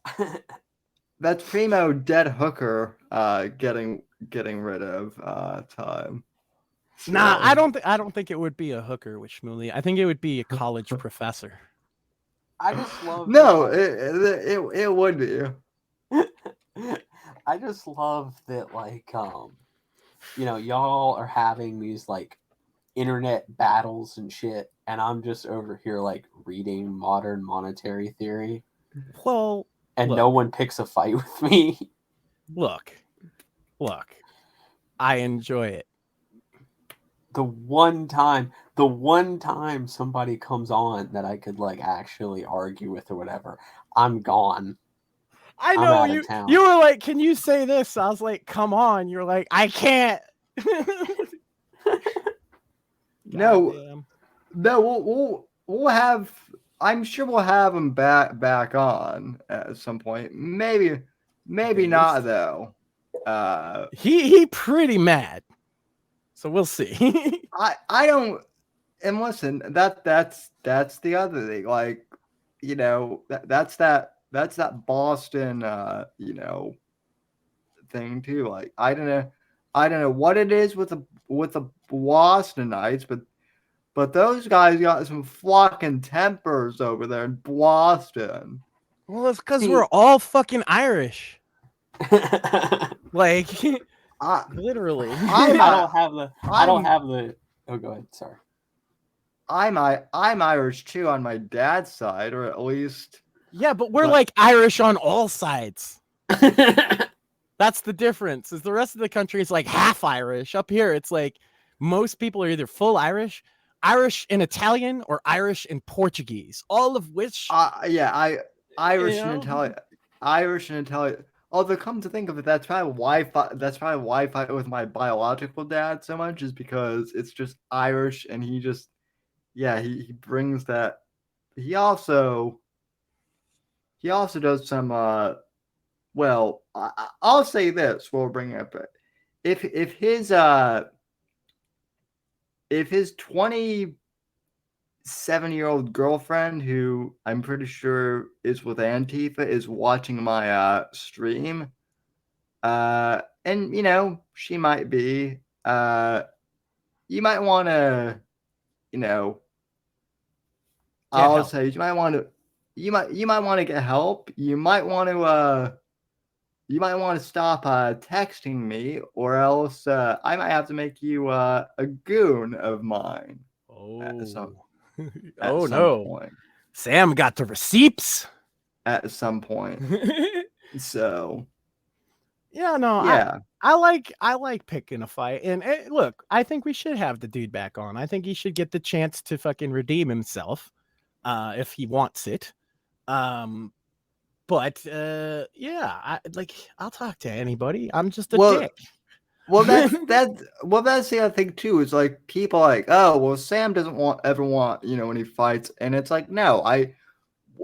primo dead hooker getting rid of time. So. Nah, I don't think it would be a hooker with Shmuley. I think it would be a college professor. I just love. No, it would be. I just love that, like, y'all are having these like internet battles and shit, and I'm just over here like reading modern monetary theory. Well, and no one picks a fight with me. Look, I enjoy it. The one time somebody comes on that I could like actually argue with or whatever, I'm gone. I know you were like, can you say this? I was like, come on. You're like, I can't. No, we'll have. I'm sure we'll have him back on at some point. Maybe not though. he pretty mad. So we'll see. I don't. And listen, that's the other thing. Like, you know, that's that Boston, you know, thing too. Like, I don't know what it is with the Bostonites, but those guys got some fucking tempers over there in Boston. Well, it's because we're all fucking Irish. Like, literally. I don't have the. Oh, go ahead. Sorry. I'm Irish too on my dad's side, or at least. Yeah, but we're like Irish on all sides. That's the difference. Is the rest of the country is like half Irish. Up here, it's like most people are either full Irish and Italian, or Irish and Portuguese. All of which, Irish and Italian. Although, come to think of it, that's probably why I fight with my biological dad so much, is because it's just Irish, and he just, he brings that. He also does some. Well, I'll say this while we're bringing up it. If his 27-year-old girlfriend, who I'm pretty sure is with Antifa, is watching my stream, and you know, she might be, you might want to, you know, I'll say you might want to get help. You might want to stop texting me, or else I might have to make you a goon of mine. At some point. Sam got the receipts At some point. So I like picking a fight, and look, I think we should have the dude back on. I think he should get the chance to fucking redeem himself, if he wants it. But I'll talk to anybody. I'm just a dick. Well, that's the other thing too. Is like people like, oh, well, Sam doesn't ever want, you know, any fights, and it's like, no, I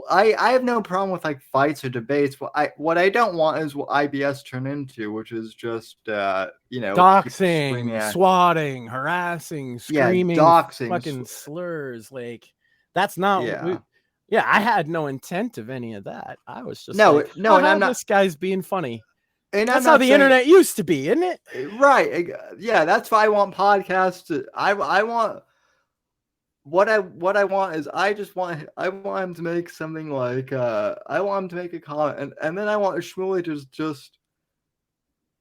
have no problem with like fights or debates. What I don't want is what IBS turned into, which is just you know, doxing, swatting, harassing, screaming, doxing, fucking slurs. Like, that's not what I had no intent of any of that. I was just and I'm not. This guy's being funny. And that's how the internet used to be, isn't it? Right. Yeah, that's why I want podcasts. I want what I want is I want him to make something like I want him to make a comment, and then I want Shmuley to just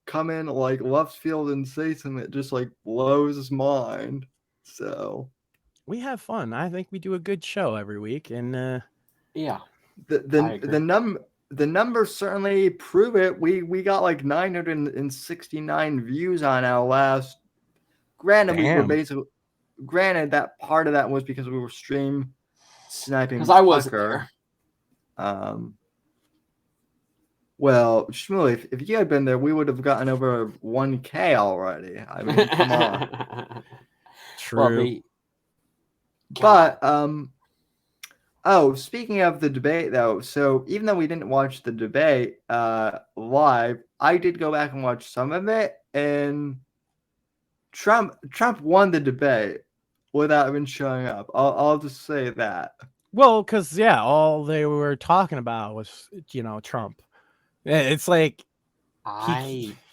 come in like left field and say something that just like blows his mind. So we have fun. I think we do a good show every week, and the numbers certainly prove it. We got like 969 views on our last. Granted, we were basically. Granted, that part of that was because we were stream sniping. Because I wasn't there. Well, Shmuley, if you had been there, we would have gotten over 1K already. I mean, come on. True. But speaking of the debate, though, so even though we didn't watch the debate live, I did go back and watch some of it, and Trump won the debate without even showing up. I'll just say that. Well, because all they were talking about was, you know, Trump. It's like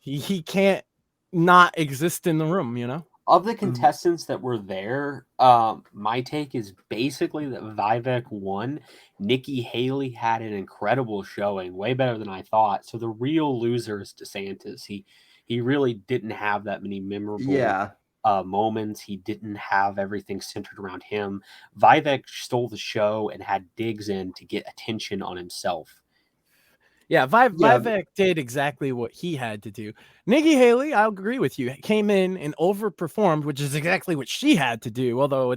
he can't not exist in the room, you know. Of the contestants that were there, my take is basically that Vivek won. Nikki Haley had an incredible showing, way better than I thought. So the real loser is DeSantis. He really didn't have that many memorable moments. He didn't have everything centered around him. Vivek stole the show and had digs in to get attention on himself. Vivek did exactly what he had to do. Nikki Haley, I'll agree with you, came in and overperformed, which is exactly what she had to do. Although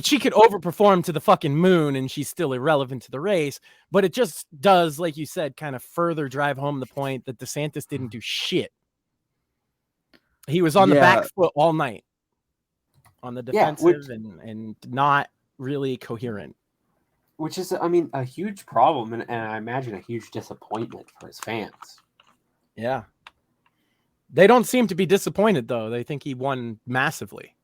she could overperform to the fucking moon and she's still irrelevant to the race. But it just does, like you said, kind of further drive home the point that DeSantis didn't do shit. He was on the back foot all night, on the defensive and not really coherent. Which is, I mean, a huge problem, and I imagine a huge disappointment for his fans. Yeah. They don't seem to be disappointed though. They think he won massively.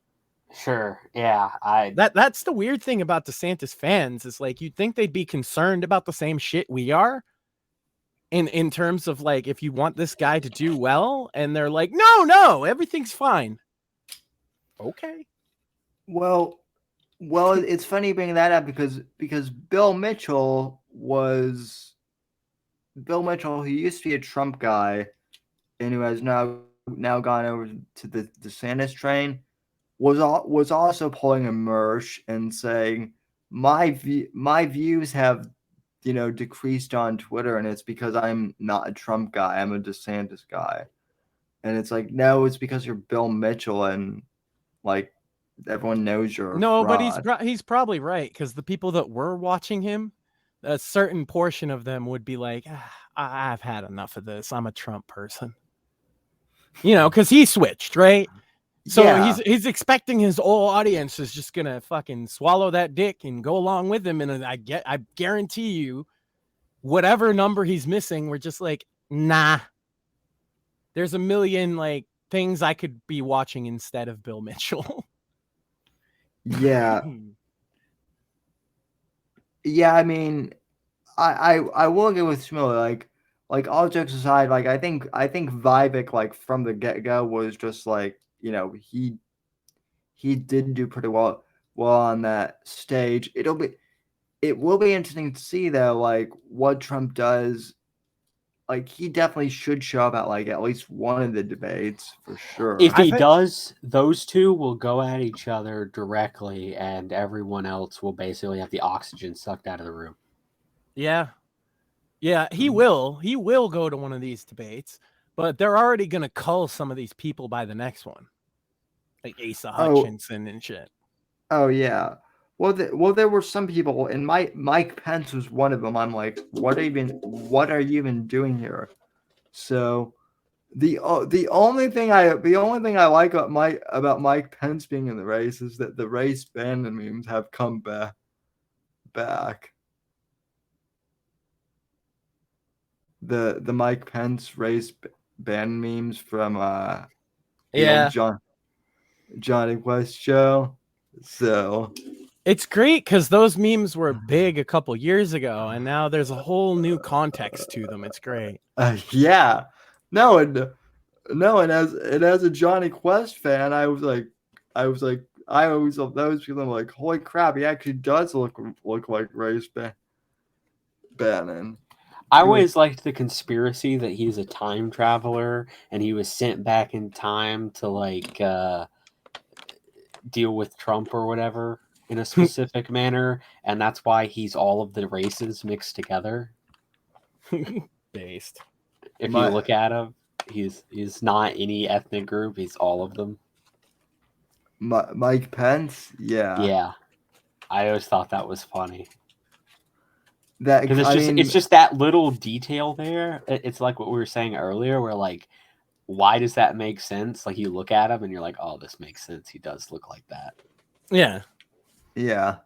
Sure. Yeah. That's the weird thing about DeSantis fans is like you'd think they'd be concerned about the same shit we are. In terms of like if you want this guy to do well, and they're like, no, everything's fine. Okay. Well, it's funny bringing that up because Bill Mitchell, who used to be a Trump guy, and who has now gone over to the DeSantis train, was also pulling a Mersh and saying my views have decreased on Twitter, and it's because I'm not a Trump guy, I'm a DeSantis guy. And it's like, no, it's because you're Bill Mitchell, and like everyone knows you're a fraud. But he's probably right, because the people that were watching him, a certain portion of them would be like, I've had enough of this. I'm a Trump person. Because he switched, right? So yeah. he's expecting his whole audience is just gonna fucking swallow that dick and go along with him. And I guarantee you, whatever number he's missing, we're just like, nah. There's a million like things I could be watching instead of Bill Mitchell. Yeah. Yeah, I mean, I will get with Shmuel, like all jokes aside, like I think Vivek, like from the get-go, was just like, he did do pretty well on that stage. It will be interesting to see though, like what Trump does. Like he definitely should show up at like at least one of the debates for sure. If he does, those two will go at each other directly, and everyone else will basically have the oxygen sucked out of the room. Yeah, he will. He will go to one of these debates, but they're already gonna cull some of these people by the next one, like Asa Hutchinson and shit. Oh yeah. Well, there were some people, and Mike Pence was one of them. I'm like, what are you even doing here? So, the only thing I like about Mike Pence being in the race is that the race Bannon memes have come back. The Mike Pence race Bannon memes from Johnny Quest show. So. It's great because those memes were big a couple years ago, and now there's a whole new context to them. It's great. Yeah. No, and as a Johnny Quest fan, I always love those people. I'm like, holy crap, he actually does look like Race Bannon. I always liked the conspiracy that he's a time traveler and he was sent back in time to like deal with Trump or whatever in a specific manner, and that's why he's all of the races mixed together. Based. If you look at him, he's not any ethnic group, he's all of them. Mike Pence? Yeah. Yeah. I always thought that was funny. Because it's just that little detail there. It's like what we were saying earlier, where like, why does that make sense? Like you look at him and you're like, oh, this makes sense. He does look like that. Yeah. Yeah.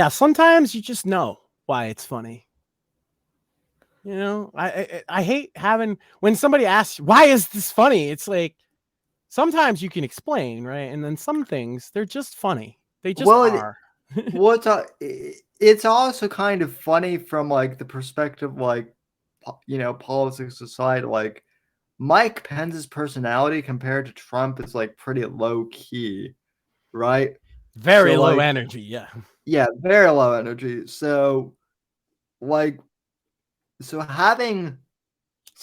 Sometimes you just know why it's funny. I hate having when somebody asks, why is this funny? It's like, sometimes you can explain, right? And then some things, they're just funny. They just are. It's also kind of funny from like the perspective, like, politics aside, like Mike Pence's personality compared to Trump is like pretty low key, right? Very low energy. Yeah. Yeah. Very low energy. So having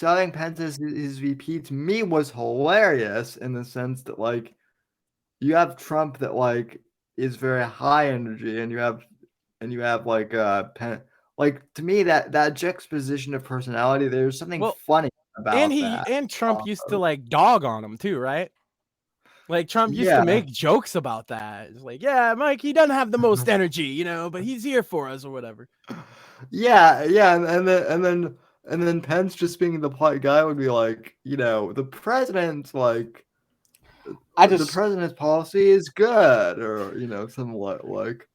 Pence as his VP to me was hilarious in the sense that like you have Trump that like is very high energy, and you have like Pence. Like to me that juxtaposition of personality, there's something funny about that. And Trump used to like dog on him too, right? Like Trump used to make jokes about that. It's like, yeah, Mike, he doesn't have the most energy, but he's here for us or whatever. Yeah, and then Pence just being the polite guy would be like, the president's like, the president's policy is good, or something like.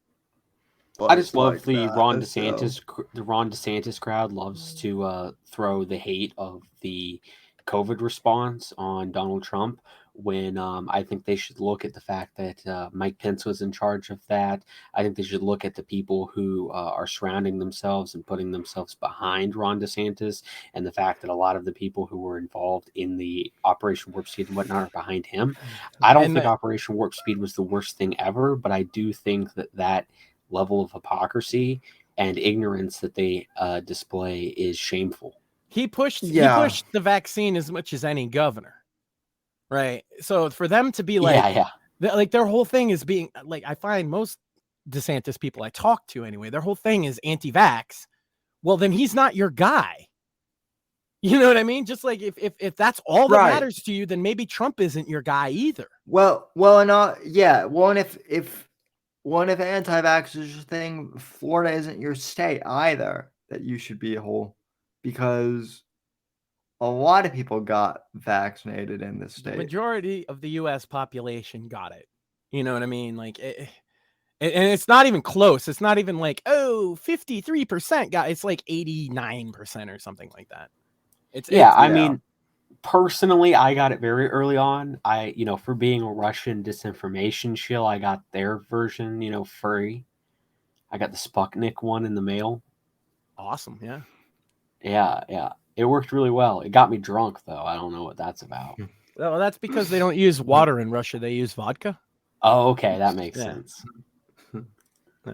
I just love the Ron DeSantis. The Ron DeSantis crowd loves to throw the hate of the COVID response on Donald Trump, when I think they should look at the fact that Mike Pence was in charge of that. I think they should look at the people who are surrounding themselves and putting themselves behind Ron DeSantis, and the fact that a lot of the people who were involved in the Operation Warp Speed and whatnot are behind him. I don't think Operation Warp Speed was the worst thing ever, but I do think that level of hypocrisy and ignorance that they display is shameful. He pushed the vaccine as much as any governor, right? So for them to be like, like their whole thing is being like, I find most DeSantis people I talk to anyway, their whole thing is anti-vax. Well, then he's not your guy. You know what I mean? Just like if that's all that matters to you, then maybe Trump isn't your guy either. Well, and if anti-vax is your thing, Florida isn't your state either that you should be a whole, because a lot of people got vaccinated in this state. The majority of the U.S. population got it. You know what I mean? Like, and it's not even close. It's not even like, 53% got. It's like 89% or something like that. I mean, personally, I got it very early on. For being a Russian disinformation shill, I got their version, free. I got the Sputnik one in the mail. Awesome, yeah. Yeah. It worked really well. It got me drunk, though. I don't know what that's about. Well, that's because they don't use water in Russia. They use vodka. Oh, okay. That makes sense. Yeah.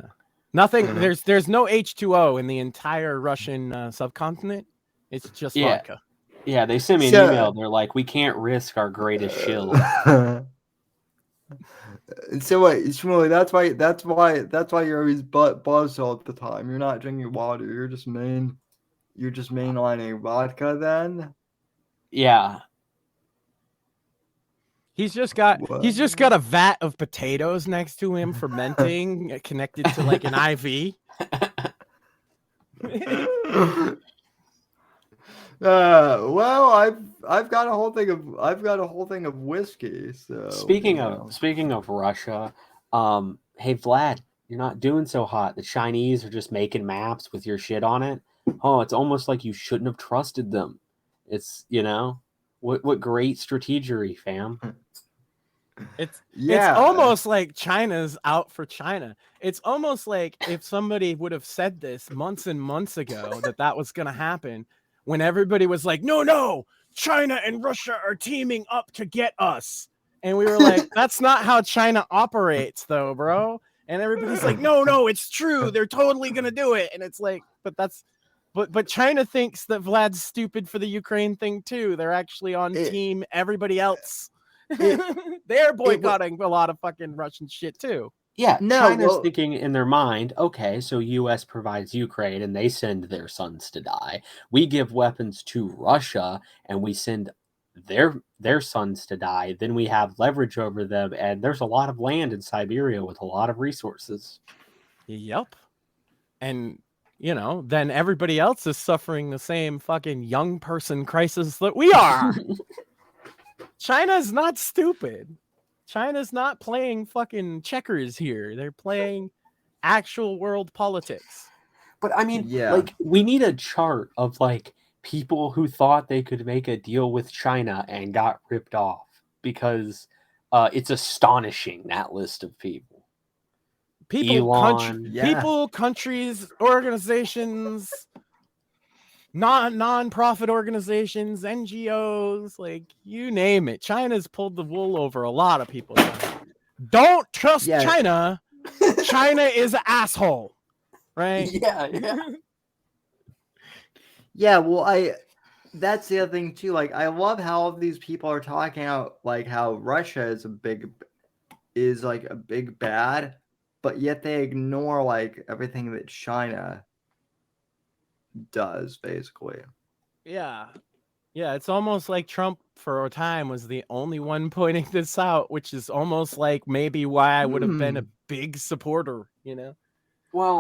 Nothing. There's no H2O in the entire Russian subcontinent. It's just vodka. Yeah, they sent me an email. They're like, we can't risk our greatest shill. So wait, Shmuley, that's why you're always buzzed all the time. You're not drinking water. You're just mainlining vodka then? Yeah. He's just got a vat of potatoes next to him fermenting, connected to like an IV. Well, I've got a whole thing of whiskey. So speaking of Russia, hey Vlad, you're not doing so hot. The Chinese are just making maps with your shit on it. Oh, it's almost like you shouldn't have trusted them. It's what great strategery, fam. It's almost like China's out for China. It's almost like if somebody would have said this months and months ago that was going to happen, when everybody was like, no, China and Russia are teaming up to get us. And we were like, that's not how China operates though, bro. And everybody's like, no, it's true. They're totally going to do it. And it's like, but China thinks that Vlad's stupid for the Ukraine thing too. They're actually on team everybody else. They're boycotting a lot of fucking Russian shit too. Yeah, China's thinking in their mind, okay, so U.S. provides Ukraine and they send their sons to die. We give weapons to Russia and we send their sons to die. Then we have leverage over them, and there's a lot of land in Siberia with a lot of resources. Yep. And, then everybody else is suffering the same fucking young person crisis that we are. China's not stupid. China's not playing fucking checkers here. They're playing actual world politics. But I mean, we need a chart of people who thought they could make a deal with China and got ripped off, because it's astonishing, that list of people. People, countries, organizations, non-profit organizations, NGOs, like you name it. China's pulled the wool over a lot of people. Don't trust China. China is an asshole, right? Yeah, well, that's the other thing too. Like, I love how all of these people are talking out like how Russia is a big bad, but yet they ignore like everything that China does, basically. Yeah, it's almost like Trump for a time was the only one pointing this out, which is almost like maybe why I would have been a big supporter, Well,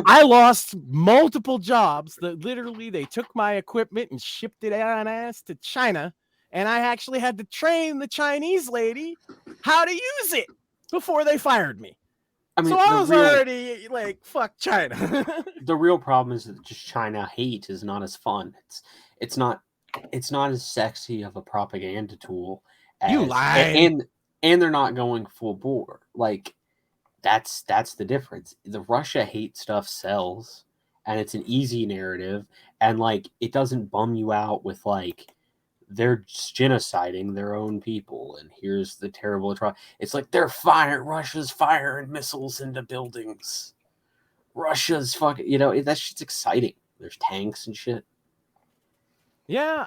I lost multiple jobs that literally they took my equipment and shipped it on ass to China, and I actually had to train the Chinese lady how to use it before they fired me. I mean, so I was already like, fuck China. The real problem is that just China hate is not as fun. It's not it's not as sexy of a propaganda tool as You lied. and they're not going full bore. Like that's the difference. The Russia hate stuff sells, and it's an easy narrative, and like it doesn't bum you out with like they're genociding their own people, and here's the terrible atrocity. It's like Russia's firing missiles into buildings. Russia's fucking, that shit's exciting. There's tanks and shit. Yeah,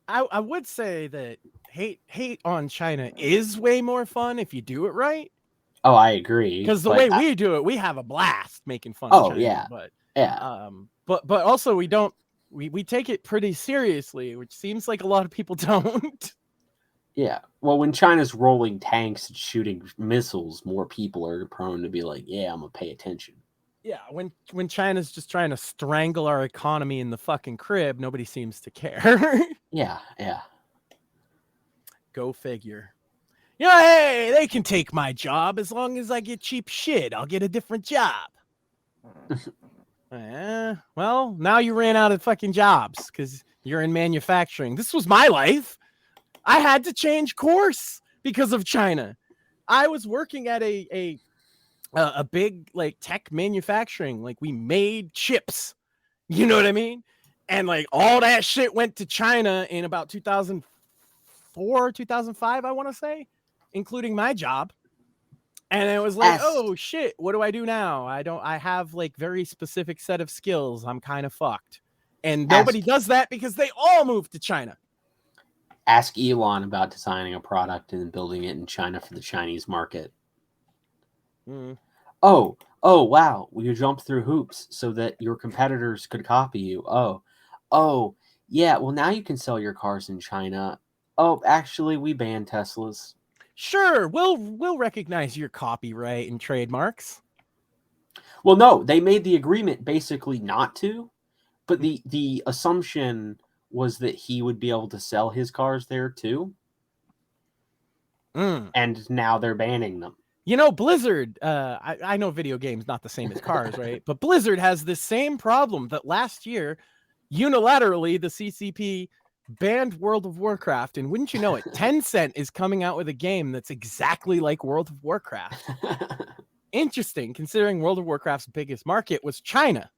I would say that hate on China is way more fun if you do it right. Oh, I agree. Because the way we do it, we have a blast making fun of China. Yeah. But yeah. But also we take it pretty seriously, which seems like a lot of people don't. Yeah. Well, when China's rolling tanks and shooting missiles, more people are prone to be like, yeah, I'm gonna pay attention. Yeah, when China's just trying to strangle our economy in the fucking crib, nobody seems to care. Yeah. Go figure. Hey, they can take my job as long as I get cheap shit. I'll get a different job. Well, now you ran out of fucking jobs because you're in manufacturing. This was my life. I had to change course because of China. I was working at a big like tech manufacturing, like we made chips, you know what I mean? And like all that shit went to China in about 2004, 2005, I want to say, including my job. And it was like, oh shit, what do I do now? I have like very specific set of skills. I'm kind of fucked. And nobody does that because they all moved to China. Ask Elon about designing a product and building it in China for the Chinese market. Oh, wow. You jumped through hoops so that your competitors could copy you. Oh, yeah. Well, now you can sell your cars in China. Oh, actually, we banned Teslas. Sure, we'll recognize your copyright and trademarks. Well, no, they made the agreement basically not to, but the assumption was that he would be able to sell his cars there too. And now they're banning them. Blizzard, I know video games not the same as cars, right? But Blizzard has this same problem that last year, unilaterally, the CCP banned World of Warcraft. And wouldn't you know it, Tencent is coming out with a game that's exactly like World of Warcraft. Interesting, considering World of Warcraft's biggest market was China.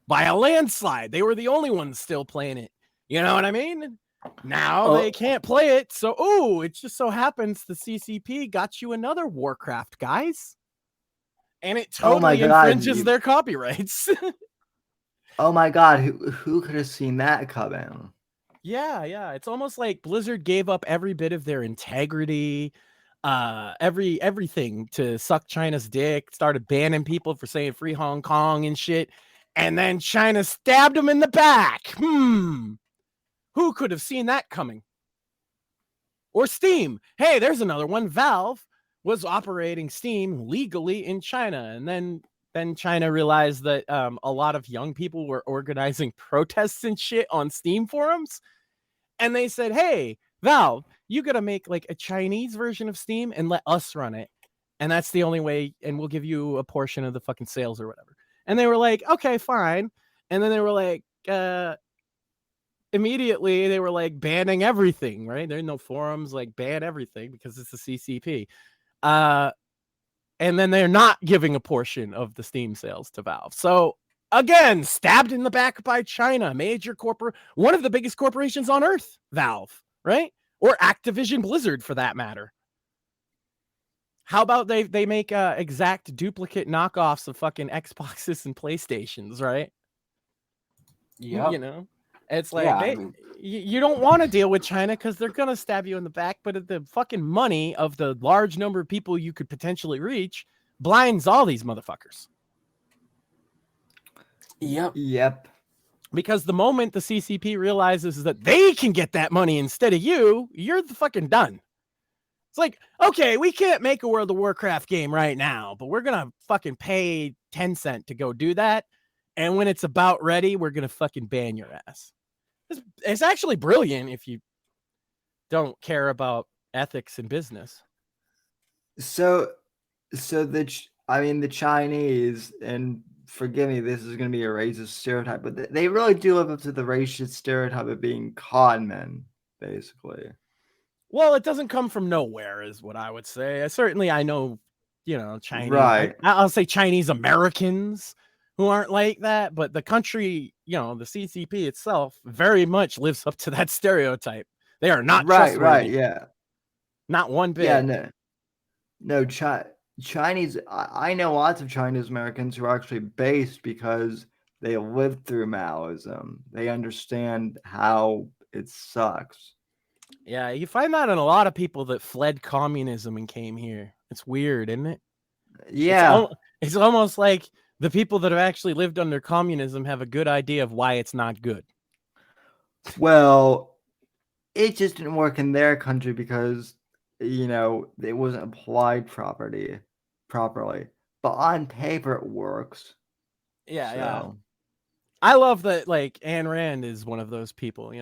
By a landslide. They were the only ones still playing it. You know what I mean? Now they can't play it. So, it just so happens the CCP got you another Warcraft, guys. And it totally infringes their copyrights. Oh my God. Who could have seen that coming? Yeah. It's almost like Blizzard gave up every bit of their integrity, everything to suck China's dick, started banning people for saying free Hong Kong and shit. And then China stabbed them in the back. Who could have seen that coming? Or Steam. Hey, there's another one. Valve was operating Steam legally in China. And then China realized that a lot of young people were organizing protests and shit on Steam forums. And they said, hey, Valve, you got to make like a Chinese version of Steam and let us run it. And that's the only way. And we'll give you a portion of the fucking sales or whatever. And they were like, okay, fine. And then they were like, immediately they were like banning everything, right? There are no forums, like ban everything because it's the CCP. And then they're not giving a portion of the Steam sales to Valve. So again, stabbed in the back by China, one of the biggest corporations on earth, Valve, right? Or Activision Blizzard for that matter. How about they make exact duplicate knockoffs of fucking Xboxes and PlayStations, right? Yeah. It's like you don't want to deal with China because they're going to stab you in the back, but the fucking money of the large number of people you could potentially reach blinds all these motherfuckers. Yep. Because the moment the CCP realizes that they can get that money instead of you, you're the fucking done. It's like, okay, we can't make a World of Warcraft game right now, but we're going to fucking pay Tencent to go do that. And when it's about ready, we're going to fucking ban your ass. It's actually brilliant if you don't care about ethics and business. So the Chinese, and forgive me, this is going to be a racist stereotype, but they really do live up to the racist stereotype of being con men, basically. Well, it doesn't come from nowhere, is what I would say. I know, Chinese. Right. I'll say Chinese Americans who aren't like that, but the country, the CCP itself, very much lives up to that stereotype. They are not trustworthy. Right, yeah. Not one bit. Yeah, no, Chinese. I know lots of Chinese Americans who are actually based because they lived through Maoism. They understand how it sucks. Yeah, you find that in a lot of people that fled communism and came here. It's weird, isn't it? Yeah. It's almost like the people that have actually lived under communism have a good idea of why it's not good. Well, it just didn't work in their country because, it wasn't applied properly. But on paper, it works. Yeah. I love that, like, Ayn Rand is one of those people,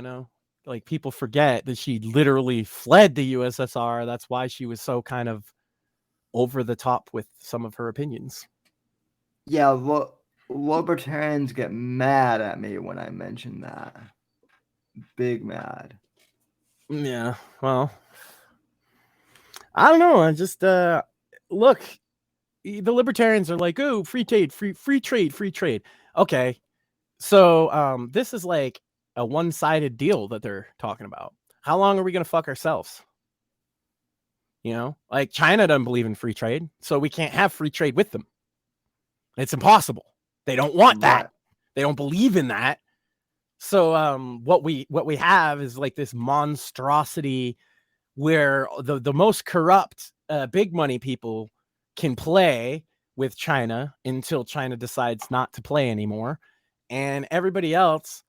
Like, people forget that she literally fled the USSR. That's why she was so kind of over the top with some of her opinions. Yeah, libertarians get mad at me when I mention that. Big mad. Yeah, well, I don't know. I just look, the libertarians are like, oh, free trade. Okay, so this is like a one-sided deal that they're talking about. How long are we gonna fuck ourselves? Like, China doesn't believe in free trade, so we can't have free trade with them. It's impossible. They don't want that. Right. They don't believe in that. So what we have is like this monstrosity where the most corrupt big money people can play with China until China decides not to play anymore. And everybody else,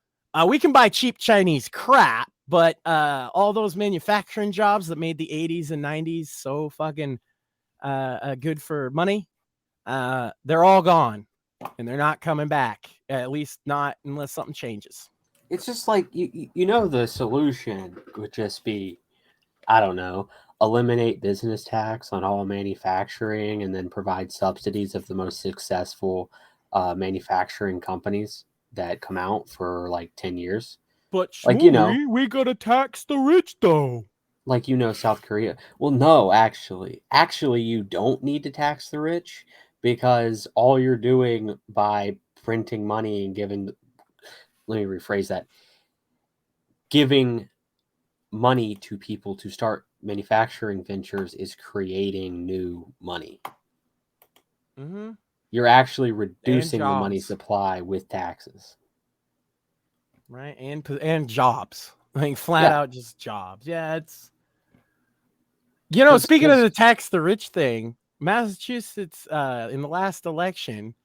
we can buy cheap Chinese crap, but all those manufacturing jobs that made the 80s and 90s so fucking good for money, they're all gone. And they're not coming back, at least not unless something changes. It's just like, the solution would just be, I don't know, eliminate business tax on all manufacturing and then provide subsidies of the most successful manufacturing companies that come out for like 10 years. But we got to tax the rich though. Like, South Korea. Well, no, actually, you don't need to tax the rich because all you're doing by printing money and let me rephrase that, giving money to people to start manufacturing ventures is creating new money. Mm-hmm. You're actually reducing the money supply with taxes. Right, and jobs. Like, flat out just jobs. Yeah, it's... speaking of the tax the rich thing, Massachusetts, in the last election,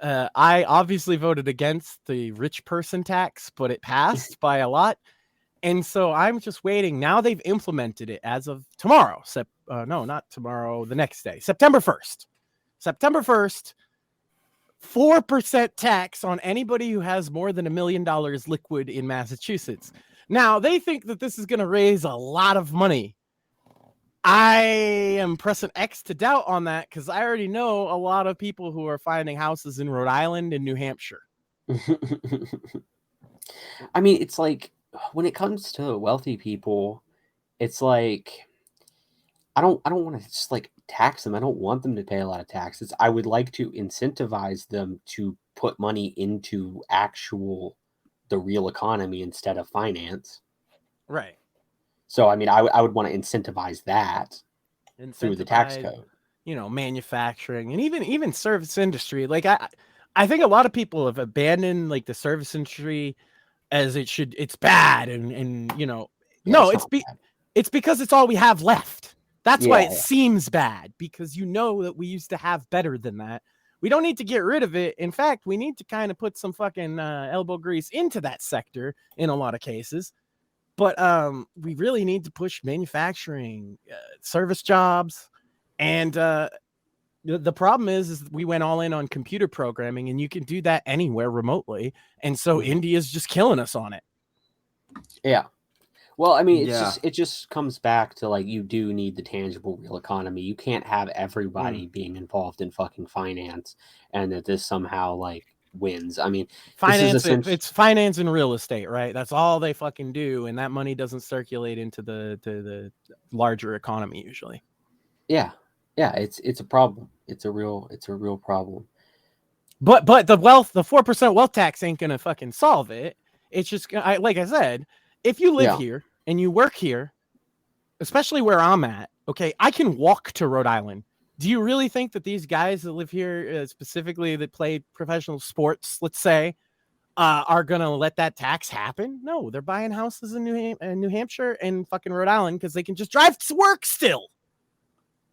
I obviously voted against the rich person tax, but it passed by a lot. And so I'm just waiting. Now they've implemented it as of tomorrow. No, not tomorrow, the next day, September 1st. September 1st, 4% tax on anybody who has more than $1 million liquid in Massachusetts. Now, they think that this is going to raise a lot of money. I am pressing X to doubt on that because I already know a lot of people who are finding houses in Rhode Island and New Hampshire. I mean, it's like, when it comes to wealthy people, it's like, I don't want to just like tax them. I don't want them to pay a lot of taxes. I would like to incentivize them to put money into the real economy instead of finance. Right. So, I mean, I would want to incentivize that through the tax code. Manufacturing and even service industry. Like, I think a lot of people have abandoned like the service industry as it's bad and no, it's because it's all we have left. That's why it seems bad, because that we used to have better than that. We don't need to get rid of it. In fact, we need to kind of put some fucking elbow grease into that sector in a lot of cases. But we really need to push manufacturing, service jobs, and the problem is we went all in on computer programming, and you can do that anywhere remotely. And so India's just killing us on it. Yeah. Well, I mean, it just comes back to like you do need the tangible real economy. You can't have everybody being involved in fucking finance and that this somehow like wins. I mean, it's finance and real estate, right? That's all they fucking do, and that money doesn't circulate into the larger economy usually. Yeah, it's a problem. It's a real problem. But the 4% wealth tax ain't gonna fucking solve it. It's just like I said, if you live here and you work here, especially where I'm at, okay, I can walk to Rhode Island. Do you really think that these guys that live here, specifically that play professional sports, let's say, are gonna let that tax happen? No, they're buying houses in New Hampshire and fucking Rhode Island because they can just drive to work still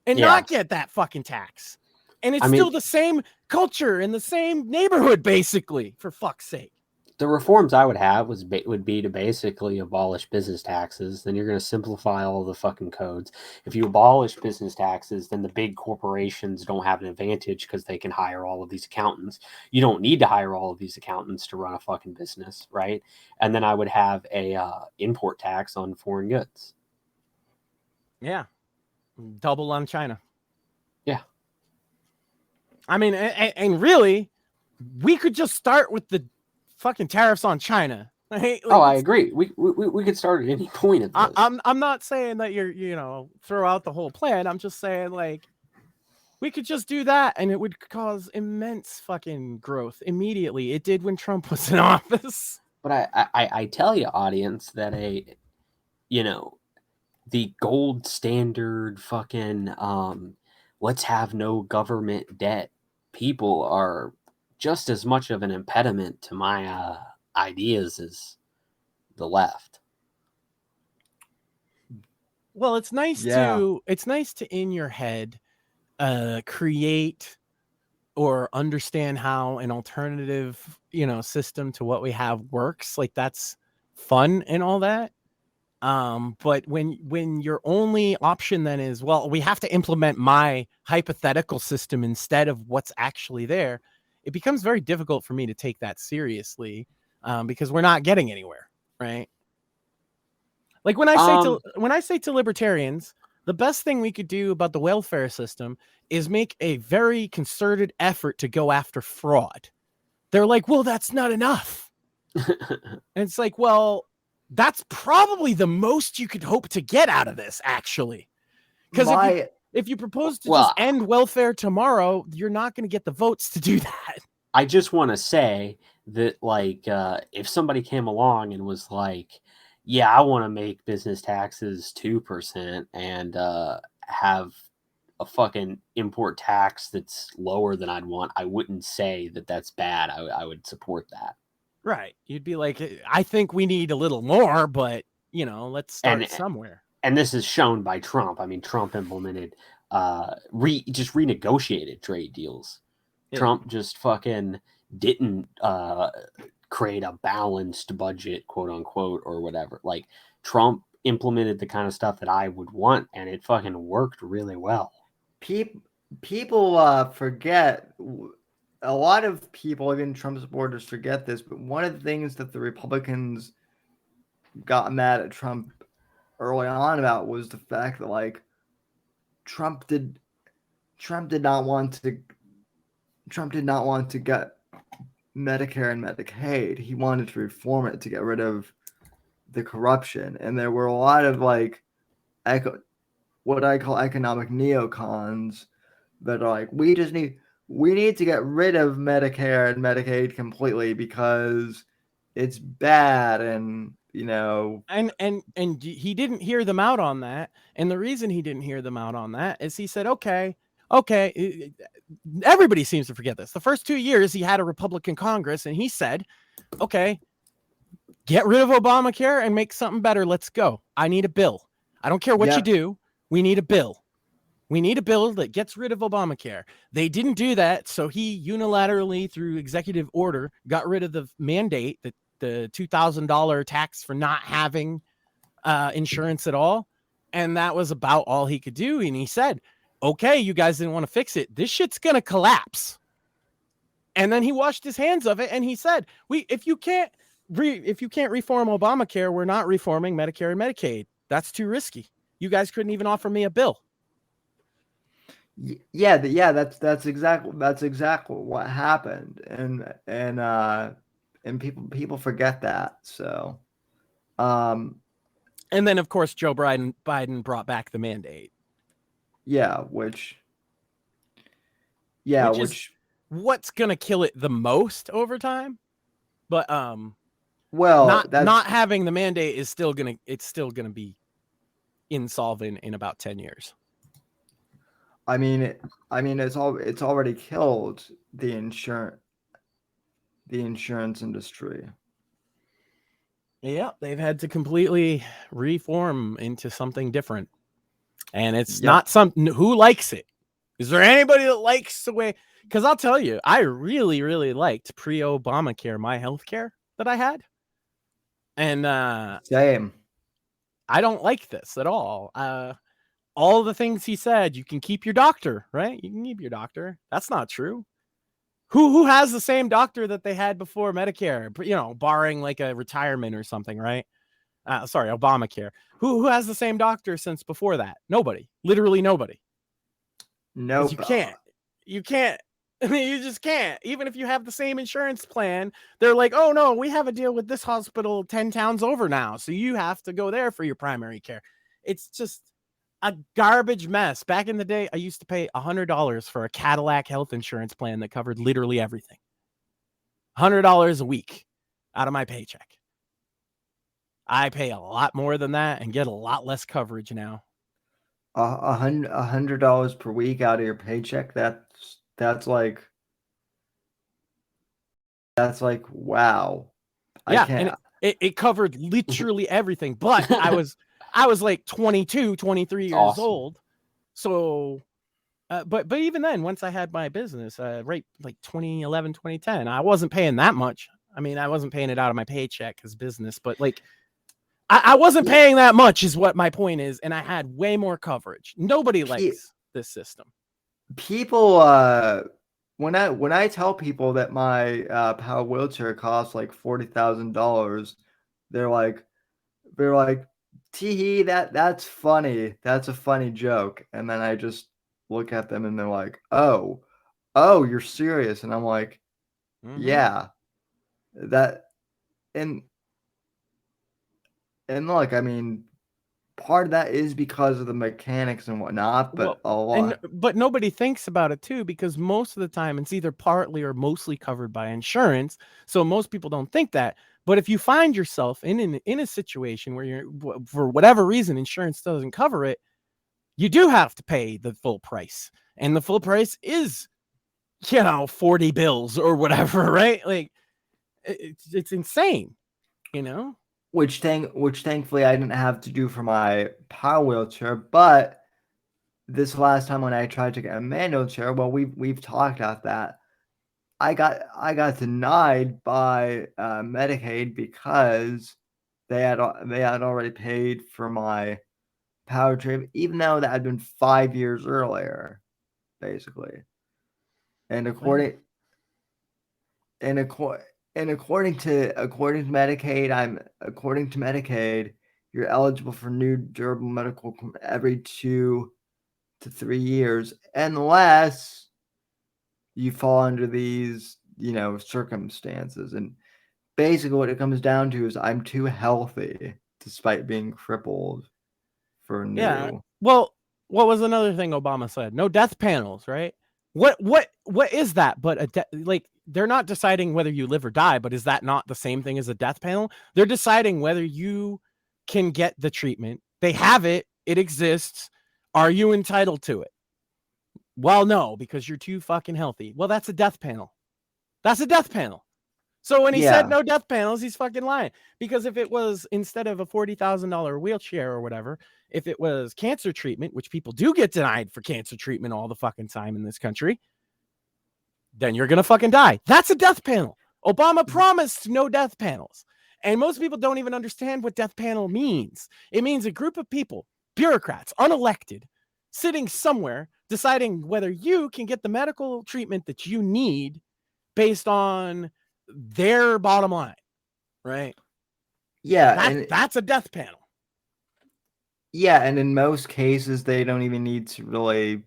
and not get that fucking tax. And it's still the same culture in the same neighborhood, basically, for fuck's sake. The reforms I would have would be to basically abolish business taxes. Then you're going to simplify all the fucking codes. If you abolish business taxes, then the big corporations don't have an advantage because they can hire all of these accountants. You don't need to hire all of these accountants to run a fucking business, right? And then I would have a import tax on foreign goods. Yeah. Double on China. Yeah. I mean, and really, we could just start with the fucking tariffs on China. Right? Like, I agree. We could start at any point of this. I'm not saying that you're throw out the whole plan. I'm just saying like we could just do that and it would cause immense fucking growth immediately. It did when Trump was in office. But I tell you, audience, that the gold standard fucking let's have no government debt people are just as much of an impediment to my ideas as the left. Well, it's nice to in your head create or understand how an alternative, system to what we have works. Like that's fun and all that. But when your only option then is, well, we have to implement my hypothetical system instead of what's actually there, it becomes very difficult for me to take that seriously, because we're not getting anywhere, right? Like when I say to libertarians, the best thing we could do about the welfare system is make a very concerted effort to go after fraud. They're like, well, that's not enough. And it's like, well, that's probably the most you could hope to get out of this, actually. Because if you propose to just end welfare tomorrow, you're not going to get the votes to do that. I just want to say that, like, if somebody came along and was like, yeah, I want to make business taxes 2% and have a fucking import tax that's lower than I'd want, I wouldn't say that that's bad. I would support that. Right. You'd be like, I think we need a little more, but, let's start somewhere. And this is shown by Trump. I mean, Trump implemented, just renegotiated trade deals. Yeah. Trump just fucking didn't create a balanced budget, quote unquote, or whatever. Like, Trump implemented the kind of stuff that I would want, and it fucking worked really well. People forget... A lot of people, even Trump supporters, forget this, but one of the things that the Republicans got mad at Trump early on about was the fact that, like, Trump did not want to get Medicare and Medicaid. He wanted to reform it to get rid of the corruption, and there were a lot of like what I call economic neocons that are like, we need to get rid of Medicare and Medicaid completely because it's bad, and and he didn't hear them out on that. And the reason he didn't hear them out on that is he said, okay, everybody seems to forget this. The first 2 years he had a Republican Congress, and he said, okay, get rid of Obamacare and make something better. Let's go. I need a bill. I don't care what you do. We need a bill. We need a bill that gets rid of Obamacare. They didn't do that, so he unilaterally, through executive order, got rid of the mandate, that the $2,000 tax for not having insurance at all, and that was about all he could do. And he said, okay, you guys didn't want to fix it. This shit's going to collapse. And then he washed his hands of it, and he said, if you can't if you can't reform Obamacare, we're not reforming Medicare and Medicaid. That's too risky. You guys couldn't even offer me a bill. Yeah, that's exactly what happened, and people forget that. So, and then of course Joe Biden brought back the mandate. Yeah, which is what's gonna kill it the most over time. But well, not having the mandate is still gonna be insolvent in about 10 years. I mean, it's already killed the insurance industry. Yeah, they've had to completely reform into something different, and it's not something. Who likes it? Is there anybody that likes the way? Because I'll tell you, I really, really liked pre-Obamacare my healthcare that I had, and same. I don't like this at all. All the things he said, you can keep your doctor, right? You can keep your doctor. That's not true. Who has the same doctor that they had before Medicare? You know, barring like a retirement or something, right? Sorry, Obamacare. Who has the same doctor since before that? Nobody. Literally nobody. No, you can't. I mean, you just can't. Even if you have the same insurance plan, they're like, oh no, we have a deal with this hospital 10 towns over now, so you have to go there for your primary care. It's just a garbage mess. Back in the day, I used to pay $100 for a Cadillac health insurance plan that covered literally everything. $100 a week out of my paycheck. I pay a lot more than that and get a lot less coverage now. $100 per week out of your paycheck. That's like wow. Yeah, and it covered literally everything. But I was like 22, 23 years old. So, but even then, once I had my business, right, like 2011, 2010, I wasn't paying that much. I mean, I wasn't paying it out of my paycheck as business, but like, I wasn't paying that much is what my point is. And I had way more coverage. Nobody likes this system. People, when I tell people that my power wheelchair costs like $40,000, they're like, tee that's funny. That's a funny joke. And then I just look at them and they're like, oh, you're serious. And I'm like, yeah, that, and look, I mean, part of that is because of the mechanics and whatnot, but but nobody thinks about it too, because most of the time it's either partly or mostly covered by insurance. So most people don't think that. But if you find yourself in a situation where you're, for whatever reason, insurance doesn't cover it, you do have to pay the full price, and the full price is, 40 bills or whatever, right? Like it's insane, Which thankfully I didn't have to do for my power wheelchair, but this last time when I tried to get a manual chair, well, we've talked about that. I got denied by Medicaid because they had already paid for my power trip, even though that had been 5 years earlier, basically. And according to Medicaid, you're eligible for new durable medical every 2 to 3 years, unless you fall under these, circumstances. And basically what it comes down to is I'm too healthy despite being crippled for new. Yeah. Well, what was another thing Obama said? No death panels, right? What is that? But like, they're not deciding whether you live or die, but is that not the same thing as a death panel? They're deciding whether you can get the treatment. They have it. It exists. Are you entitled to it? Well, no, because you're too fucking healthy. Well, that's a death panel. That's a death panel. So when he said no death panels, he's fucking lying. Because if it was, instead of a $40,000 wheelchair or whatever, if it was cancer treatment, which people do get denied for cancer treatment all the fucking time in this country, then you're going to fucking die. That's a death panel. Obama promised no death panels. And most people don't even understand what death panel means. It means a group of people, bureaucrats, unelected, sitting somewhere deciding whether you can get the medical treatment that you need based on their bottom line. right? Yeah, that's a death panel. Yeah, and in most cases, they don't even need to really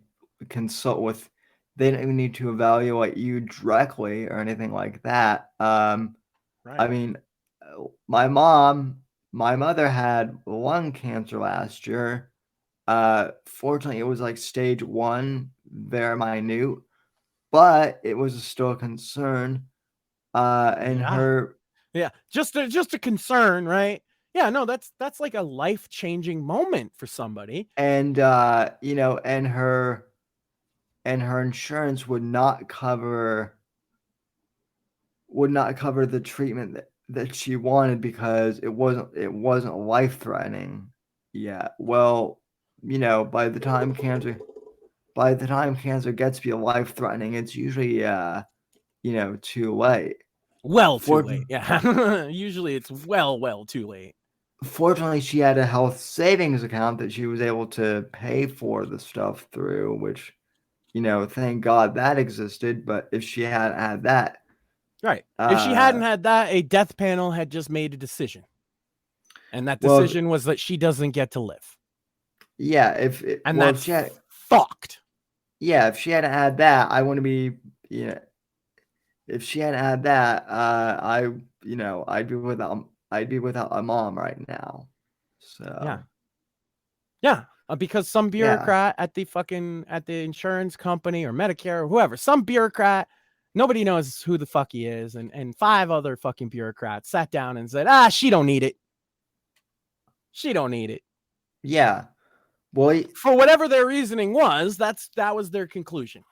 consult with. They don't even need to evaluate you directly or anything like that. Right. I mean, my mother had lung cancer last year. Fortunately, it was like stage 1, very minute, but it was still a concern. And yeah, just a concern, right? Yeah, no, that's like a life-changing moment for somebody. And you know, and her insurance would not cover the treatment that she wanted because it wasn't life-threatening. Yeah. Well, you know, by the time cancer gets to be life-threatening, it's usually you know, too late. Well, too late. Yeah. Usually it's well too late. Fortunately, she had a health savings account that she was able to pay for the stuff through, which, you know, thank God that existed. But if she hadn't had that, right. If she hadn't had that, a death panel had just made a decision. And that decision was that she doesn't get to live. Yeah, that's fucked. Yeah, if she hadn't had that, I wouldn't be, you know, if she hadn't had that, I'd be without a mom right now. So yeah, because some bureaucrat at the insurance company or Medicare or whoever, some bureaucrat, nobody knows who the fuck he is, and 5 other fucking bureaucrats sat down and said, she don't need it. She don't need it. Yeah. Well, for whatever their reasoning was, that was their conclusion.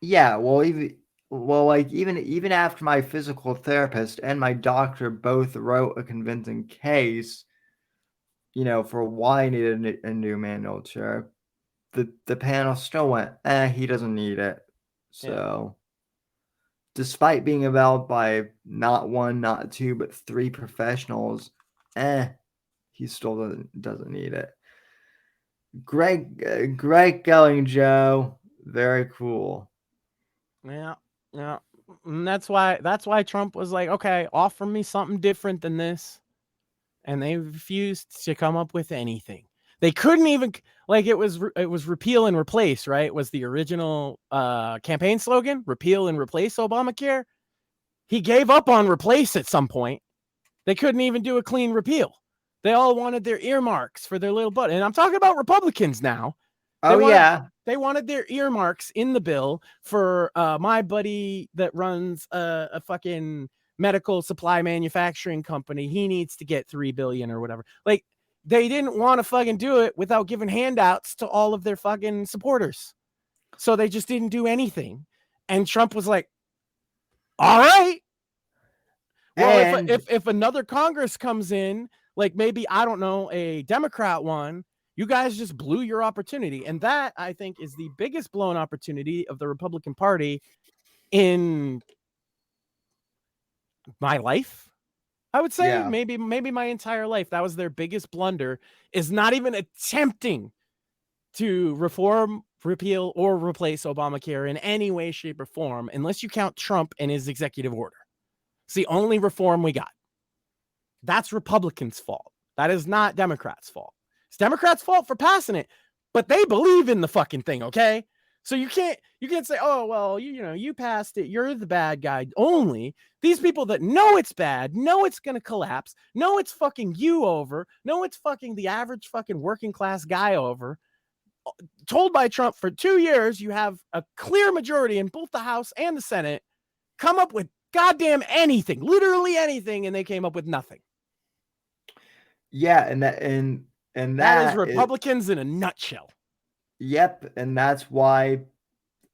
Yeah, well, even after my physical therapist and my doctor both wrote a convincing case, you know, for why I needed a new manual chair, the panel still went, he doesn't need it. So, despite being evaluated by not 1, not 2, but 3 professionals, he still doesn't need it. Great going, Joe. Very cool. Yeah. And that's why Trump was like, okay, offer me something different than this. And they refused to come up with anything. They couldn't even, like, it was repeal and replace, right? Was the original campaign slogan, repeal and replace Obamacare. He gave up on replace at some point. They couldn't even do a clean repeal. They all wanted their earmarks for their little butt. And I'm talking about Republicans now. They wanted their earmarks in the bill for my buddy that runs a fucking medical supply manufacturing company. He needs to get $3 billion or whatever. Like, they didn't want to fucking do it without giving handouts to all of their fucking supporters. So they just didn't do anything. And Trump was like, all right. Well, if another Congress comes in, like maybe, I don't know, a Democrat one, you guys just blew your opportunity. And that, I think, is the biggest blown opportunity of the Republican Party in my life. I would say maybe my entire life. That was their biggest blunder, is not even attempting to reform, repeal, or replace Obamacare in any way, shape, or form, unless you count Trump and his executive order. It's the only reform we got. That's Republicans' fault. That is not Democrats' fault. It's Democrats' fault for passing it, but they believe in the fucking thing, okay? So you can't say, oh, well, you passed it, you're the bad guy. Only these people that know it's bad, know it's going to collapse, know it's fucking you over, know it's fucking the average fucking working class guy over, told by Trump for 2 years you have a clear majority in both the House and the Senate, come up with goddamn anything, literally anything, and they came up with nothing. Yeah, and that is Republicans in a nutshell. Yep, and that's why,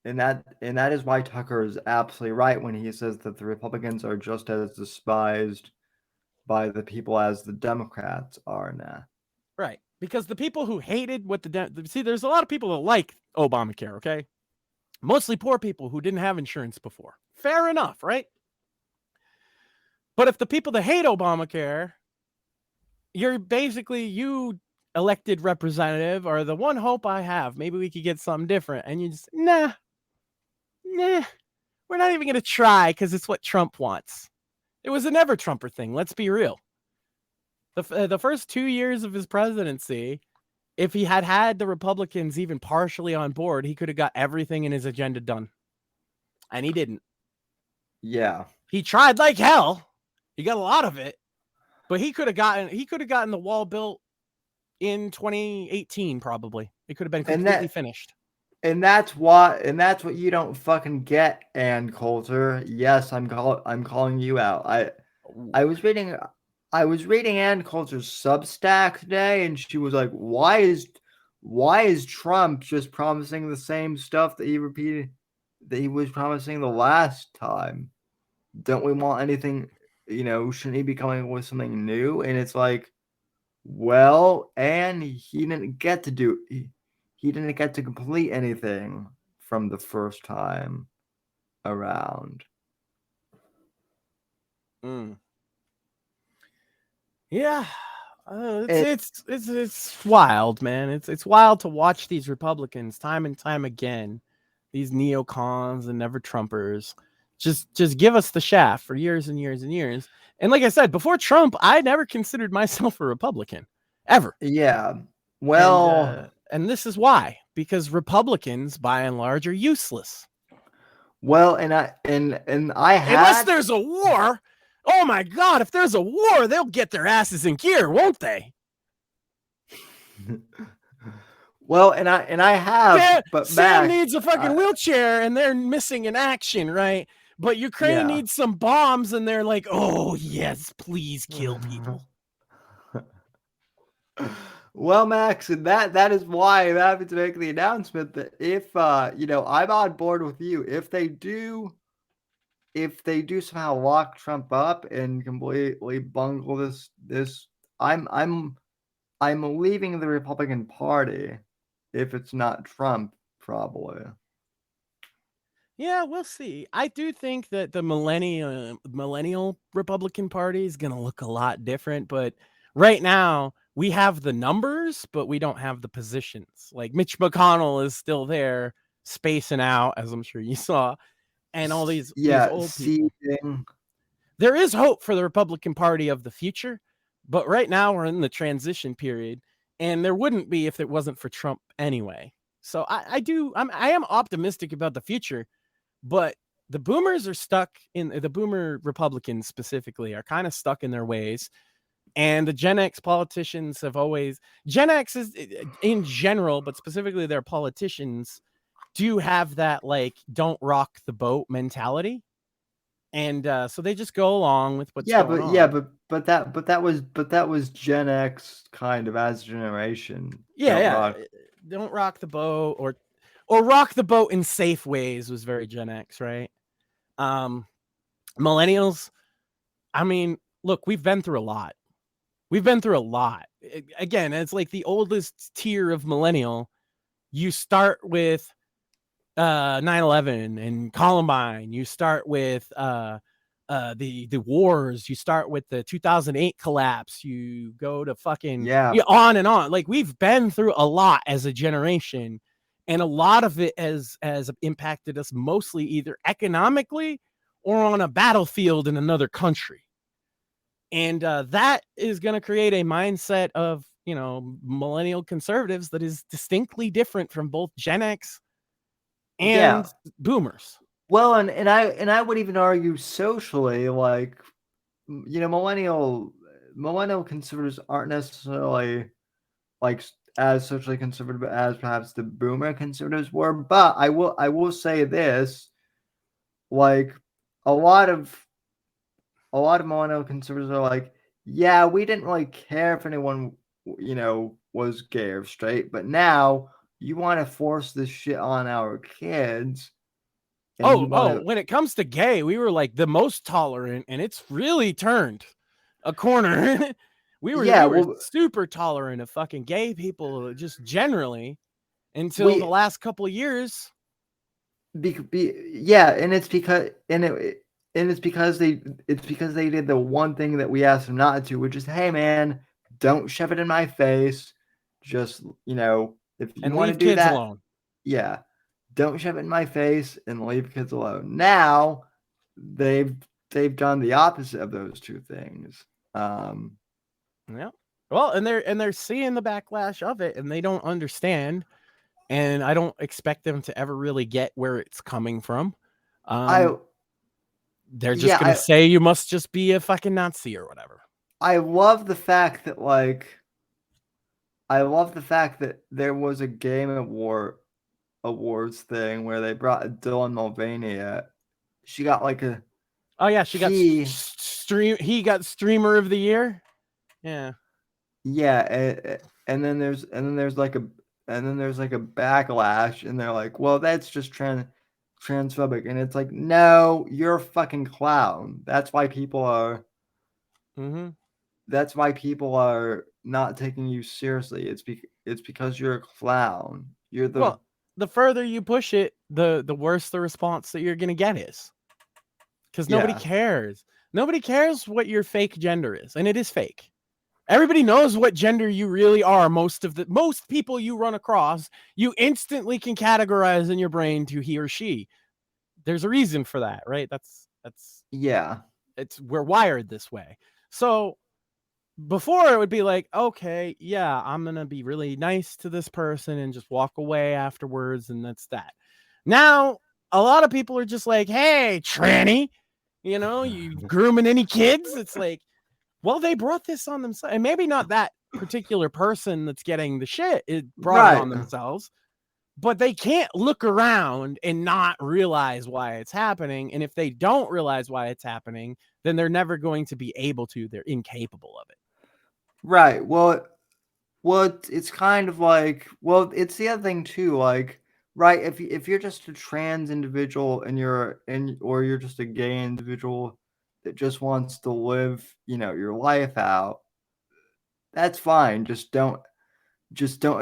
and that is why Tucker is absolutely right when he says that the Republicans are just as despised by the people as the Democrats are now. Right, because the people who hated what see, there's a lot of people that like Obamacare, okay? Mostly poor people who didn't have insurance before. Fair enough, right? But if the people that hate Obamacare, you're basically, you elected representative, or the one hope I have, maybe we could get something different, and you just, nah, we're not even going to try because it's what Trump wants. It was a never Trumper thing. Let's be real. The first 2 years of his presidency, if he had the Republicans even partially on board, he could have got everything in his agenda done. And he didn't. Yeah. He tried like hell. He got a lot of it. But he could have gotten the wall built in 2018, probably. It could have been completely finished. And that's what you don't fucking get, Ann Coulter. Yes, I'm calling you out. I was reading Ann Coulter's Substack today, and she was like, why is Trump just promising the same stuff that he was promising the last time? Don't we want anything, shouldn't he be coming up with something new? And it's like, well, and he didn't get to complete anything from the first time around. Yeah, it's wild, man. It's wild to watch these Republicans time and time again, these neocons and never Trumpers, just give us the shaft for years and years and years. And like I said, before Trump, I never considered myself a Republican, ever. Yeah. Well, and this is why, because Republicans, by and large, are useless. Well, and I unless there's a war. Oh my God! If there's a war, they'll get their asses in gear, won't they? Well, and I have, but Sam needs a fucking wheelchair, and they're missing in action, right? But Ukraine needs some bombs, and they're like, "Oh yes, please kill people." Well, Max, and that is why I'm happy to make the announcement that if I'm on board with you, if they do somehow lock Trump up and completely bungle this, I'm leaving the Republican Party if it's not Trump, probably. Yeah, we'll see. I do think that the millennial Republican Party is going to look a lot different, but right now we have the numbers, but we don't have the positions. Like Mitch McConnell is still there, spacing out, as I'm sure you saw, and all these old people. There is hope for the Republican Party of the future, but right now we're in the transition period, and there wouldn't be if it wasn't for Trump anyway. So I am optimistic about the future, but the boomers are stuck in the boomer Republicans specifically are kind of stuck in their ways. And the Gen X politicians have always, Gen X is in general, but specifically their politicians do have that like don't rock the boat mentality. And so they just go along with what's going on. But that was Gen X kind of as a generation. Don't rock the boat or rock the boat in safe ways was very Gen X, right? Millennials, I mean, look, we've been through a lot. Again, it's like the oldest tier of millennial. You start with 9/11 and Columbine. You start with the wars. You start with the 2008 collapse. You go to fucking on and on. Like we've been through a lot as a generation, and a lot of it has impacted us mostly either economically or on a battlefield in another country. And that is going to create a mindset of, millennial conservatives that is distinctly different from both Gen X and boomers. Well, and I would even argue socially, like, millennial conservatives aren't necessarily like as socially conservative as perhaps the boomer conservatives were. But I will say this, like a lot of millennial conservatives are like, yeah, we didn't really care if anyone, was gay or straight, but now you want to force this shit on our kids. When it comes to gay, we were like the most tolerant, and it's really turned a corner. we were super tolerant of fucking gay people, just generally, until the last couple of years. And it's because they did the one thing that we asked them not to, which is, hey man, don't shove it in my face. Just, if you want to do that, alone. Yeah, don't shove it in my face and leave kids alone. Now they've they've done the opposite of those two things. Yeah. Well, and they're seeing the backlash of it, and they don't understand. And I don't expect them to ever really get where it's coming from. They're just gonna say you must just be a fucking Nazi or whatever. I love the fact that there was a Game Awards thing where they brought Dylan Mulvaney. She got like a. Oh yeah, she got He got Streamer of the Year. Yeah. Yeah, and then there's like a backlash, and they're like, well, that's just transphobic, and it's like, no, you're a fucking clown. That's why people are. Mm-hmm. That's why people are not taking you seriously. It's because you're a clown. You're the. Well, the further you push it, the worse the response that you're gonna get is. Because nobody cares. Nobody cares what your fake gender is, and it is fake. Everybody knows what gender you really are. Most people you run across, you instantly can categorize in your brain to he or she. There's a reason for that, right? That's yeah. We're wired this way. So before it would be like, okay, yeah, I'm gonna be really nice to this person and just walk away afterwards, and that's that. Now a lot of people are just like, hey, tranny, you grooming any kids? It's like, well, they brought this on themselves, and maybe not that particular person that's getting the shit. It brought it on themselves, but they can't look around and not realize why it's happening. And if they don't realize why it's happening, then they're never going to be able to. They're incapable of it. Right. Well, it's kind of like, well, it's the other thing too. Like, right, if you're just a trans individual or you're just a gay individual that just wants to live, your life out, that's fine. Just don't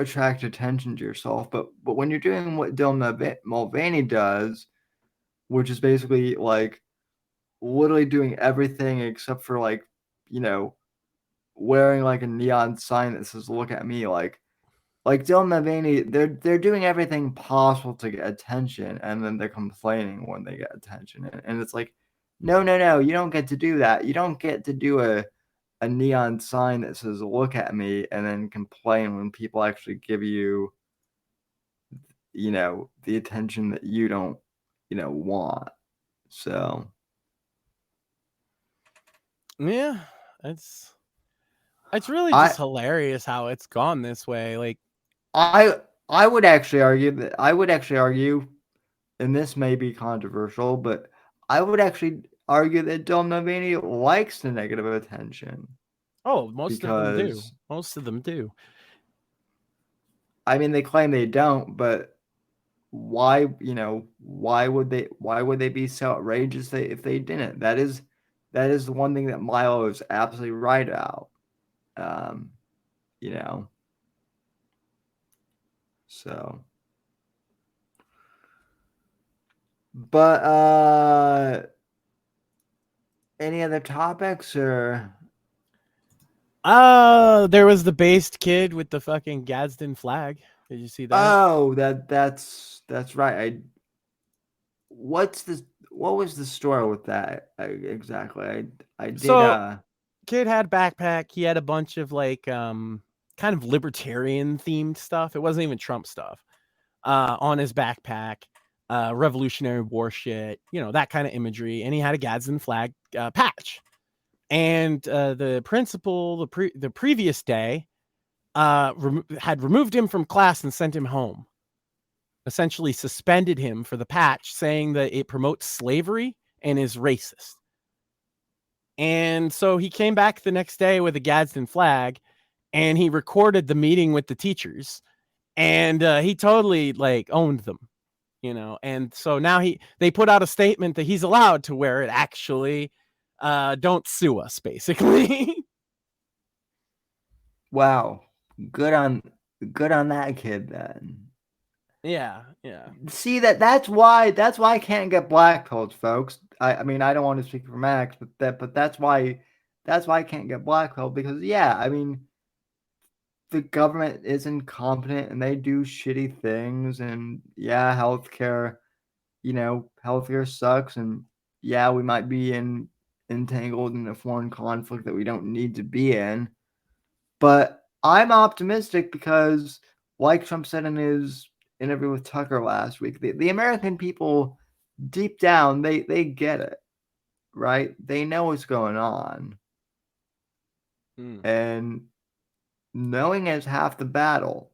attract attention to yourself. But when you're doing what Dylan Mulvaney does, which is basically like literally doing everything except for like, wearing like a neon sign that says "Look at me," like Dylan Mulvaney, they're doing everything possible to get attention, and then they're complaining when they get attention, and it's like, no, you don't get to do that. You don't get to do a neon sign that says "Look at me" and then complain when people actually give you, the attention that you don't, want. So yeah, it's really just hilarious how it's gone this way. Like, I would actually argue, and this may be controversial, but I would actually argue that Dylan Mulvaney likes the negative attention. Oh, most of them do. I mean, they claim they don't, but why would they be so outrageous if they didn't? That is the one thing that Milo is absolutely right about. So, but any other topics or? There was the based kid with the fucking Gadsden flag. Did you see that? Oh, that's right. What was the story with that exactly? I did. So, kid had backpack. He had a bunch of like kind of libertarian themed stuff. It wasn't even Trump stuff. On his backpack, Revolutionary War shit, that kind of imagery, and he had a Gadsden flag patch. And the principal, the previous day, had removed him from class and sent him home. Essentially suspended him for the patch, saying that it promotes slavery and is racist. And so he came back the next day with a Gadsden flag, and he recorded the meeting with the teachers, and he totally like owned them, And so now they put out a statement that he's allowed to wear it. Actually, don't sue us, basically. Wow, good on that kid then. Yeah. See that's why I can't get blackpilled, folks. I mean, I don't want to speak for Max, but that's why I can't get blackpilled, because I mean, the government is incompetent and they do shitty things, and healthcare sucks, and we might be in entangled in a foreign conflict that we don't need to be in. But I'm optimistic because, like Trump said in his interview with Tucker last week, the American people, deep down, they get it, right? They know what's going on. And knowing is half the battle.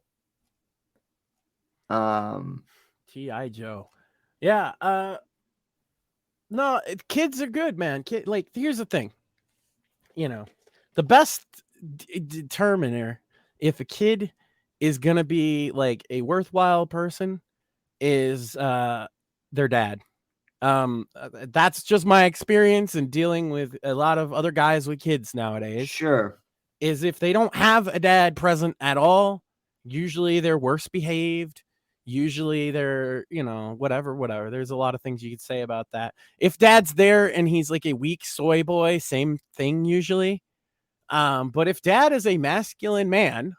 T.I. Joe. Yeah. No, kids are good, man. Like, here's the thing. The best determiner if a kid is going to be like a worthwhile person is their dad. That's just my experience in dealing with a lot of other guys with kids nowadays. Sure. Is if they don't have a dad present at all, usually they're worse behaved. Usually they're, whatever. There's a lot of things you could say about that. If dad's there and he's like a weak soy boy, same thing usually. But if dad is a masculine man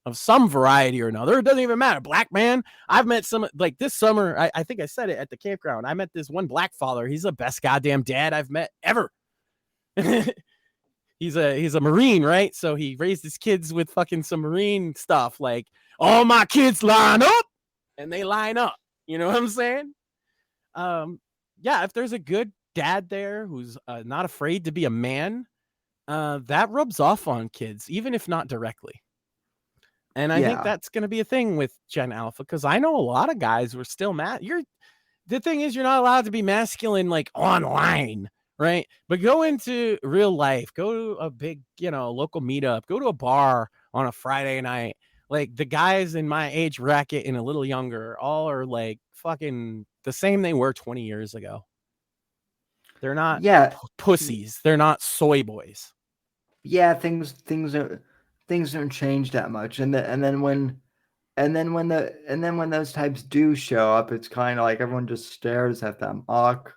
of some variety or another, it doesn't even matter. Black man. I've met some, like this summer, I think I said it at the campground. I met this one black father. He's the best goddamn dad I've met ever. He's a Marine, right? So he raised his kids with fucking some Marine stuff. Like, all my kids line up, and they line up. You know what I'm saying? Yeah, if there's a good dad there who's not afraid to be a man, that rubs off on kids, even if not directly. And I think that's going to be a thing with Gen Alpha, because I know a lot of guys were still mad. The thing is, you're not allowed to be masculine like online, right? But go into real life, go to a big, local meetup, go to a bar on a Friday night. Like, the guys in my age bracket and a little younger all are like fucking the same they were 20 years ago. They're not pussies. They're not soy boys. Yeah, things don't change that much. And then when those types do show up, it's kind of like everyone just stares at them awkwardly.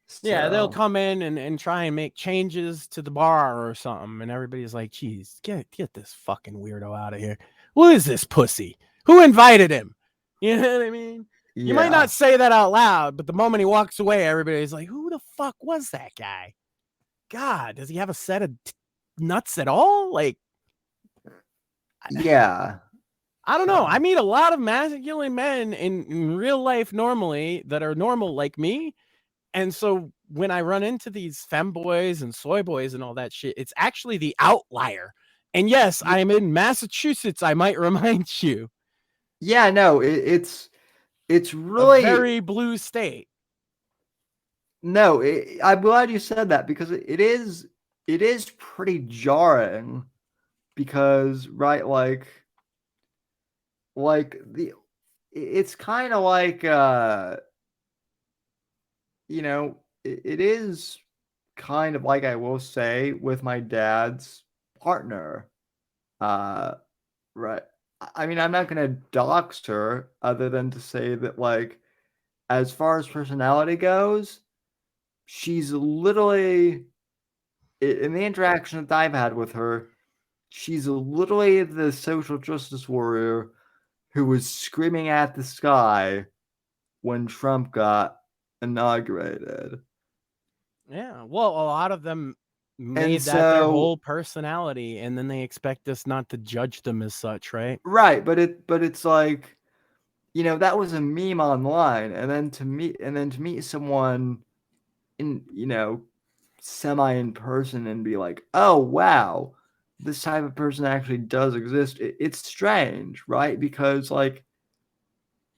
So. Yeah, they'll come in and try and make changes to the bar or something, and everybody's like, geez, get this fucking weirdo out of here. Who is this pussy? Who invited him? You know what I mean? Yeah. You might not say that out loud, but the moment he walks away, everybody's like, who the fuck was that guy? God, does he have a set of nuts at all? Like, yeah. I don't know. I meet a lot of masculine men in real life normally that are normal like me. And so when I run into these femboys and soy boys and all that shit, it's actually the outlier. And yes, I am in Massachusetts, I might remind you. Yeah, no, it's really a very blue state. No, I'm glad you said that, because it is pretty jarring, because it's kind of like it is kind of like, I will say, with my dad's partner, right? I mean, I'm not going to dox her, other than to say that, like, as far as personality goes, she's literally, in the interaction that I've had with her, she's literally the social justice warrior who was screaming at the sky when Trump got inaugurated. Yeah, well, a lot of them made that their whole personality, and then they expect us not to judge them as such, right? Right, but it's like, that was a meme online, and then to meet someone in, semi in person and be like, oh wow, this type of person actually does exist. It's strange, right? Because, like,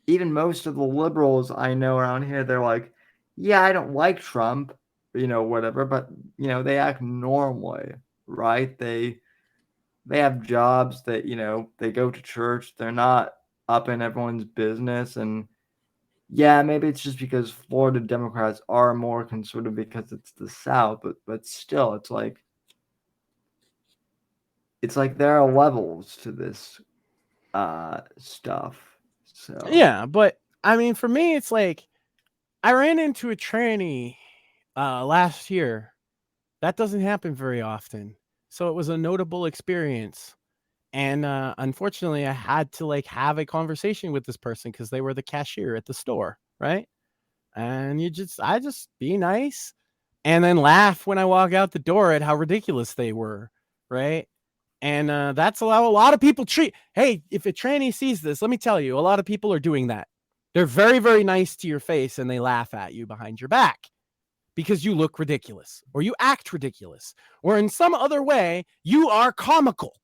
even most of the liberals I know around here, they're like, yeah, I don't like Trump, whatever, but they act normally, right? They have jobs that, they go to church, they're not up in everyone's business. And yeah, maybe it's just because Florida Democrats are more conservative because it's the South, but still, it's like there are levels to this stuff. So yeah, but I mean, for me, it's like, I ran into a tranny last year. That doesn't happen very often, so it was a notable experience. And unfortunately, I had to have a conversation with this person because they were the cashier at the store, right? And I just be nice and then laugh when I walk out the door at how ridiculous they were, right? And that's how a lot of people treat. Hey, if a tranny sees this, let me tell you, a lot of people are doing that. They're very, very nice to your face and they laugh at you behind your back because you look ridiculous or you act ridiculous or in some other way, you are comical.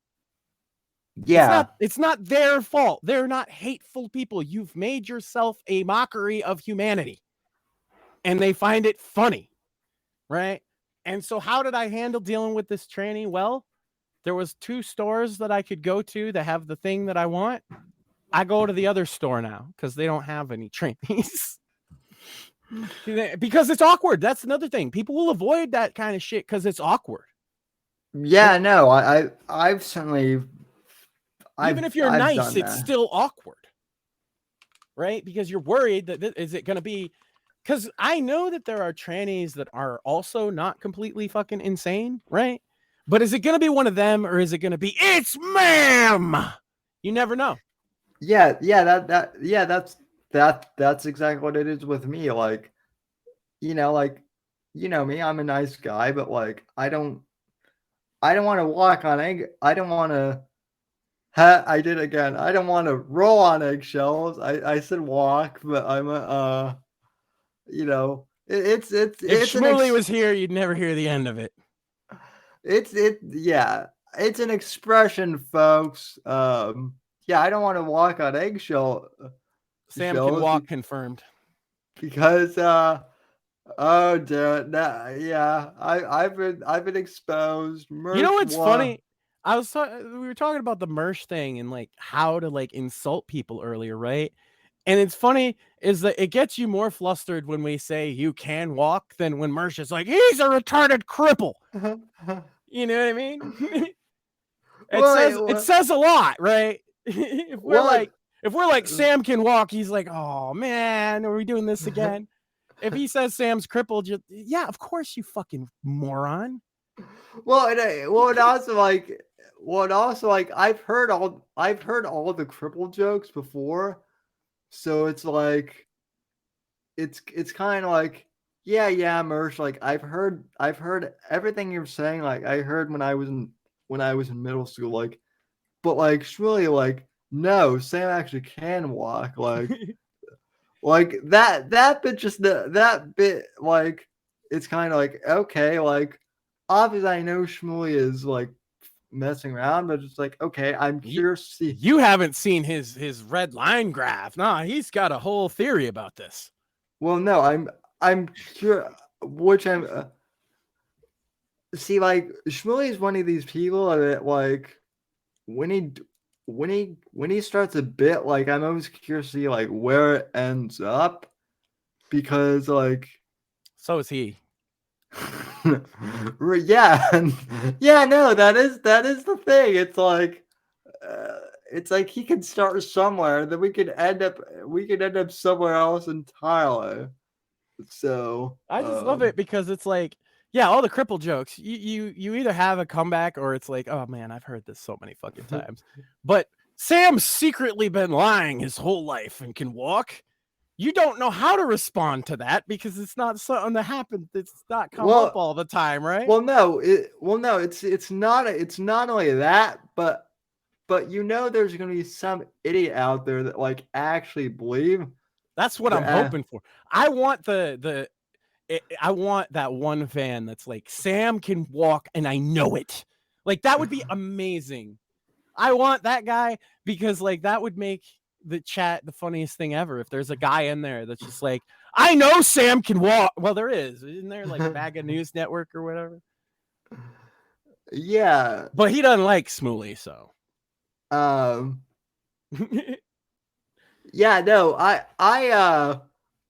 Yeah. It's not their fault. They're not hateful people. You've made yourself a mockery of humanity and they find it funny, right? And so how did I handle dealing with this tranny? Well, there was 2 stores that I could go to that have the thing that I want. I go to the other store now because they don't have any trannies. Because it's awkward. That's another thing. People will avoid that kind of shit because it's awkward. Yeah, no, I've certainly. Even if you're nice, it's still awkward, right? Because you're worried that is it going to be. Because I know that there are trannies that are also not completely fucking insane, right? But is it going to be one of them or is it going to be, it's ma'am? You never know. Yeah, that's exactly what it is with me. Like, you know me, I'm a nice guy, but like, I don't want to walk on egg. I don't want to, I did again. I don't want to roll on eggshells. I said walk, but I'm it's if Shmuley was here, you'd never hear the end of it. It's an expression, folks. Yeah, I don't want to walk on eggshell. Sam can walk, confirmed. Because oh dude, yeah, I've been exposed. You know what's funny? We were talking about the Mersh thing and like how to like insult people earlier, right? And it's funny is that it gets you more flustered when we say you can walk than when Mersh is like, he's a retarded cripple. You know what I mean? It says a lot, right? If we're like Sam can walk, he's like, oh man, are we doing this again? If he says Sam's crippled, yeah, of course, you fucking moron. Well, also like I've heard all the cripple jokes before, so it's like it's kind of like yeah, Mersh, like I've heard everything you're saying. Like I heard when I was in middle school, like, but like Shmuley, like no, Sam actually can walk, like. Like that bit that bit, like it's kind of like okay, like obviously I know Shmuley is like messing around, but it's like okay, I'm curious to see. You haven't seen his red line graph. Nah, he's got a whole theory about this. Well, no, I'm sure, which I'm see, like Shmuley is one of these people that like when he starts a bit, like I'm always curious to see like where it ends up, because like so is he. Yeah, no, that is the thing. It's like he can start somewhere, then we could end up somewhere else entirely. So I just love it because it's like, yeah, all the cripple jokes. You either have a comeback or it's like, oh man, I've heard this so many fucking times. But Sam's secretly been lying his whole life and can walk. You don't know how to respond to that because it's not something that happens. It's not come up all the time, right? Well, no, it's not only that, but there's gonna be some idiot out there that like actually believe. That's what I'm hoping for. I want I want that one fan that's like, Sam can walk and I know it. Like that would be amazing. I want that guy because like that would make the chat the funniest thing ever. If there's a guy in there that's just like, I know Sam can walk. Well, there is. Isn't there like MAGA News Network or whatever? Yeah. But he doesn't like Shmuley, so. Yeah, no,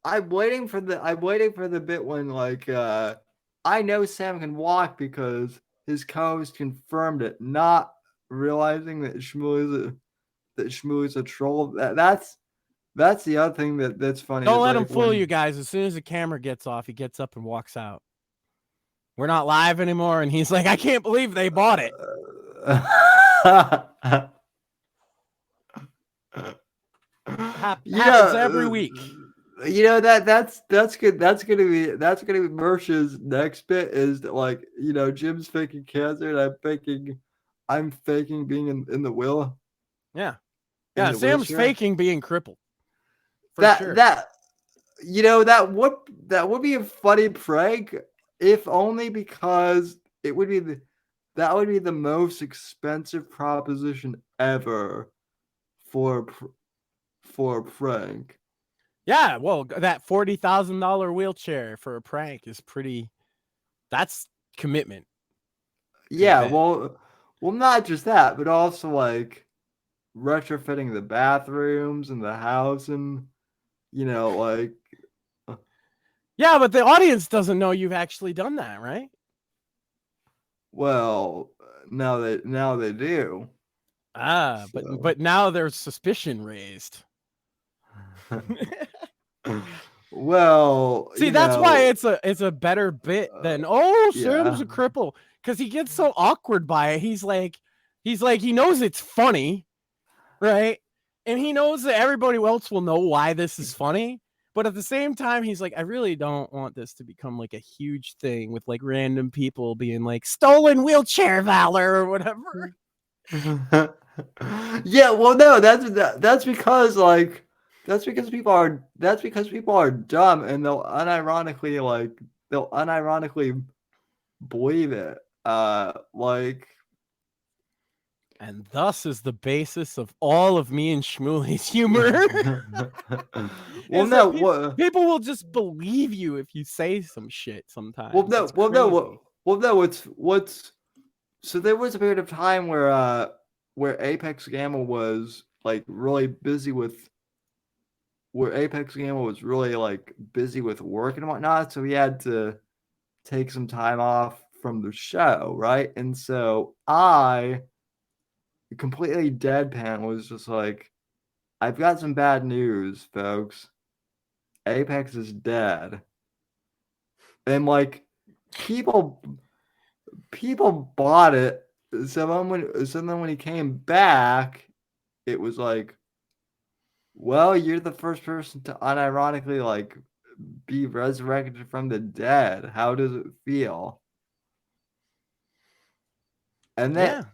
I'm waiting for the bit when like I know Sam can walk because his co-host confirmed it, not realizing that Shmuley's a troll. That's the other thing that's funny. Don't let him fool you guys. As soon as the camera gets off, he gets up and walks out. We're not live anymore, and he's like, I can't believe they bought it. Happens every week. that's good. That's gonna be Mersh's next bit is that, like, Jim's faking cancer and I'm faking being in the wheel. Yeah. In Yeah, the Sam's wheelchair. faking being crippled. Sure. That would be a funny prank, if only because it would be that would be the most expensive proposition ever for a prank. Yeah, well, that $40,000 wheelchair for a prank is that's commitment. Yeah, well, not just that, but also like retrofitting the bathrooms in the house and like. Yeah, but the audience doesn't know you've actually done that, right? Well, now they do. But now there's suspicion raised. Well, see, that's why it's a better bit than Sam's a cripple, because he gets so awkward by it. He's like he knows it's funny, right? And he knows that everybody else will know why this is funny. But at the same time, he's like, I really don't want this to become like a huge thing with like random people being like stolen wheelchair valor or whatever. Yeah, well, no, that's because people are dumb and they'll unironically believe it. And thus is the basis of all of me and Shmuley's humor. Well, no, people will just believe you if you say some shit sometimes. So there was a period of time where Apex Gamma was like really busy with work and whatnot, so he had to take some time off from the show, right? And so I completely deadpan was just like, I've got some bad news, folks. Apex is dead. And like people bought it. So then when he came back, it was like, well, you're the first person to unironically like be resurrected from the dead. How does it feel? And then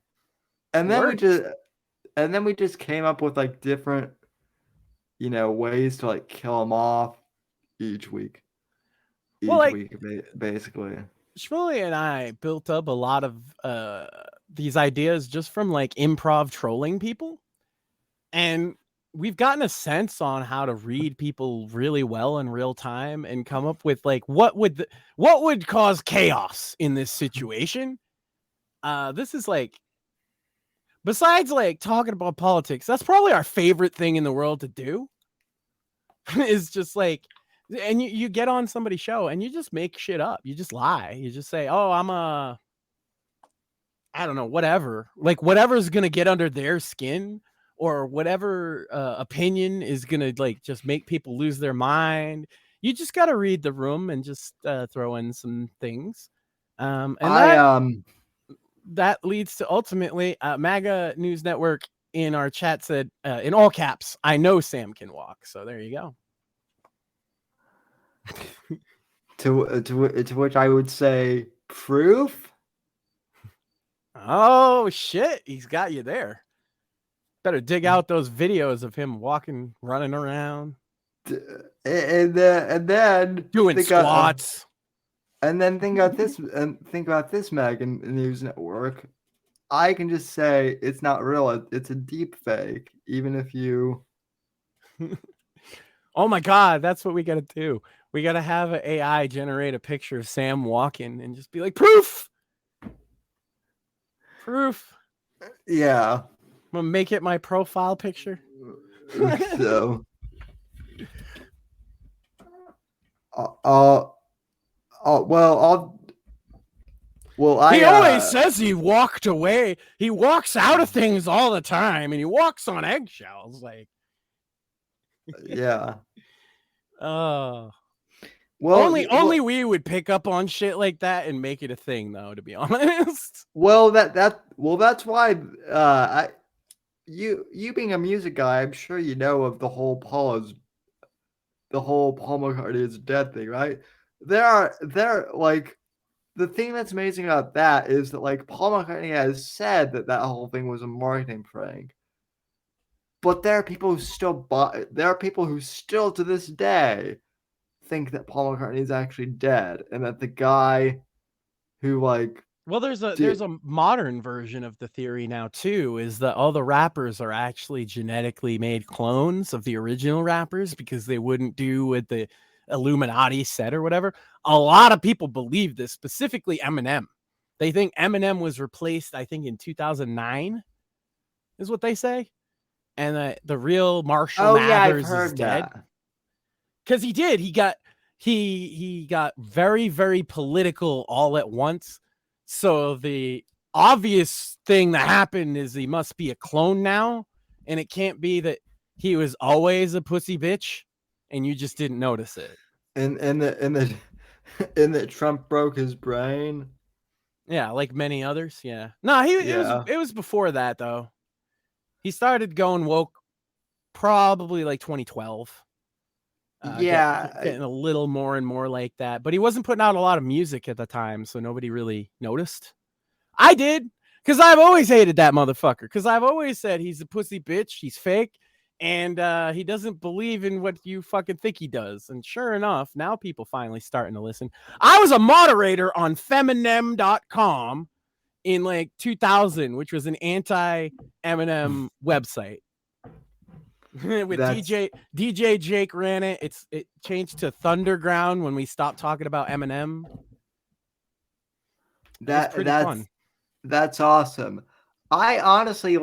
we just came up with like different ways to like kill him off each week. Basically. Shmuley and I built up a lot of these ideas just from like improv trolling people. And we've gotten a sense on how to read people really well in real time and come up with like what would cause chaos in this situation. This is like, besides like talking about politics, that's probably our favorite thing in the world to do. Is just like, and you get on somebody's show and you just make shit up. You just lie. You just say, oh, I don't know, whatever. Like whatever's going to get under their skin or whatever opinion is going to like just make people lose their mind. You just got to read the room and just throw in some things. That leads to ultimately MAGA News Network in our chat said in all caps, I know Sam can walk. So there you go. to which I would say proof. Oh shit, he's got you there. Better dig out those videos of him walking, running around, and then doing squats. And then think about this, MAGA News Network. I can just say it's not real. It's a deep fake, even if you. Oh my God, that's what we got to do. We got to have an AI generate a picture of Sam walking and just be like, proof. Yeah. I'm going to make it my profile picture. So. He always says he walked away. He walks out of things all the time, and he walks on eggshells. Like, yeah. Well, only we would pick up on shit like that and make it a thing, though. To be honest. Well, that's why you being a music guy, I'm sure you know of the whole Paula's the whole Paul McCartney is dead thing, right? There like the thing that's amazing about that is that like Paul McCartney has said that whole thing was a marketing prank. But there are people who still to this day think that Paul McCartney is actually dead and that the guy who like well, there's a modern version of the theory now too, is that all the rappers are actually genetically made clones of the original rappers because they wouldn't do what the Illuminati said or whatever. A lot of people believe this, specifically Eminem. They think Eminem was replaced, I think, in 2009 is what they say. And the real Marshall Mathers is dead. Because he did. He got very, very political all at once. So the obvious thing that happened is he must be a clone now. And it can't be that he was always a pussy bitch and you just didn't notice it. And that Trump broke his brain. Yeah, like many others. Yeah. No, it was before that though. He started going woke probably like 2012. Getting a little more and more like that, but he wasn't putting out a lot of music at the time, so nobody really noticed. I did, because I've always hated that motherfucker, because I've always said he's a pussy bitch, he's fake, and he doesn't believe in what you fucking think he does. And sure enough, now people finally starting to listen. I was a moderator on feminem.com in like 2000, which was an anti-Eminem website. With DJ Jake ran it. It changed to Thunderground when we stopped talking about Eminem. That's fun. That's awesome. I honestly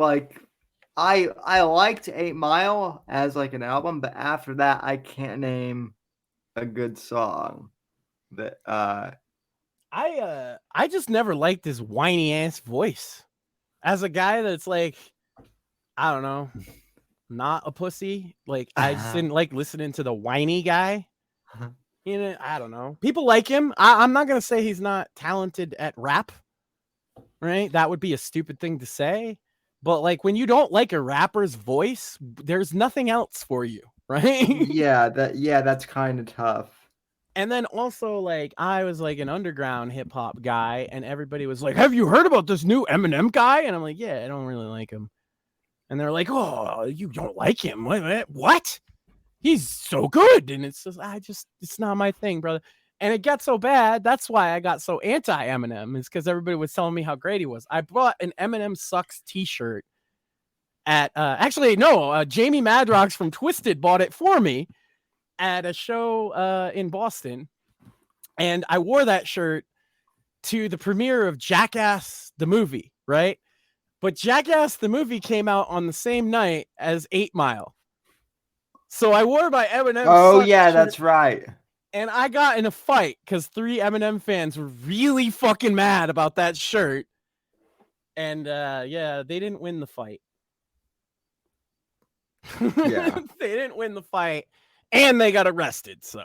I liked 8 Mile as like an album, but after that I can't name a good song. That I just never liked his whiny ass voice. As a guy that's like, I don't know, not a pussy. Like I just didn't like listening to the whiny guy. You know, I don't know. People like him. I'm not gonna say he's not talented at rap. Right? That would be a stupid thing to say. But like when you don't like a rapper's voice, there's nothing else for you, right? that's kind of tough. And then also, like, I was like an underground hip hop guy, and everybody was like, "Have you heard about this new Eminem guy?" And I'm like, "Yeah, I don't really like him." And they're like, "Oh, you don't like him? What? He's so good." And it's just, it's not my thing, brother. And it got so bad. That's why I got so anti Eminem, is because everybody was telling me how great he was. I bought an Eminem Sucks t-shirt at, Jamie Madrox from Twisted bought it for me at a show in Boston. And I wore that shirt to the premiere of Jackass the movie, right? But Jackass the movie came out on the same night as 8 Mile. So I wore my Eminem shirt, that's right. And I got in a fight because 3 Eminem fans were really fucking mad about that shirt. And they didn't win the fight. Yeah. They didn't win the fight. And they got arrested. So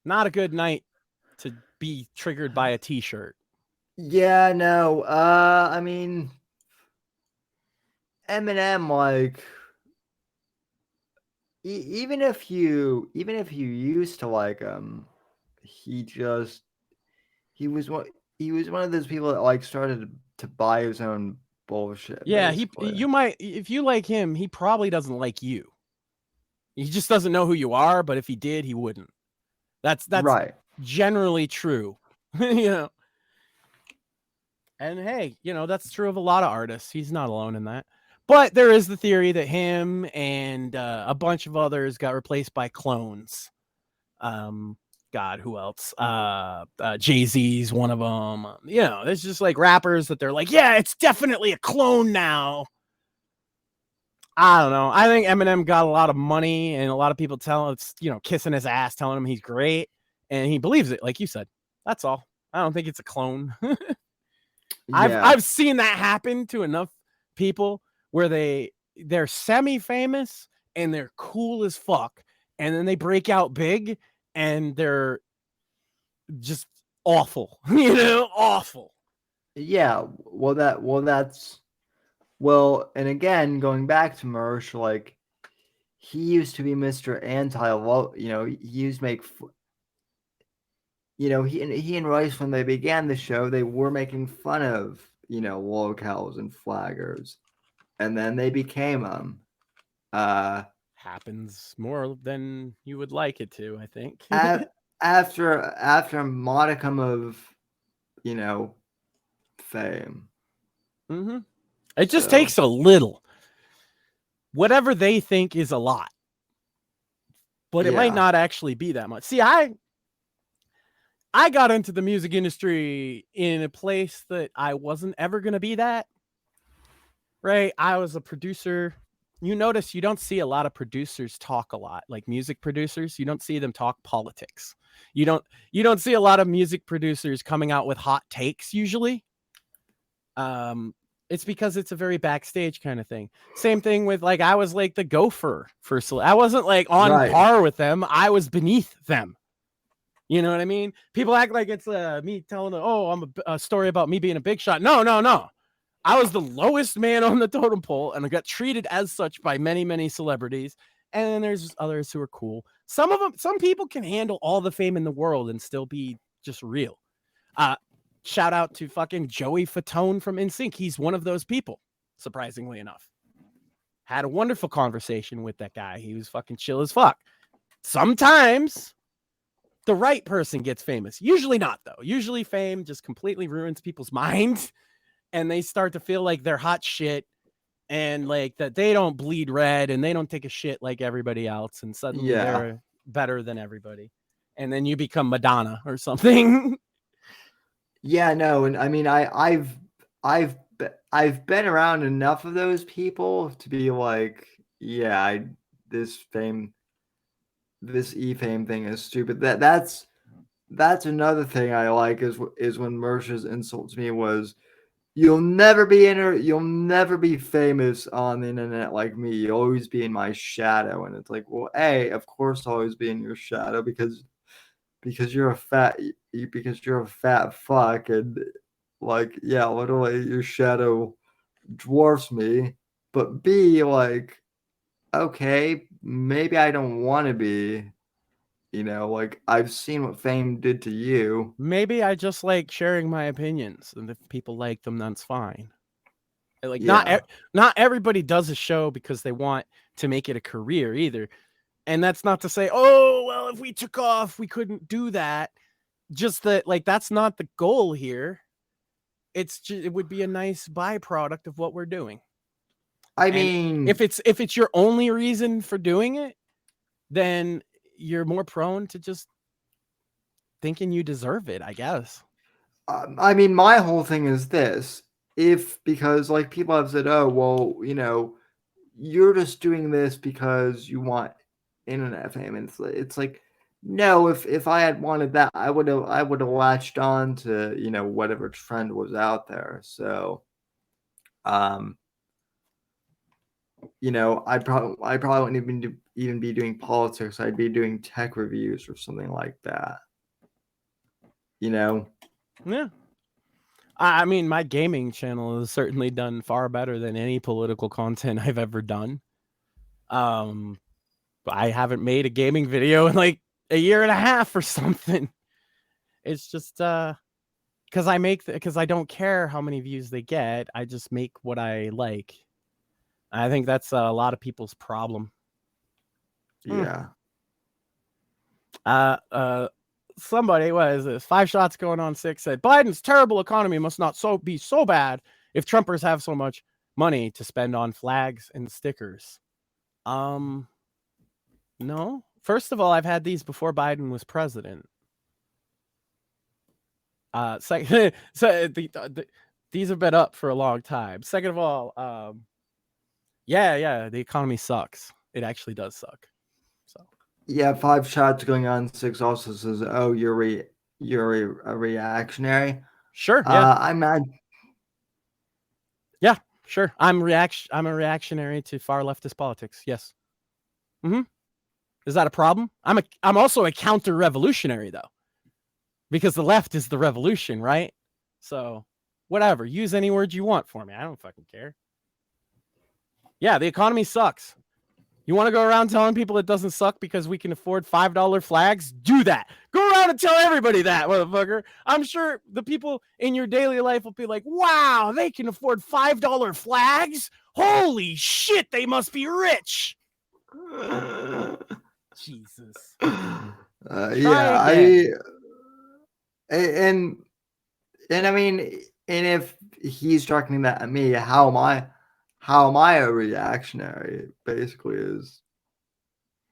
not a good night to be triggered by a t-shirt. Yeah, no. I mean, Eminem, like, even if you used to like him, he was one of those people that like started to buy his own bullshit. Yeah, if you like him, he probably doesn't like you. He just doesn't know who you are, but if he did, he wouldn't. That's right. Generally true. You know. And hey, you know, that's true of a lot of artists. He's not alone in that. But there is the theory that him and a bunch of others got replaced by clones. God, who else? Jay-Z's one of them. You know, there's just like rappers that they're like, yeah, it's definitely a clone now. I don't know. I think Eminem got a lot of money and a lot of people kissing his ass, telling him he's great. And he believes it, like you said. That's all. I don't think it's a clone. I've seen that happen to enough people where they're semi-famous and they're cool as fuck, and then they break out big and they're just awful. You know, awful. Yeah, and again, going back to Mersh, like, he used to be Mr. Anti-Law. You know, he used to make. You know, he and Rice, when they began the show, they were making fun of, you know, locals and flaggers, and then they became them. Happens more than you would like it to, I think. after a modicum of, you know, fame. Mm-hmm. It just takes a little. Whatever they think is a lot. But it might not actually be that much. See, I got into the music industry in a place that I wasn't ever going to be that. Right? I was a producer. You notice you don't see a lot of producers talk a lot, like music producers. You don't see them talk politics. You don't see a lot of music producers coming out with hot takes usually. It's because it's a very backstage kind of thing. Same thing with, like, I was like the gopher for I wasn't like on par with them. I was beneath them. You know what I mean? People act like it's me telling them, oh, I'm a story about me being a big shot. No. I was the lowest man on the totem pole, and I got treated as such by many, many celebrities. And then there's others who are cool. Some people can handle all the fame in the world and still be just real. Shout out to fucking Joey Fatone from NSYNC. He's one of those people, surprisingly enough. Had a wonderful conversation with that guy. He was fucking chill as fuck. Sometimes the right person gets famous. Usually not, though. Usually fame just completely ruins people's minds, and they start to feel like they're hot shit, and like that they don't bleed red and they don't take a shit like everybody else, and suddenly they're better than everybody. And then you become Madonna or something. Yeah, no, and I mean, I've been around enough of those people to be like, yeah, this e-fame thing is stupid. That's another thing I like is when Mersha's insults me was, you'll never be famous on the internet like me. You'll always be in my shadow. And it's like, well, of course I'll always be in your shadow because you're a fat fuck, and like, yeah, literally your shadow dwarfs me. But B, like, okay, maybe I don't want to be, you know, like, I've seen what fame did to you. Maybe I just like sharing my opinions, and if people like them, that's fine. Like, not everybody does a show because they want to make it a career either. And that's not to say, oh, well, if we took off, we couldn't do that. Just that, like, that's not the goal here. It's just, it would be a nice byproduct of what we're doing. I mean, if it's your only reason for doing it, then you're more prone to just thinking you deserve it, I guess. I mean, my whole thing is this: because like people have said, oh, well, you know, you're just doing this because you want internet fame, and it's like, no, if I had wanted that, I would have latched on to, you know, whatever trend was out there. So, you know, I probably wouldn't even be doing politics. I'd be doing tech reviews or something like that. You know? Yeah. I mean, my gaming channel has certainly done far better than any political content I've ever done. I haven't made a gaming video in like a year and a half or something. It's just because I don't care how many views they get. I just make what I like. I think that's a lot of people's problem. Yeah. Somebody, what is this? 5 Shots Going on 6 said Biden's terrible economy must not be so bad if Trumpers have so much money to spend on flags and stickers. No. First of all, I've had these before Biden was president. Second, so these have been up for a long time. Second of all, yeah, the economy sucks. It actually does suck. So yeah, 5 Shots Going on 6 also says, oh, you're a reactionary. Sure. Yeah. I'm not. Yeah, sure. I'm a reactionary to far leftist politics. Yes. Mm-hmm. Is that a problem? I'm also a counter-revolutionary, though, because the left is the revolution, right? So whatever. Use any words you want for me. I don't fucking care. Yeah, the economy sucks. You want to go around telling people it doesn't suck because we can afford $5 flags? Do that. Go around and tell everybody that, motherfucker. I'm sure the people in your daily life will be like, wow, they can afford $5 flags? Holy shit, they must be rich. Jesus. And I mean, and if he's talking that at me, how am I a reactionary? Basically, is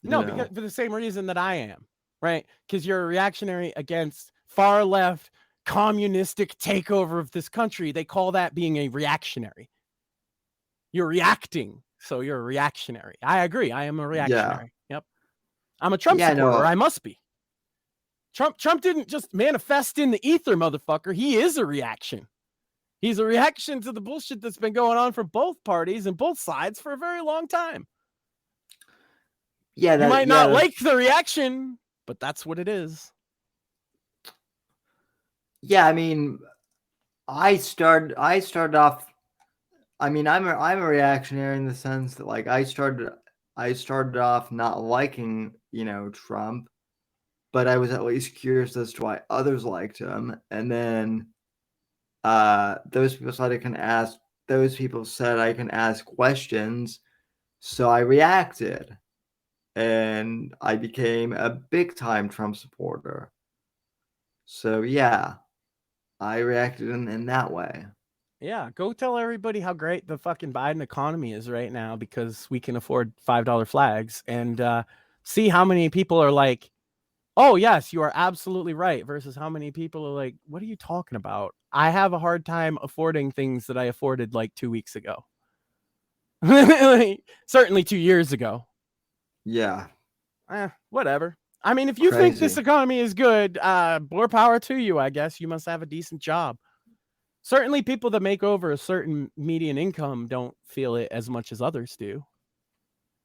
because for the same reason that I am, right? Because you're a reactionary against far left communistic takeover of this country. They call that being a reactionary. You're reacting, so you're a reactionary. I agree. I am a reactionary. Yeah. Yep. I'm a Trump supporter. I must be. Trump didn't just manifest in the ether, motherfucker. He is a reaction. He's a reaction to the bullshit that's been going on from both parties and both sides for a very long time. Yeah, you might not like the reaction, but that's what it is. Yeah, I mean, I started off. I mean, I'm a reactionary in the sense that, like, I started off not liking, Trump, but I was at least curious as to why others liked him, and then those people said I can ask questions, so I reacted, and I became a big time Trump supporter. So yeah, I reacted in that way. Yeah, go tell everybody how great the fucking Biden economy is right now because we can afford $5 flags, and see how many people are like, oh, yes, you are absolutely right, versus how many people are like, what are you talking about? I have a hard time affording things that I afforded like 2 weeks ago. Certainly 2 years ago. Yeah. Whatever. I mean, if you think this economy is good, more power to you, I guess. You must have a decent job. Certainly people that make over a certain median income don't feel it as much as others do.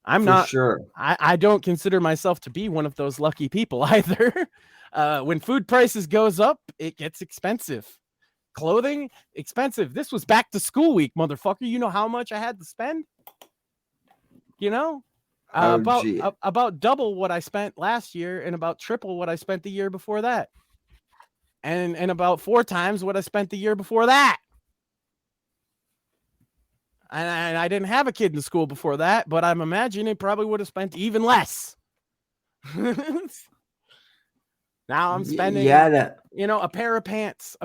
I'm not sure. I don't consider myself to be one of those lucky people either. When food prices goes up, it gets expensive. Clothing, expensive. This was back to school week, motherfucker. You know how much I had to spend? About double what I spent last year and about triple what I spent the year before that. And about 4 times what I spent the year before that. And I didn't have a kid in school before that, but I'm imagining it probably would have spent even less. Now I'm spending, a pair of pants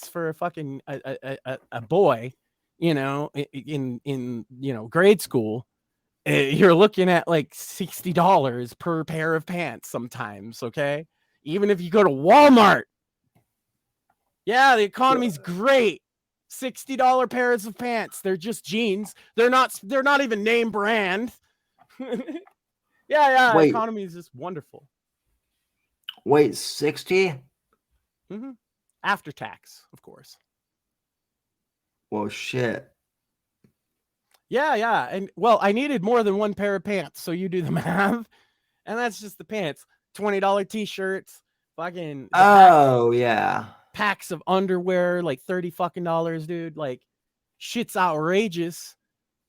for a fucking a boy, in grade school. You're looking at like $60 per pair of pants sometimes. Okay, even if you go to Walmart. Yeah, the economy's great. $60 pairs of pants. They're just jeans. They're not even name brand. Yeah. The economy is just wonderful. Wait, 60? Mm-hmm. After tax, of course. Well, shit. Yeah. And well, I needed more than one pair of pants, so you do the math. And that's just the pants. $20 t-shirts, fucking packs of underwear, like $30 fucking dollars, dude. Like, shit's outrageous.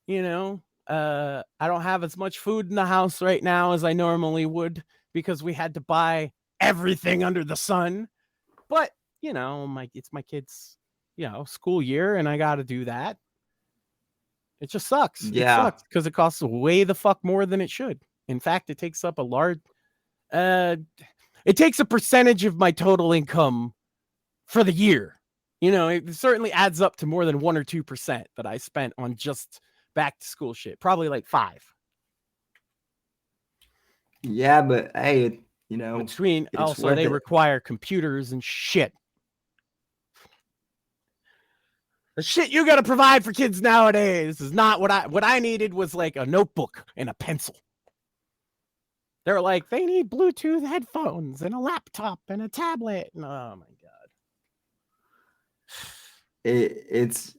I don't have as much food in the house right now as I normally would because we had to buy everything under the sun. But it's my kids' school year, and I got to do that. It just sucks. Yeah. It sucks because it costs way the fuck more than it should. In fact, it takes up a large. It takes a percentage of my total income for the year. It certainly adds up to more than 1 or 2% that I spent on just back to school shit. Probably like 5. Yeah, but hey, between also they require computers and shit. The shit you got to provide for kids nowadays is not what I needed. Was like a notebook and a pencil. They're like, they need Bluetooth headphones and a laptop and a tablet. Oh my god. It's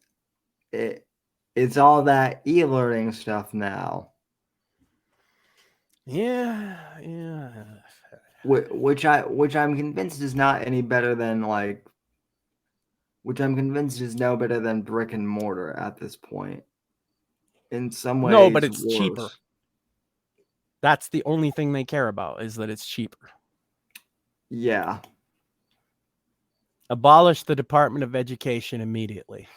all that e-learning stuff now. Yeah. Which I'm convinced is not any better than which I'm convinced is no better than brick and mortar at this point. In some ways, no, but it's cheaper. That's the only thing they care about, is that it's cheaper. Yeah. Abolish the Department of Education immediately.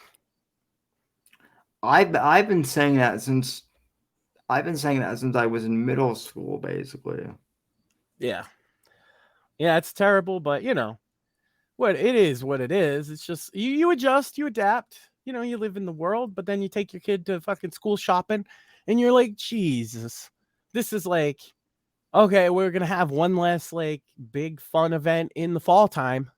I've been saying that since I was in middle school, basically. Yeah. Yeah, it's terrible, but what it is. It's just you adjust, you adapt. You live in the world, but then you take your kid to fucking school shopping, and you're like, Jesus, this is like, okay, we're gonna have one less like big fun event in the fall time,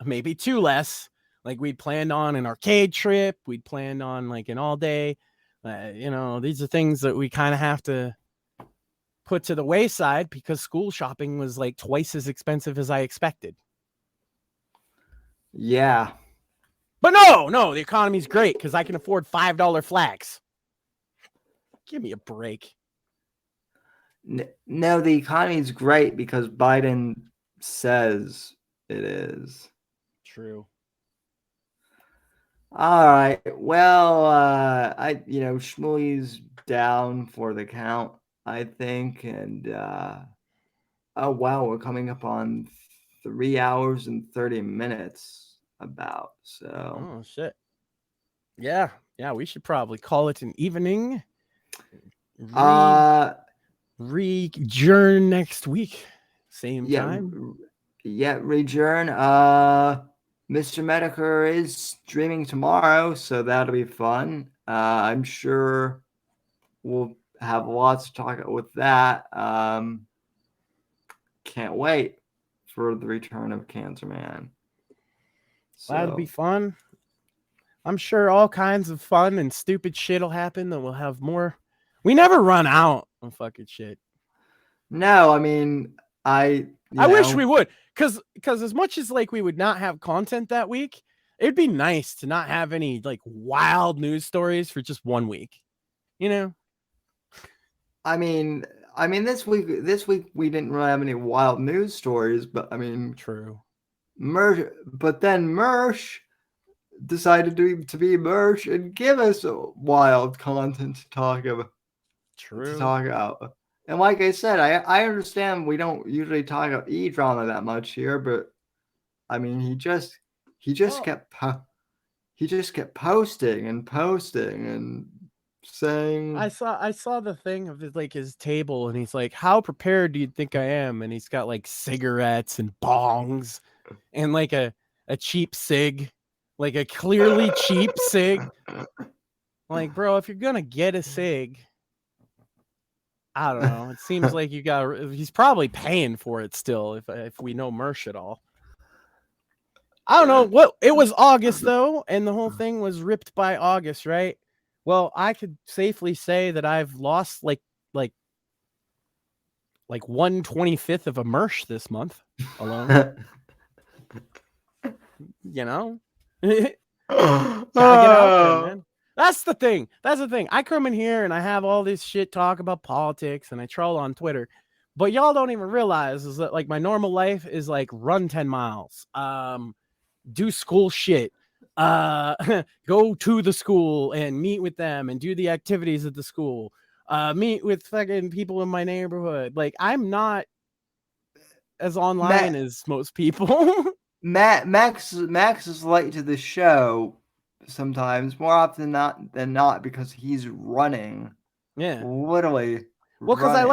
maybe two less. Like we'd planned on an arcade trip, we'd planned on like an all day. These are things that we kind of have to put to the wayside because school shopping was like twice as expensive as I expected. Yeah. But no, the economy's great because I can afford $5 flags. Give me a break. No, the economy's great because Biden says it is. True. All right. Well, Shmuley's down for the count, I think, and oh wow, we're coming up on 3 hours and 30 minutes about. So. Oh shit. Yeah, we should probably call it an evening. Rejourn next week, same time. Yeah, rejourn. Mr. Medicare is streaming tomorrow, so that'll be fun. I'm sure we'll have lots to talk about with that. Can't wait for the return of Cancer Man. So. That'll be fun. I'm sure all kinds of fun and stupid shit will happen that we'll have more. We never run out of fucking shit. No, I mean, I wish we would, because as much as like we would not have content that week, it'd be nice to not have any like wild news stories for just 1 week. I mean, this week we didn't really have any wild news stories, but I mean, true. But then Mersh decided to be Mersh and give us wild content to talk about. True. To talk about. And like I said, I understand we don't usually talk about E-drama that much here, but I mean, he just kept posting and saying. I saw the thing of his table, and he's like, "How prepared do you think I am?" And he's got like cigarettes and bongs, and like a cheap cig, like a clearly cheap cig. Like, bro, if you're gonna get a cig, I don't know. It seems like he's probably paying for it still, if we know Mersh at all. I don't know what it was. August though, and the whole thing was ripped by August, right? Well, I could safely say that I've lost like 1/25 of a Mersh this month alone. Gotta get out there, man. That's the thing. I come in here and I have all this shit talk about politics and I troll on Twitter, but y'all don't even realize is that like my normal life is like run 10 miles, do school shit, go to the school and meet with them and do the activities at the school, meet with fucking people in my neighborhood. Like I'm not as online as most people. Max is late to the show sometimes, more often than not, because he's running. Yeah, literally. Well, because I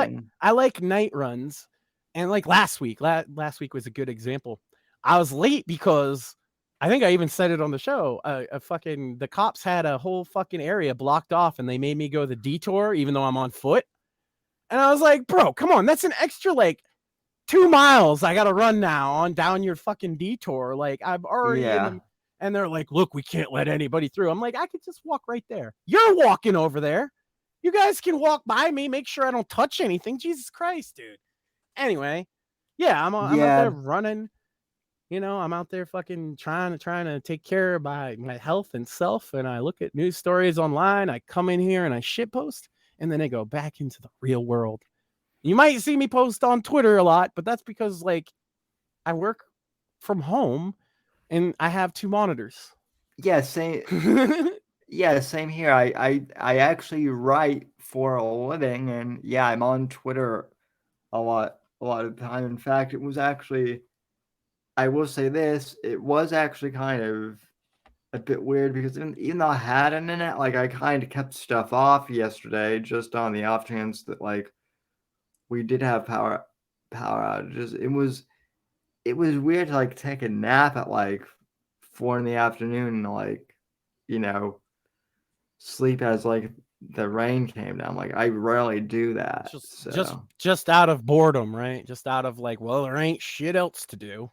like night runs, and like last week was a good example. I was late because I think I even said it on the show. The cops had a whole fucking area blocked off, and they made me go the detour, even though I'm on foot. And I was like, bro, come on, that's an extra like 2 miles I gotta run now on down your fucking detour. Like I'm already in them. And they're like, look, we can't let anybody through. I'm like, I could just walk right there. You're walking over there. You guys can walk by me, make sure I don't touch anything. Jesus Christ, dude. Anyway, yeah, I'm out there running. I'm out there fucking trying to take care of my health and self. And I look at news stories online. I come in here and I shitpost, and then I go back into the real world. You might see me post on Twitter a lot, but that's because like I work from home and I have 2 monitors. Yeah, same. Yeah, same here. I actually write for a living, and yeah, I'm on Twitter a lot of the time. In fact, it was actually, I will say this, it was actually kind of a bit weird because even though I had internet, like I kind of kept stuff off yesterday just on the off chance that like we did have power outages. It was weird to like take a nap at like 4 in the afternoon and like, you know, sleep as like the rain came down. Like I rarely do that. Just out of boredom, right? Just out of like, well, there ain't shit else to do.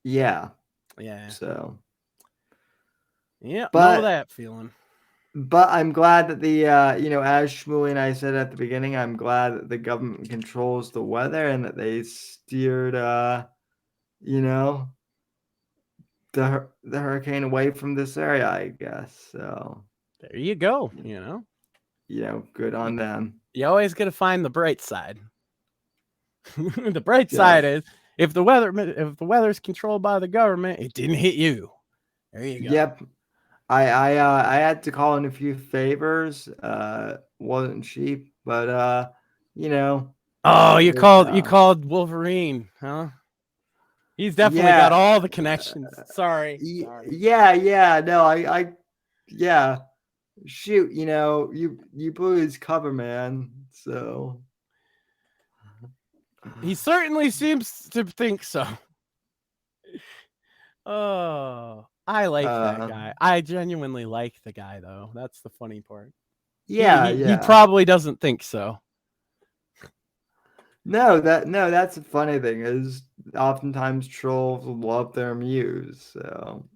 Yeah. Yeah. So yeah, know that feeling. But I'm glad that the as Shmuley and I said at the beginning, I'm glad that the government controls the weather and that they steered the hurricane away from this area, I guess. So there you go, good on them. You always got to find the bright side. The bright side is if the weather's controlled by the government, it didn't hit you. There you go. Yep. I had to call in a few favors. Wasn't cheap, but Oh, you called Wolverine, huh? He's definitely got all the connections. Sorry. Yeah. No, yeah. Shoot, you blew his cover, man. So he certainly seems to think so. Oh, I like that guy. I genuinely like the guy, though. That's the funny part. Yeah, he probably doesn't think so. No, that's a funny thing is oftentimes trolls love their muse. So,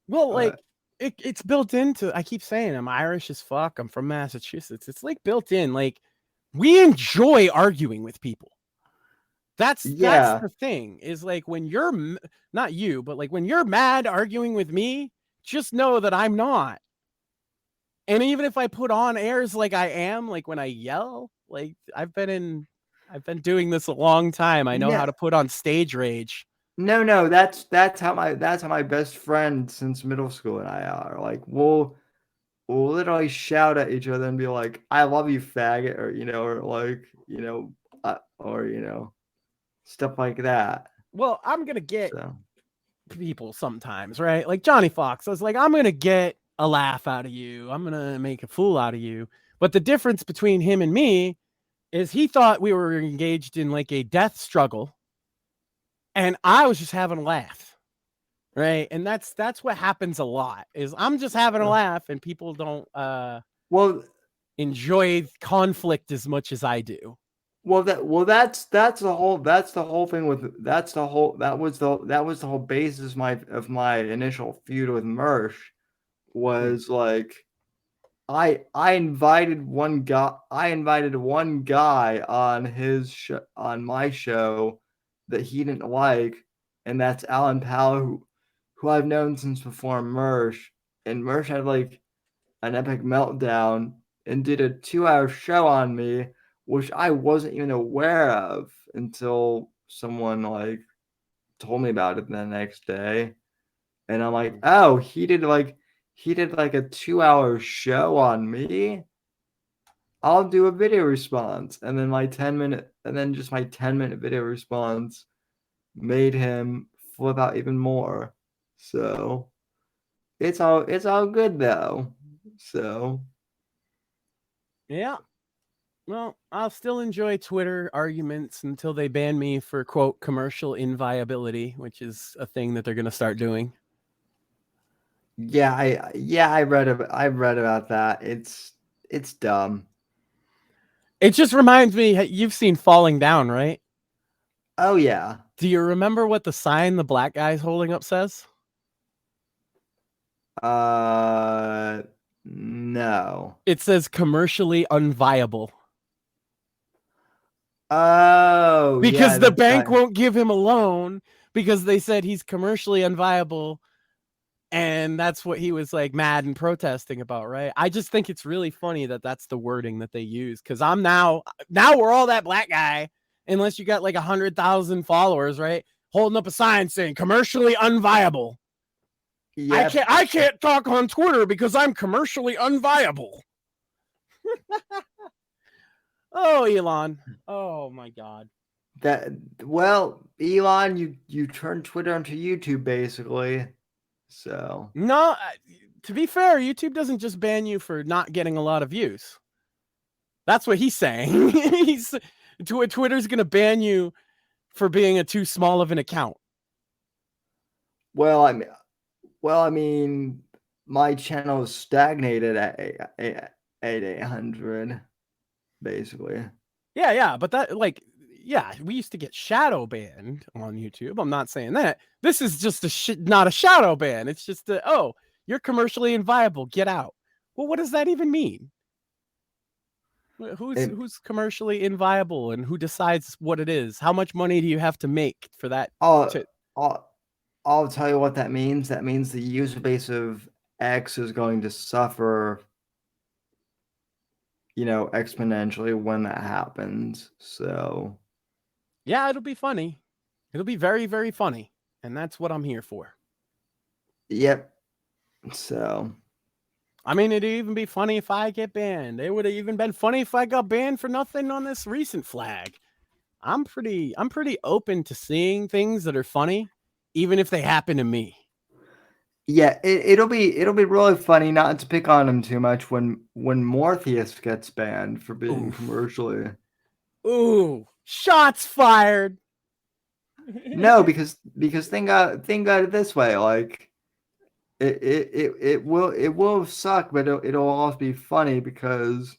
well, like it's built into. I keep saying I'm Irish as fuck. I'm from Massachusetts. It's like built in. Like we enjoy arguing with people. That's the thing. Is like when you're not you, but like when you're mad arguing with me, just know that I'm not. And even if I put on airs like I am, like when I yell, like I've been doing this a long time. I know how to put on stage rage. No, that's how my best friend since middle school and I are. Like we'll literally shout at each other and be like, "I love you, faggot," or like stuff like that. Well, I'm gonna get people sometimes, right? Like Johnny Fox. I was like, I'm gonna get a laugh out of you. I'm gonna make a fool out of you. But the difference between him and me is he thought we were engaged in like a death struggle. And I was just having a laugh. Right. And that's what happens a lot is I'm just having a laugh and people don't enjoy conflict as much as I do. That's the whole thing with that was the whole basis of my initial feud with Mersh was like I invited one guy on my show that he didn't like, and that's Alan Powell, who I've known since before Mersh, and Mersh had like an epic meltdown and did a 2-hour show on me, which I wasn't even aware of until someone like told me about it the next day, and I'm like, oh, he did like a 2-hour show on me. I'll do a video response. And then my 10-minute video response made him flip out even more. So it's all good though. So yeah. Well, I'll still enjoy Twitter arguments until they ban me for quote commercial inviability, which is a thing that they're going to start doing. Yeah, I read about that. It's dumb. It just reminds me, you've seen Falling Down, right? Oh yeah. Do you remember what the sign the black guy's holding up says? No. It says commercially unviable. Oh, because the bank won't give him a loan because they said he's commercially unviable. And that's what he was like mad and protesting about, right? I just think it's really funny that that's the wording that they use. Cause I'm now we're all that black guy, unless you got like 100,000 followers, right? Holding up a sign saying commercially unviable. Yep. I can't talk on Twitter because I'm commercially unviable. Oh, Elon. Oh my God. Elon, you turned Twitter into YouTube basically. So no, to be fair, YouTube doesn't just ban you for not getting a lot of views. That's what he's saying. Twitter's gonna ban you for being a too small of an account. Well, I mean, my channel is stagnated at 800, basically. Yeah, but that we used to get shadow banned on YouTube. I'm not saying that. This is just not a shadow ban. It's just you're commercially inviable. Get out. Well, what does that even mean? Who's commercially inviable and who decides what it is? How much money do you have to make for that? I'll tell you what that means. That means the user base of X is going to suffer, exponentially when that happens. So, yeah, it'll be funny. It'll be very, very funny. And that's what I'm here for. Yep. So, I mean, it'd even be funny if I get banned. It would have even been funny if I got banned for nothing on this recent flag. I'm pretty open to seeing things that are funny, even if they happen to me. Yeah, it'll be really funny, not to pick on him too much, when Morpheus gets banned for being commercially. Ooh, shots fired. No, because think about it this way, like it will suck, but it'll also be funny because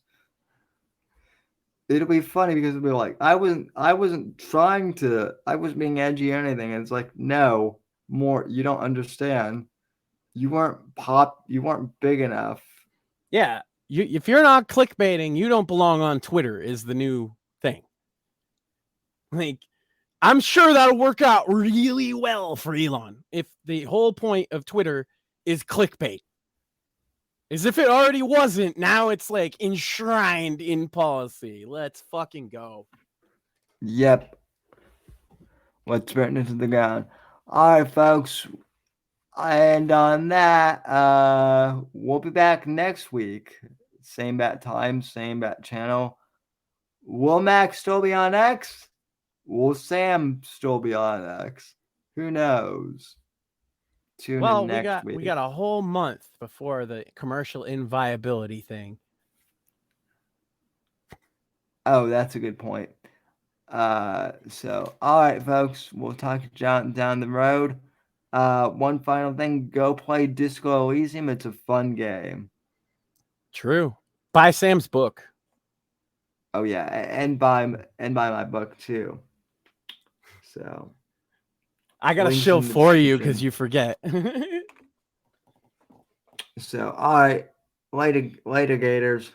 it'll be like I wasn't being edgy or anything. And it's like, no, more, you don't understand. You weren't big enough. Yeah, if you're not clickbaiting, you don't belong on Twitter is the new thing. Like, I'm sure that'll work out really well for Elon if the whole point of Twitter is clickbait. As if it already wasn't, now it's like enshrined in policy. Let's fucking go. Yep. Let's burn it to the ground. All right, folks. And on that, we'll be back next week. Same bat time, same bat channel. Will Max still be on X? Will Sam still be on X? Who knows? Tune in next week. We got a whole month before the commercial inviolability thing. Oh, that's a good point. So, all right, folks. We'll talk to John down the road. One final thing, go play Disco Elysium. It's a fun game. True. Buy Sam's book. Oh yeah, and buy my book too. So I got a shill for you because you forget. So all right, later Gators.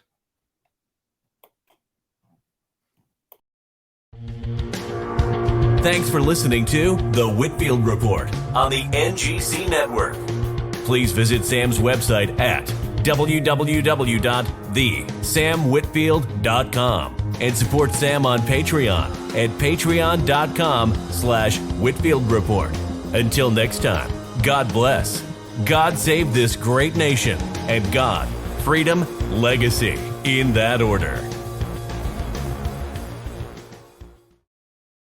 Thanks for listening to The Whitfield Report on the NGC Network. Please visit Sam's website at www.thesamwhitfield.com and support Sam on Patreon at patreon.com/Whitfield Report. Until next time, God bless, God save this great nation, and God, freedom, legacy, in that order.